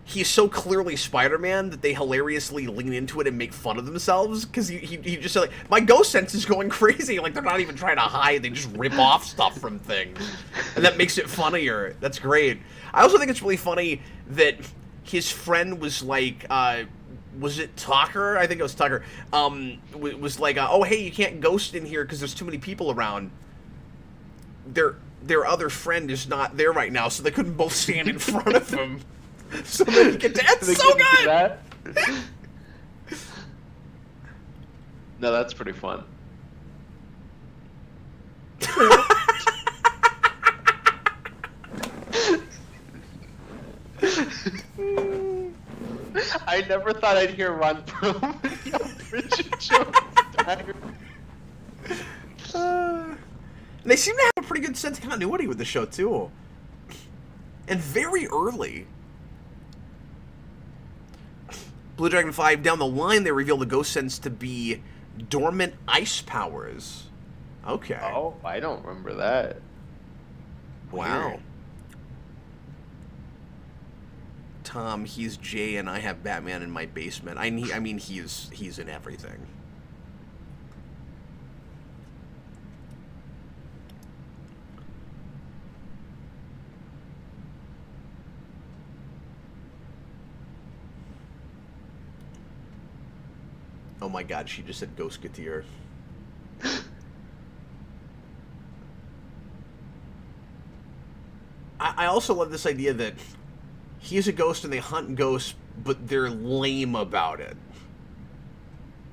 Speaker 1: he's so clearly Spider-Man that they hilariously lean into it and make fun of themselves because he just said, like, my ghost sense is going crazy. Like, they're not even trying to hide. They just rip off stuff from things. And that makes it funnier. That's great. I also think it's really funny that his friend was like, was it Tucker? I think it was Tucker. Was like, oh, hey, you can't ghost in here because there's too many people around. Their other friend is not there right now, so they couldn't both stand in front of him. So that he could dance. So good!
Speaker 2: That? No, that's pretty fun. I never thought I'd hear Ron Perlman yell Bridget Jones Diner.
Speaker 1: They seem to have a pretty good sense of continuity with the show, too. And very early. Blue Dragon 5, down the line, they reveal the ghost sense to be dormant ice powers. Okay.
Speaker 2: Oh, I don't remember that.
Speaker 1: Wow.
Speaker 2: Weird.
Speaker 1: Tom, he's Jay, and I have Batman in my basement. I mean, he's in everything. Oh my god, she just said Ghost-Gateer. I also love this idea that he's a ghost and they hunt ghosts, but they're lame about it.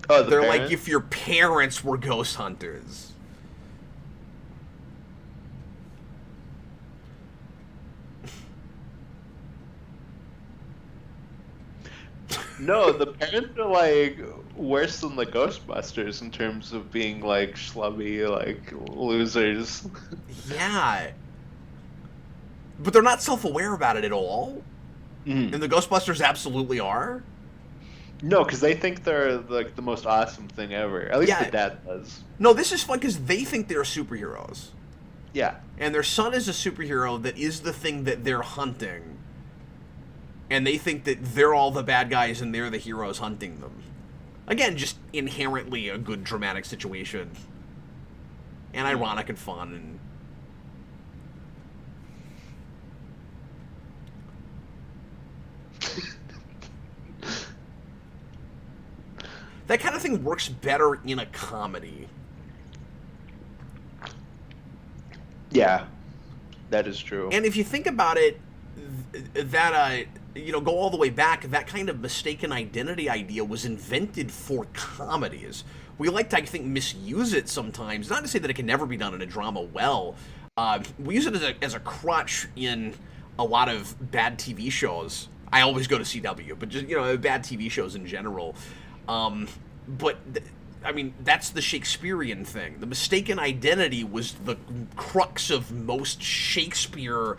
Speaker 2: Oh,
Speaker 1: they're
Speaker 2: parents?
Speaker 1: like if your parents were ghost hunters.
Speaker 2: No, the parents are like worse than the Ghostbusters in terms of being like schlubby, like losers.
Speaker 1: Yeah. But they're not self-aware about it at all. And the Ghostbusters absolutely are.
Speaker 2: No, because they think they're like the most awesome thing ever. At least the dad does.
Speaker 1: No, this is fun because they think they're superheroes.
Speaker 2: Yeah.
Speaker 1: And their son is a superhero that is the thing that they're hunting. And they think that they're all the bad guys and they're the heroes hunting them. Again, just inherently a good dramatic situation. And ironic and fun. And that kind of thing works better in a comedy.
Speaker 2: Yeah, that is true.
Speaker 1: And if you think about it, that, go all the way back, that kind of mistaken identity idea was invented for comedies. We like to, I think, misuse it sometimes. Not to say that it can never be done in a drama well. We use it as a crutch in a lot of bad TV shows. I always go to CW, but just, bad TV shows in general. That's the Shakespearean thing. The mistaken identity was the crux of most Shakespeare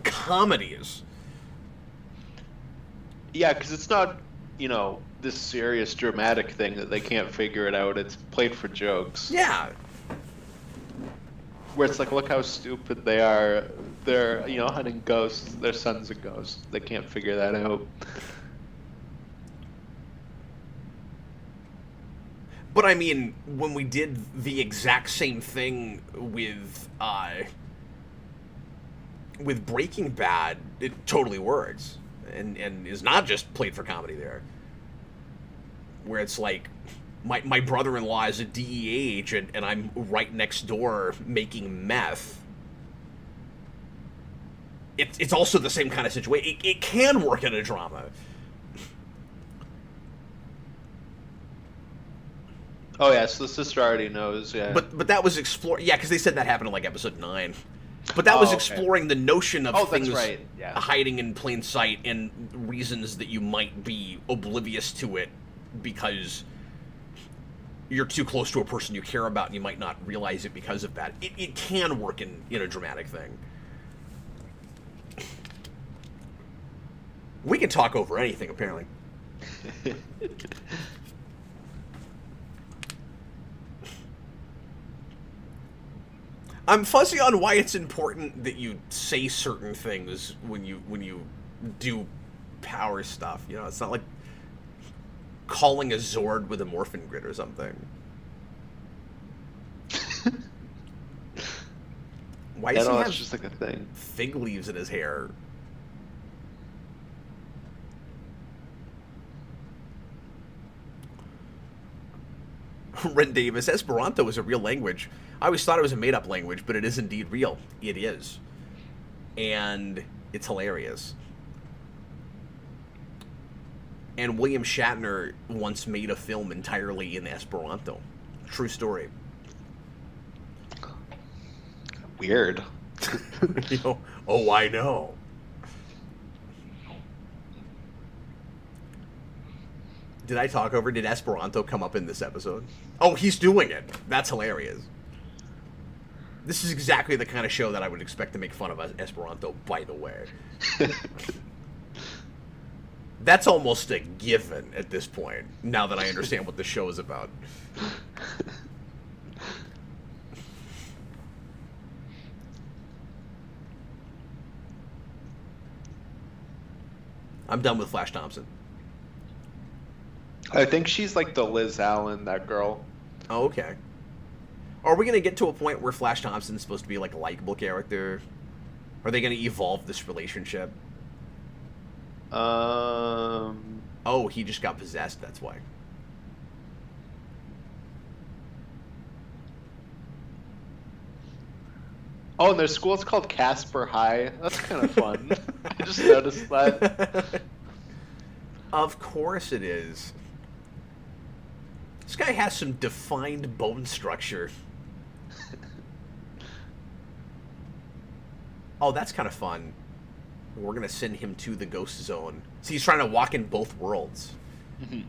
Speaker 1: comedies.
Speaker 2: Yeah, because it's not, this serious dramatic thing that they can't figure it out. It's played for jokes.
Speaker 1: Yeah.
Speaker 2: Where it's like, look how stupid they are. They're, hunting ghosts. Their son's a ghost. They can't figure that out.
Speaker 1: But I mean, when we did the exact same thing with Breaking Bad, it totally works. And is not just played for comedy there. Where it's like, my brother-in-law is a DEA agent, and I'm right next door making meth. It's also the same kind of situation. It can work in a drama.
Speaker 2: Oh yeah, so the sister already knows, yeah.
Speaker 1: But that was explored, yeah, because they said that happened in like episode 9. But that was
Speaker 2: okay.
Speaker 1: exploring the notion of things
Speaker 2: that's right. Yeah.
Speaker 1: hiding in plain sight and reasons that you might be oblivious to it because you're too close to a person you care about and you might not realize it because of that. It can work in a dramatic thing. We can talk over anything, apparently. I'm fuzzy on why it's important that you say certain things when you do power stuff. You know, it's not like calling a Zord with a morphin grid or something. Why does he have
Speaker 3: just like a thing.
Speaker 1: fig leaves in his hair? Ren Davis, Esperanto is a real language. I always thought it was a made-up language, but it is indeed real. It is. And it's hilarious. And William Shatner once made a film entirely in Esperanto. True story.
Speaker 3: Weird.
Speaker 1: You know, oh, I know. Did I talk over? Did Esperanto come up in this episode? Oh, he's doing it. That's hilarious. This is exactly the kind of show that I would expect to make fun of Esperanto, by the way. That's almost a given at this point, now that I understand what the show is about. I'm done with Flash Thompson.
Speaker 3: I think she's like the Liz Allen, that girl.
Speaker 1: Oh, okay. Are we going to get to a point where Flash Thompson's supposed to be like a likable character? Are they going to evolve this relationship? Oh, he just got possessed, that's why.
Speaker 3: Oh, and their school's called Casper High. That's kind of fun. I just noticed that.
Speaker 1: Of course it is. This guy has some defined bone structure. Oh, that's kind of fun. We're going to send him to the ghost zone. So he's trying to walk in both worlds.
Speaker 3: Mm-hmm.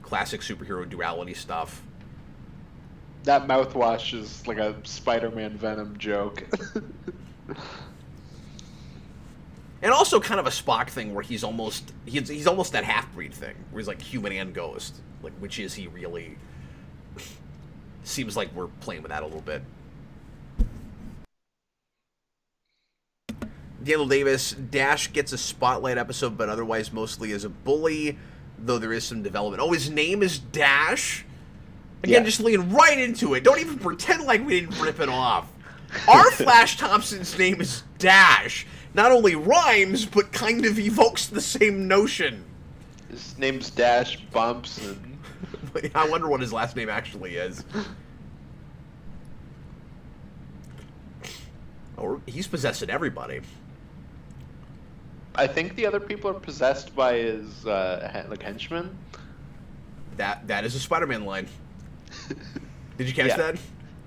Speaker 1: Classic superhero duality stuff.
Speaker 3: That mouthwash is like a Spider-Man Venom joke.
Speaker 1: And also kind of a Spock thing where he's almost that half-breed thing, where he's like human and ghost. Like, which is he really? Seems like we're playing with that a little bit. Daniel Davis, Dash gets a spotlight episode, but otherwise mostly as a bully, though there is some development. Oh, his name is Dash? Again, just lean right into it. Don't even pretend like we didn't rip it off. Our Flash Thompson's name is Dash. Not only rhymes, but kind of evokes the same notion.
Speaker 3: His name's Dash Bumps. And...
Speaker 1: I wonder what his last name actually is. Oh, he's possessing everybody.
Speaker 3: I think the other people are possessed by his like henchmen.
Speaker 1: That is a Spider-Man line. Did you catch that?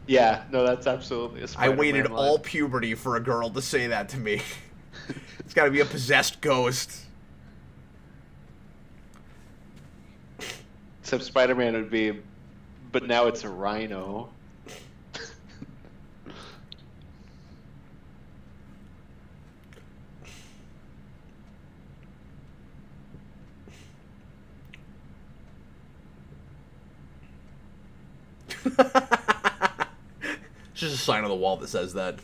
Speaker 3: Yeah, no, that's absolutely a Spider-Man
Speaker 1: I waited
Speaker 3: line.
Speaker 1: all puberty for a girl to say that to me. It's got to be a possessed ghost.
Speaker 3: Except Spider-Man would be, but now it's a rhino.
Speaker 1: It's just a sign on the wall that says that.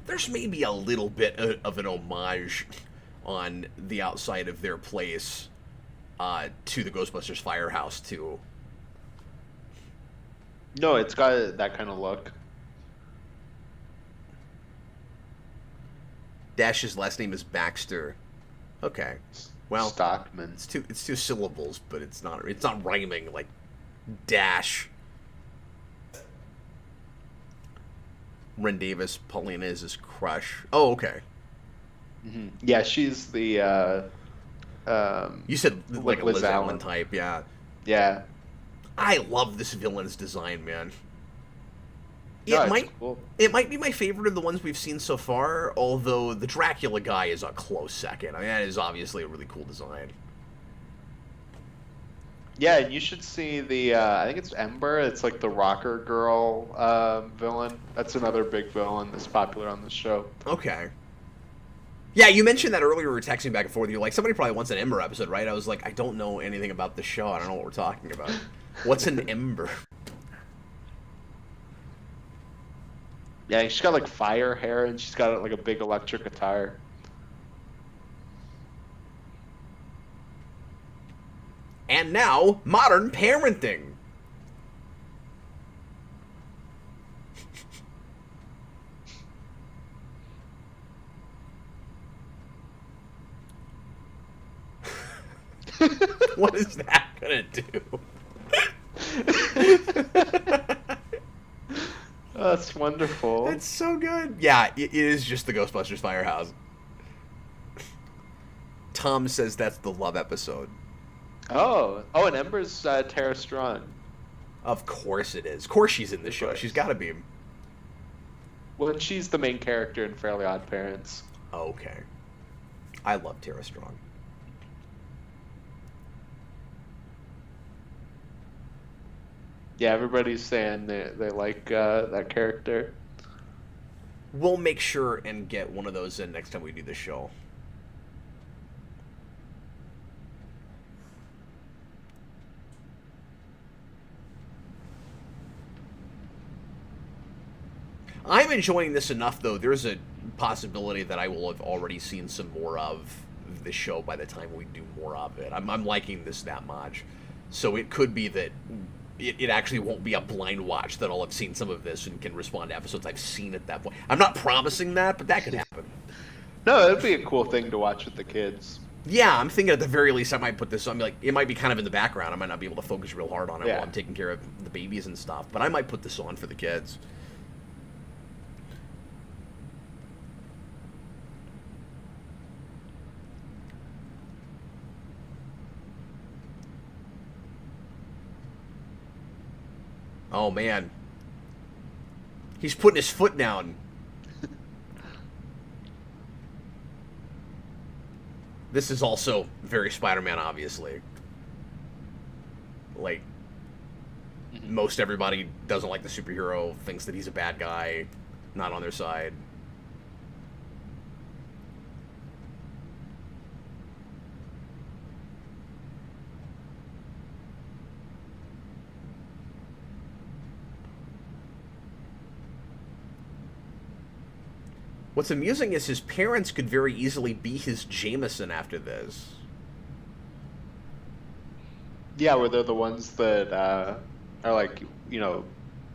Speaker 1: There's maybe a little bit of an homage on the outside of their place to the Ghostbusters firehouse, too.
Speaker 3: No, it's got that kind of look.
Speaker 1: Dash's last name is Baxter. Okay. Well,
Speaker 3: Stockman.
Speaker 1: It's two syllables, but it's not rhyming like Dash. Ren Davis, Paulina is his crush. Oh, okay.
Speaker 3: Mm-hmm. Yeah, she's the
Speaker 1: You said like a
Speaker 2: Liz
Speaker 1: Liz Allen
Speaker 2: Allen.
Speaker 1: type, yeah.
Speaker 2: Yeah.
Speaker 1: I love this villain's design, man.
Speaker 2: No,
Speaker 1: It
Speaker 2: it's
Speaker 1: might
Speaker 2: cool.
Speaker 1: it might be my favorite of the ones we've seen so far, although the Dracula guy is a close second. I mean, that is obviously a really cool design.
Speaker 2: Yeah, and you should see the I think it's Ember. It's like the rocker girl villain. That's another big villain that's popular on the show.
Speaker 1: Okay. Yeah, you mentioned that earlier. We were texting back and forth. You're like, somebody probably wants an Ember episode, right? I was like, I don't know anything about the show. I don't know what we're talking about. What's an Ember?
Speaker 2: Yeah, she's got like fire hair and she's got like a big electric guitar.
Speaker 1: And now, modern parenting. What is that gonna do?
Speaker 2: Oh, that's wonderful.
Speaker 1: It's so good. Yeah, it is just the Ghostbusters firehouse. Tom says that's the love episode.
Speaker 2: Oh, and Ember's Tara Strong.
Speaker 1: Of course it is. Of course she's in the show.
Speaker 2: course.
Speaker 1: She's got to be.
Speaker 2: Well, she's the main character in Fairly Odd Parents.
Speaker 1: Okay. I love Tara Strong.
Speaker 2: Yeah, everybody's saying they like that character.
Speaker 1: We'll make sure and get one of those in next time we do the show. I'm enjoying this enough, though. There's a possibility that I will have already seen some more of the show by the time we do more of it. I'm liking this that much. So it could be that it actually won't be a blind watch, that I'll have seen some of this and can respond to episodes I've seen at that point. I'm not promising that, but that could happen.
Speaker 2: No, it'd be a cool thing to watch with the kids.
Speaker 1: Yeah, I'm thinking at the very least I might put this on. Like, it might be kind of in the background. I might not be able to focus real hard on it
Speaker 2: Yeah.
Speaker 1: while I'm taking care of the babies and stuff. But I might put this on for the kids. Oh, man. He's putting his foot down. This is also very Spider-Man, obviously. Like, most everybody doesn't like the superhero, thinks that he's a bad guy, not on their side. What's amusing is his parents could very easily be his Jameson after this.
Speaker 2: Yeah, where they're the ones that are like, you know,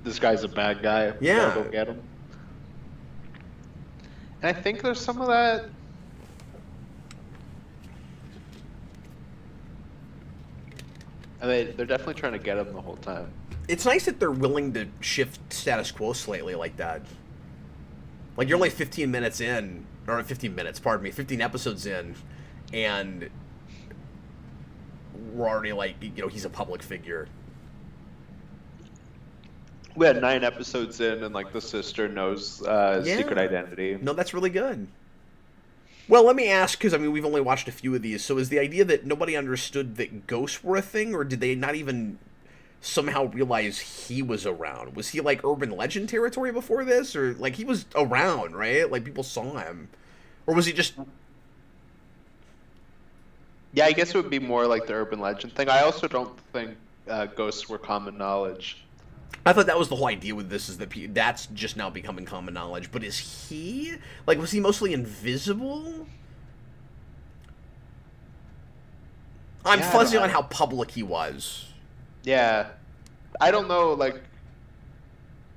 Speaker 2: this guy's a bad guy. We
Speaker 1: Yeah.
Speaker 2: gotta go get him. And I think there's some of that. And they're definitely trying to get him the whole time.
Speaker 1: It's nice that they're willing to shift status quo slightly like that. Like, you're only 15 minutes in, or 15 minutes, pardon me, 15 episodes in, and we're already like, you know, he's a public figure.
Speaker 2: We had 9 episodes in, and like the sister knows his secret identity.
Speaker 1: No, that's really good. Well, let me ask, because I mean, we've only watched a few of these. So is the idea that nobody understood that ghosts were a thing, or did they not even somehow realize he was around? Was he like urban legend territory before this, or like he was around, right? Like people saw him, or was he just?
Speaker 2: Yeah, I guess it would be more like the urban legend thing. I also don't think ghosts were common knowledge.
Speaker 1: I thought that was the whole idea with this, is that that's just now becoming common knowledge. But is he like, was he mostly invisible? I'm fuzzy on how public he was.
Speaker 2: Yeah, I don't know, like,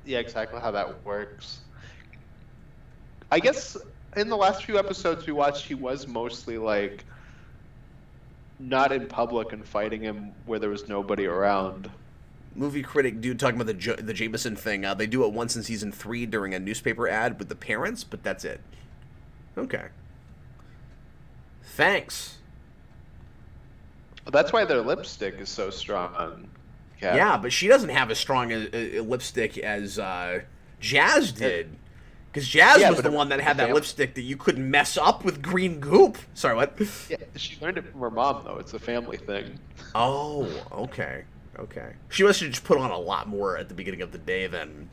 Speaker 2: yeah, exactly how that works. I guess in the last few episodes we watched, he was mostly like not in public and fighting him where there was nobody around.
Speaker 1: Movie critic dude talking about the Jameson thing. They do it once in season 3 during a newspaper ad with the parents, but that's it. Okay. Thanks.
Speaker 2: That's why their lipstick is so strong. Cap.
Speaker 1: Yeah, but she doesn't have as strong a lipstick as Jazz did. Because Jazz
Speaker 2: Yeah,
Speaker 1: was
Speaker 2: but
Speaker 1: the
Speaker 2: it
Speaker 1: one that
Speaker 2: was
Speaker 1: had that
Speaker 2: family.
Speaker 1: lipstick that you couldn't mess up with green goop. Sorry, what?
Speaker 2: Yeah, she learned it from her mom, though. It's a family thing.
Speaker 1: Oh, okay. Okay. She must have just put on a lot more at the beginning of the day then.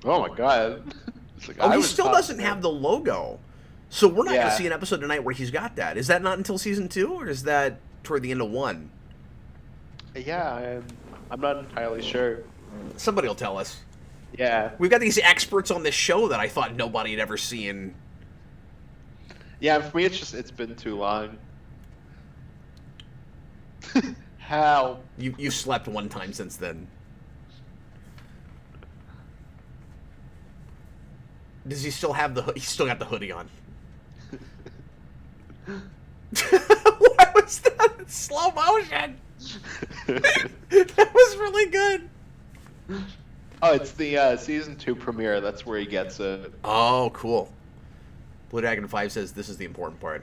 Speaker 2: Oh my god. It's like,
Speaker 1: Oh,
Speaker 2: I
Speaker 1: he
Speaker 2: was
Speaker 1: still
Speaker 2: taught
Speaker 1: doesn't
Speaker 2: that.
Speaker 1: have the logo. So we're not going
Speaker 2: Yeah.
Speaker 1: to see an episode tonight where he's got that. Is that not until season 2, or is that toward the end of 1?
Speaker 2: Yeah, I'm not entirely sure.
Speaker 1: Somebody will tell us.
Speaker 2: Yeah.
Speaker 1: We've got these experts on this show that I thought nobody had ever seen.
Speaker 2: Yeah, for me, it's been too long. How?
Speaker 1: You've slept one time since then. Does he still have the he's still got the hoodie on? Why was that in slow motion? That was really good.
Speaker 2: Oh, it's the season 2 premiere. That's where he gets it.
Speaker 1: Oh, cool. Blue Dragon 5 says this is the important part.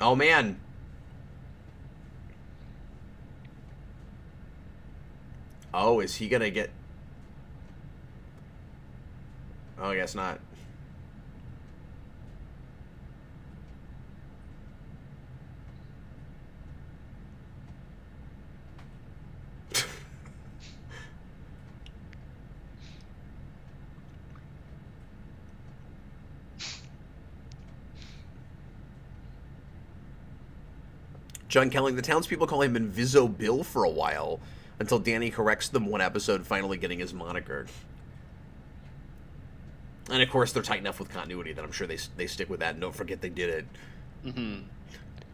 Speaker 1: Oh, man. Oh, is he gonna get... Oh, I guess not. John Kelling, the townspeople call him Inviso Bill for a while, until Danny corrects them one episode, finally getting his moniker. And of course, they're tight enough with continuity that I'm sure they stick with that and don't forget they did it.
Speaker 2: Mm-hmm.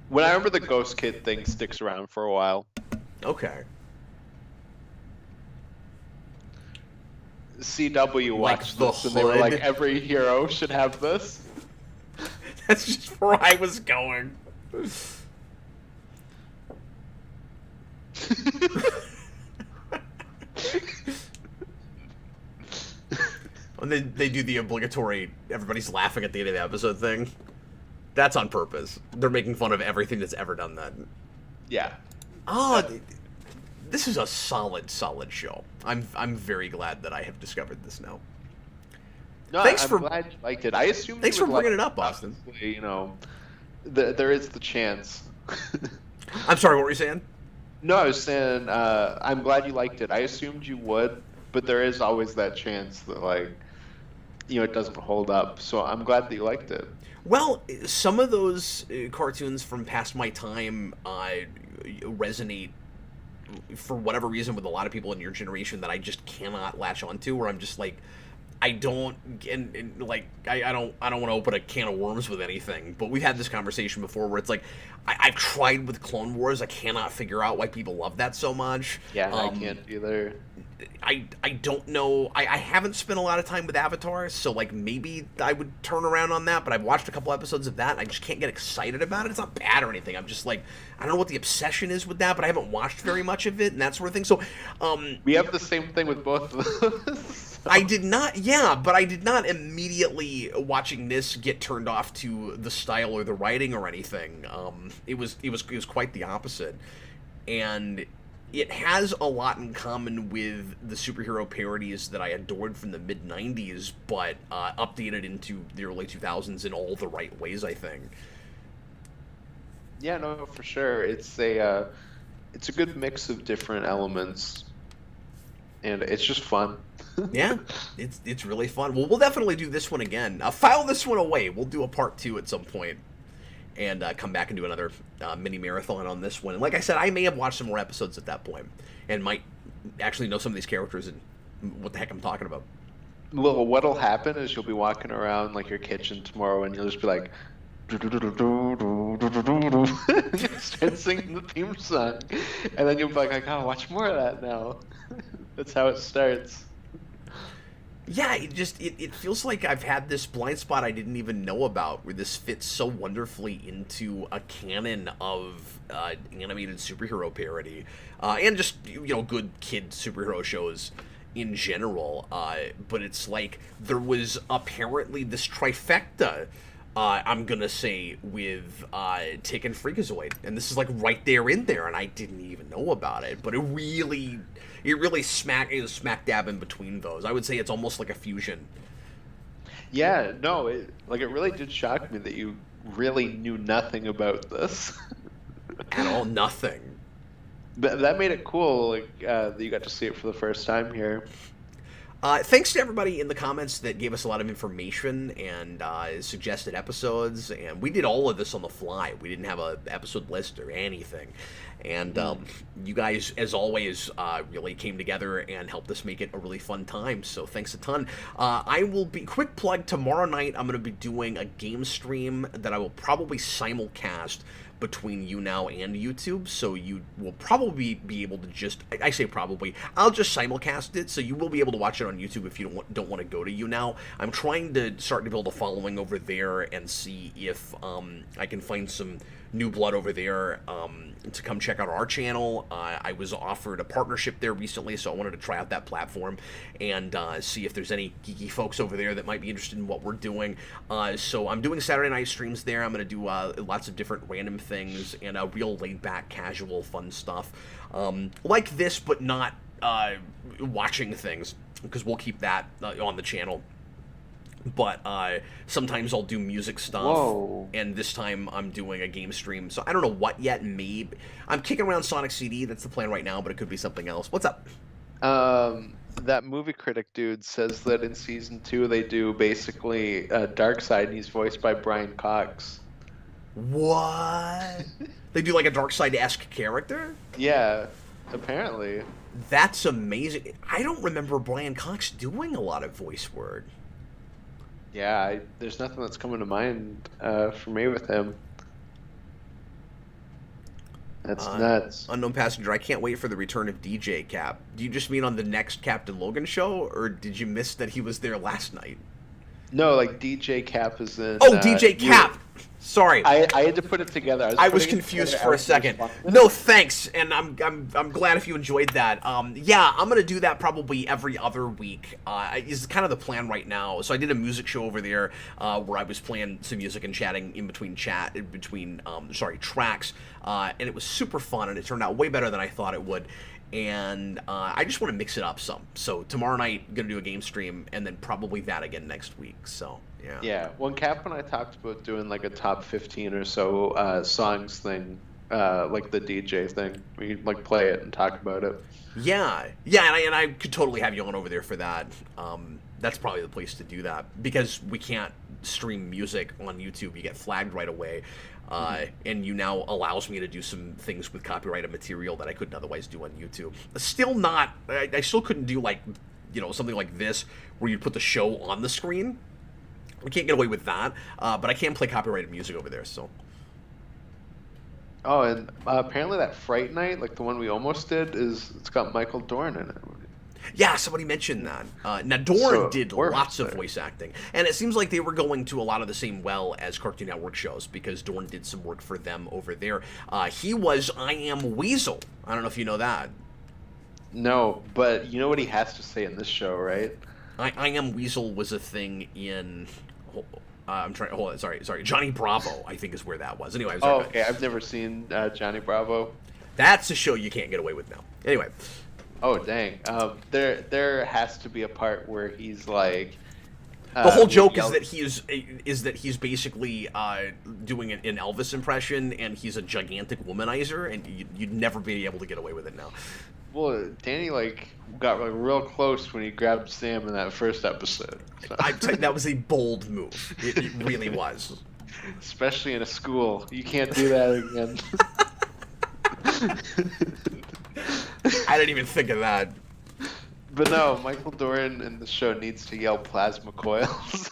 Speaker 2: When I remember the Ghost Kid thing sticks around for a while.
Speaker 1: Okay.
Speaker 2: CW
Speaker 1: Like
Speaker 2: watched
Speaker 1: the
Speaker 2: this and they were
Speaker 1: Hood?
Speaker 2: like, every hero should have this.
Speaker 1: That's just where I was going. And then they do the obligatory everybody's laughing at the end of the episode thing. That's on purpose. They're making fun of everything that's ever done that.
Speaker 2: Yeah.
Speaker 1: Oh, this is a solid show. I'm very glad that I have discovered this now.
Speaker 2: No,
Speaker 1: Thanks
Speaker 2: I'm
Speaker 1: for-
Speaker 2: glad you liked it. I assumed
Speaker 1: Thanks
Speaker 2: you
Speaker 1: for
Speaker 2: would
Speaker 1: bringing
Speaker 2: like
Speaker 1: it up, Austin.
Speaker 2: obviously, you know, there is the chance.
Speaker 1: I'm sorry, what were you saying?
Speaker 2: No, I was saying I'm glad you liked it. I assumed you would, but there is always that chance that, like, you know, it doesn't hold up. So I'm glad that you liked it.
Speaker 1: Well, some of those cartoons from past my time resonate for whatever reason with a lot of people in your generation that I just cannot latch onto. Where I'm just like, I don't I don't want to open a can of worms with anything. But we've had this conversation before where it's like I've tried with Clone Wars. I cannot figure out why people love that so much.
Speaker 2: Yeah, I can't either.
Speaker 1: I don't know. I haven't spent a lot of time with Avatar, so like maybe I would turn around on that. But I've watched a couple episodes of that, and I just can't get excited about it. It's not bad or anything. I'm just like, I don't know what the obsession is with that, but I haven't watched very much of it and that sort of thing. So,
Speaker 2: We have the same thing with both of those.
Speaker 1: I did not, yeah, but I did not immediately watching this get turned off to the style or the writing or anything. It was quite the opposite, and it has a lot in common with the superhero parodies that I adored from the mid '90s, but updated into the early 2000s in all the right ways, I think.
Speaker 2: Yeah, no, for sure. It's a good mix of different elements, and it's just fun.
Speaker 1: Yeah, it's really fun. Well, we'll definitely do this one again. File this one away. We'll do a part 2 at some point, and come back and do another mini marathon on this one. And like I said, I may have watched some more episodes at that point, and might actually know some of these characters and what the heck I'm talking about.
Speaker 2: Well, what'll happen is you'll be walking around like your kitchen tomorrow, and you'll just be like, start singing the theme song, and then you'll be like, I gotta watch more of that now. That's how it starts.
Speaker 1: Yeah, it feels like I've had this blind spot I didn't even know about, where this fits so wonderfully into a canon of animated superhero parody, and just good kid superhero shows in general. But it's like there was apparently this trifecta. I'm gonna say with Tick and Freakazoid, and this is like right there in there, and I didn't even know about it. But it really smack dab in between those. I would say it's almost like a fusion.
Speaker 2: Yeah, no, it really did shock me that you really knew nothing about this.
Speaker 1: At all, nothing.
Speaker 2: But that made it cool, that you got to see it for the first time here.
Speaker 1: Thanks to everybody in the comments that gave us a lot of information and suggested episodes, and we did all of this on the fly. We didn't have an episode list or anything, and you guys, as always, really came together and helped us make it a really fun time, so thanks a ton. I will be, quick plug, tomorrow night I'm going to be doing a game stream that I will probably simulcast between YouNow and YouTube, so you will probably be able to just, I say probably, I'll just simulcast it, so you will be able to watch it on YouTube if you don't want to go to YouNow. I'm trying to start to build a following over there and see if I can find some new blood over there to come check out our channel. I was offered a partnership there recently, so I wanted to try out that platform and see if there's any geeky folks over there that might be interested in what we're doing. So I'm doing Saturday night streams there. I'm going to do lots of different random things and real laid-back, casual, fun stuff like this, but not watching things, because we'll keep that on the channel. But sometimes I'll do music stuff.
Speaker 2: Whoa.
Speaker 1: And this time I'm doing a game stream. So I don't know what yet. Maybe I'm kicking around Sonic CD. That's the plan right now, but it could be something else. What's up?
Speaker 2: That movie critic dude says that in season 2 they do basically Darkseid, and he's voiced by Brian Cox.
Speaker 1: What? They do like a Darkseid-esque character?
Speaker 2: Yeah, apparently.
Speaker 1: That's amazing. I don't remember Brian Cox doing a lot of voice work.
Speaker 2: Yeah, there's nothing that's coming to mind for me with him. That's nuts.
Speaker 1: Unknown passenger, I can't wait for the return of DJ Cap. Do you just mean on the next Captain Logan show, or did you miss that he was there last night?
Speaker 2: No, like DJ Cap is in...
Speaker 1: Oh, DJ Cap! Sorry.
Speaker 2: I had to put it together.
Speaker 1: I was confused for a second. No, thanks, and I'm glad if you enjoyed that. Yeah, I'm gonna do that probably every other week. Is kind of the plan right now. So I did a music show over there where I was playing some music and chatting in between tracks, and it was super fun, and it turned out way better than I thought it would. And I just want to mix it up some. So tomorrow night, gonna do a game stream, and then probably that again next week. So yeah.
Speaker 2: Yeah. When Cap and I talked about doing like a top 15 or so songs thing, like the DJ thing, we like play it and talk about it.
Speaker 1: Yeah, and I could totally have you on over there for that. That's probably the place to do that, because we can't stream music on YouTube. You get flagged right away. And YouNow allows me to do some things with copyrighted material that I couldn't otherwise do on YouTube. Still not, I still couldn't do like, something like this where you put the show on the screen. We can't get away with that, but I can play copyrighted music over there, so.
Speaker 2: Oh, and apparently that Fright Night, like the one we almost did, it's got Michael Dorn in it.
Speaker 1: Yeah, somebody mentioned that. Now, Dorn did lots of voice acting, and it seems like they were going to a lot of the same well as Cartoon Network shows, because Dorn did some work for them over there. He was I Am Weasel. I don't know if you know that.
Speaker 2: No, but you know what he has to say in this show, right?
Speaker 1: I Am Weasel was a thing in... hold on, sorry. Johnny Bravo, I think, is where that was. Anyway,
Speaker 2: okay, I've never seen Johnny Bravo.
Speaker 1: That's a show you can't get away with now. Anyway...
Speaker 2: Oh dang! There has to be a part where he's like.
Speaker 1: The whole joke is that he's basically doing an Elvis impression, and he's a gigantic womanizer, and you'd never be able to get away with it now.
Speaker 2: Well, Danny got real close when he grabbed Sam in that first episode. So.
Speaker 1: That was a bold move. It really was.
Speaker 2: Especially in a school, you can't do that again.
Speaker 1: I didn't even think of that.
Speaker 2: But no, Michael Dorn in the show needs to yell plasma coils.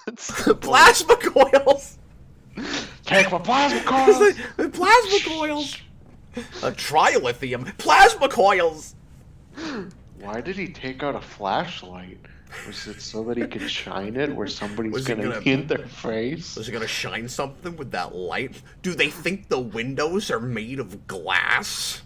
Speaker 1: Plasma coils?
Speaker 2: Take my plasma coils!
Speaker 1: Plasma coils! A trilithium. Plasma coils!
Speaker 2: Why did he take out a flashlight?
Speaker 3: Was it so that he could shine it where somebody's
Speaker 1: Was he
Speaker 3: gonna
Speaker 1: gonna-
Speaker 3: hit their face?
Speaker 1: Was it gonna shine something with that light? Do they think the windows are made of glass?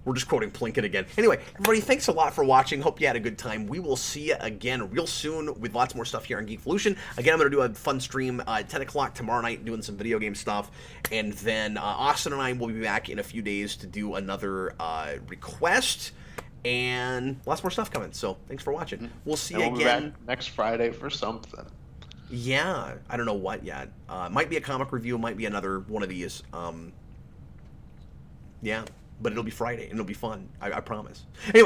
Speaker 1: We're just quoting Plinkett again. Anyway, everybody, thanks a lot for watching. Hope you had a good time. We will see you again real soon with lots more stuff here on Geekvolution. Again, I'm going to do a fun stream at 10 o'clock tomorrow night doing some video game stuff. And then Austin and I will be back in a few days to do another request. And lots more stuff coming. So thanks for watching. We'll see you
Speaker 3: We'll be
Speaker 1: again.
Speaker 3: back next Friday for something.
Speaker 1: Yeah, I don't know what yet. Might be a comic review, might be another one of these. Yeah, but it'll be Friday and it'll be fun. I promise. Anyway.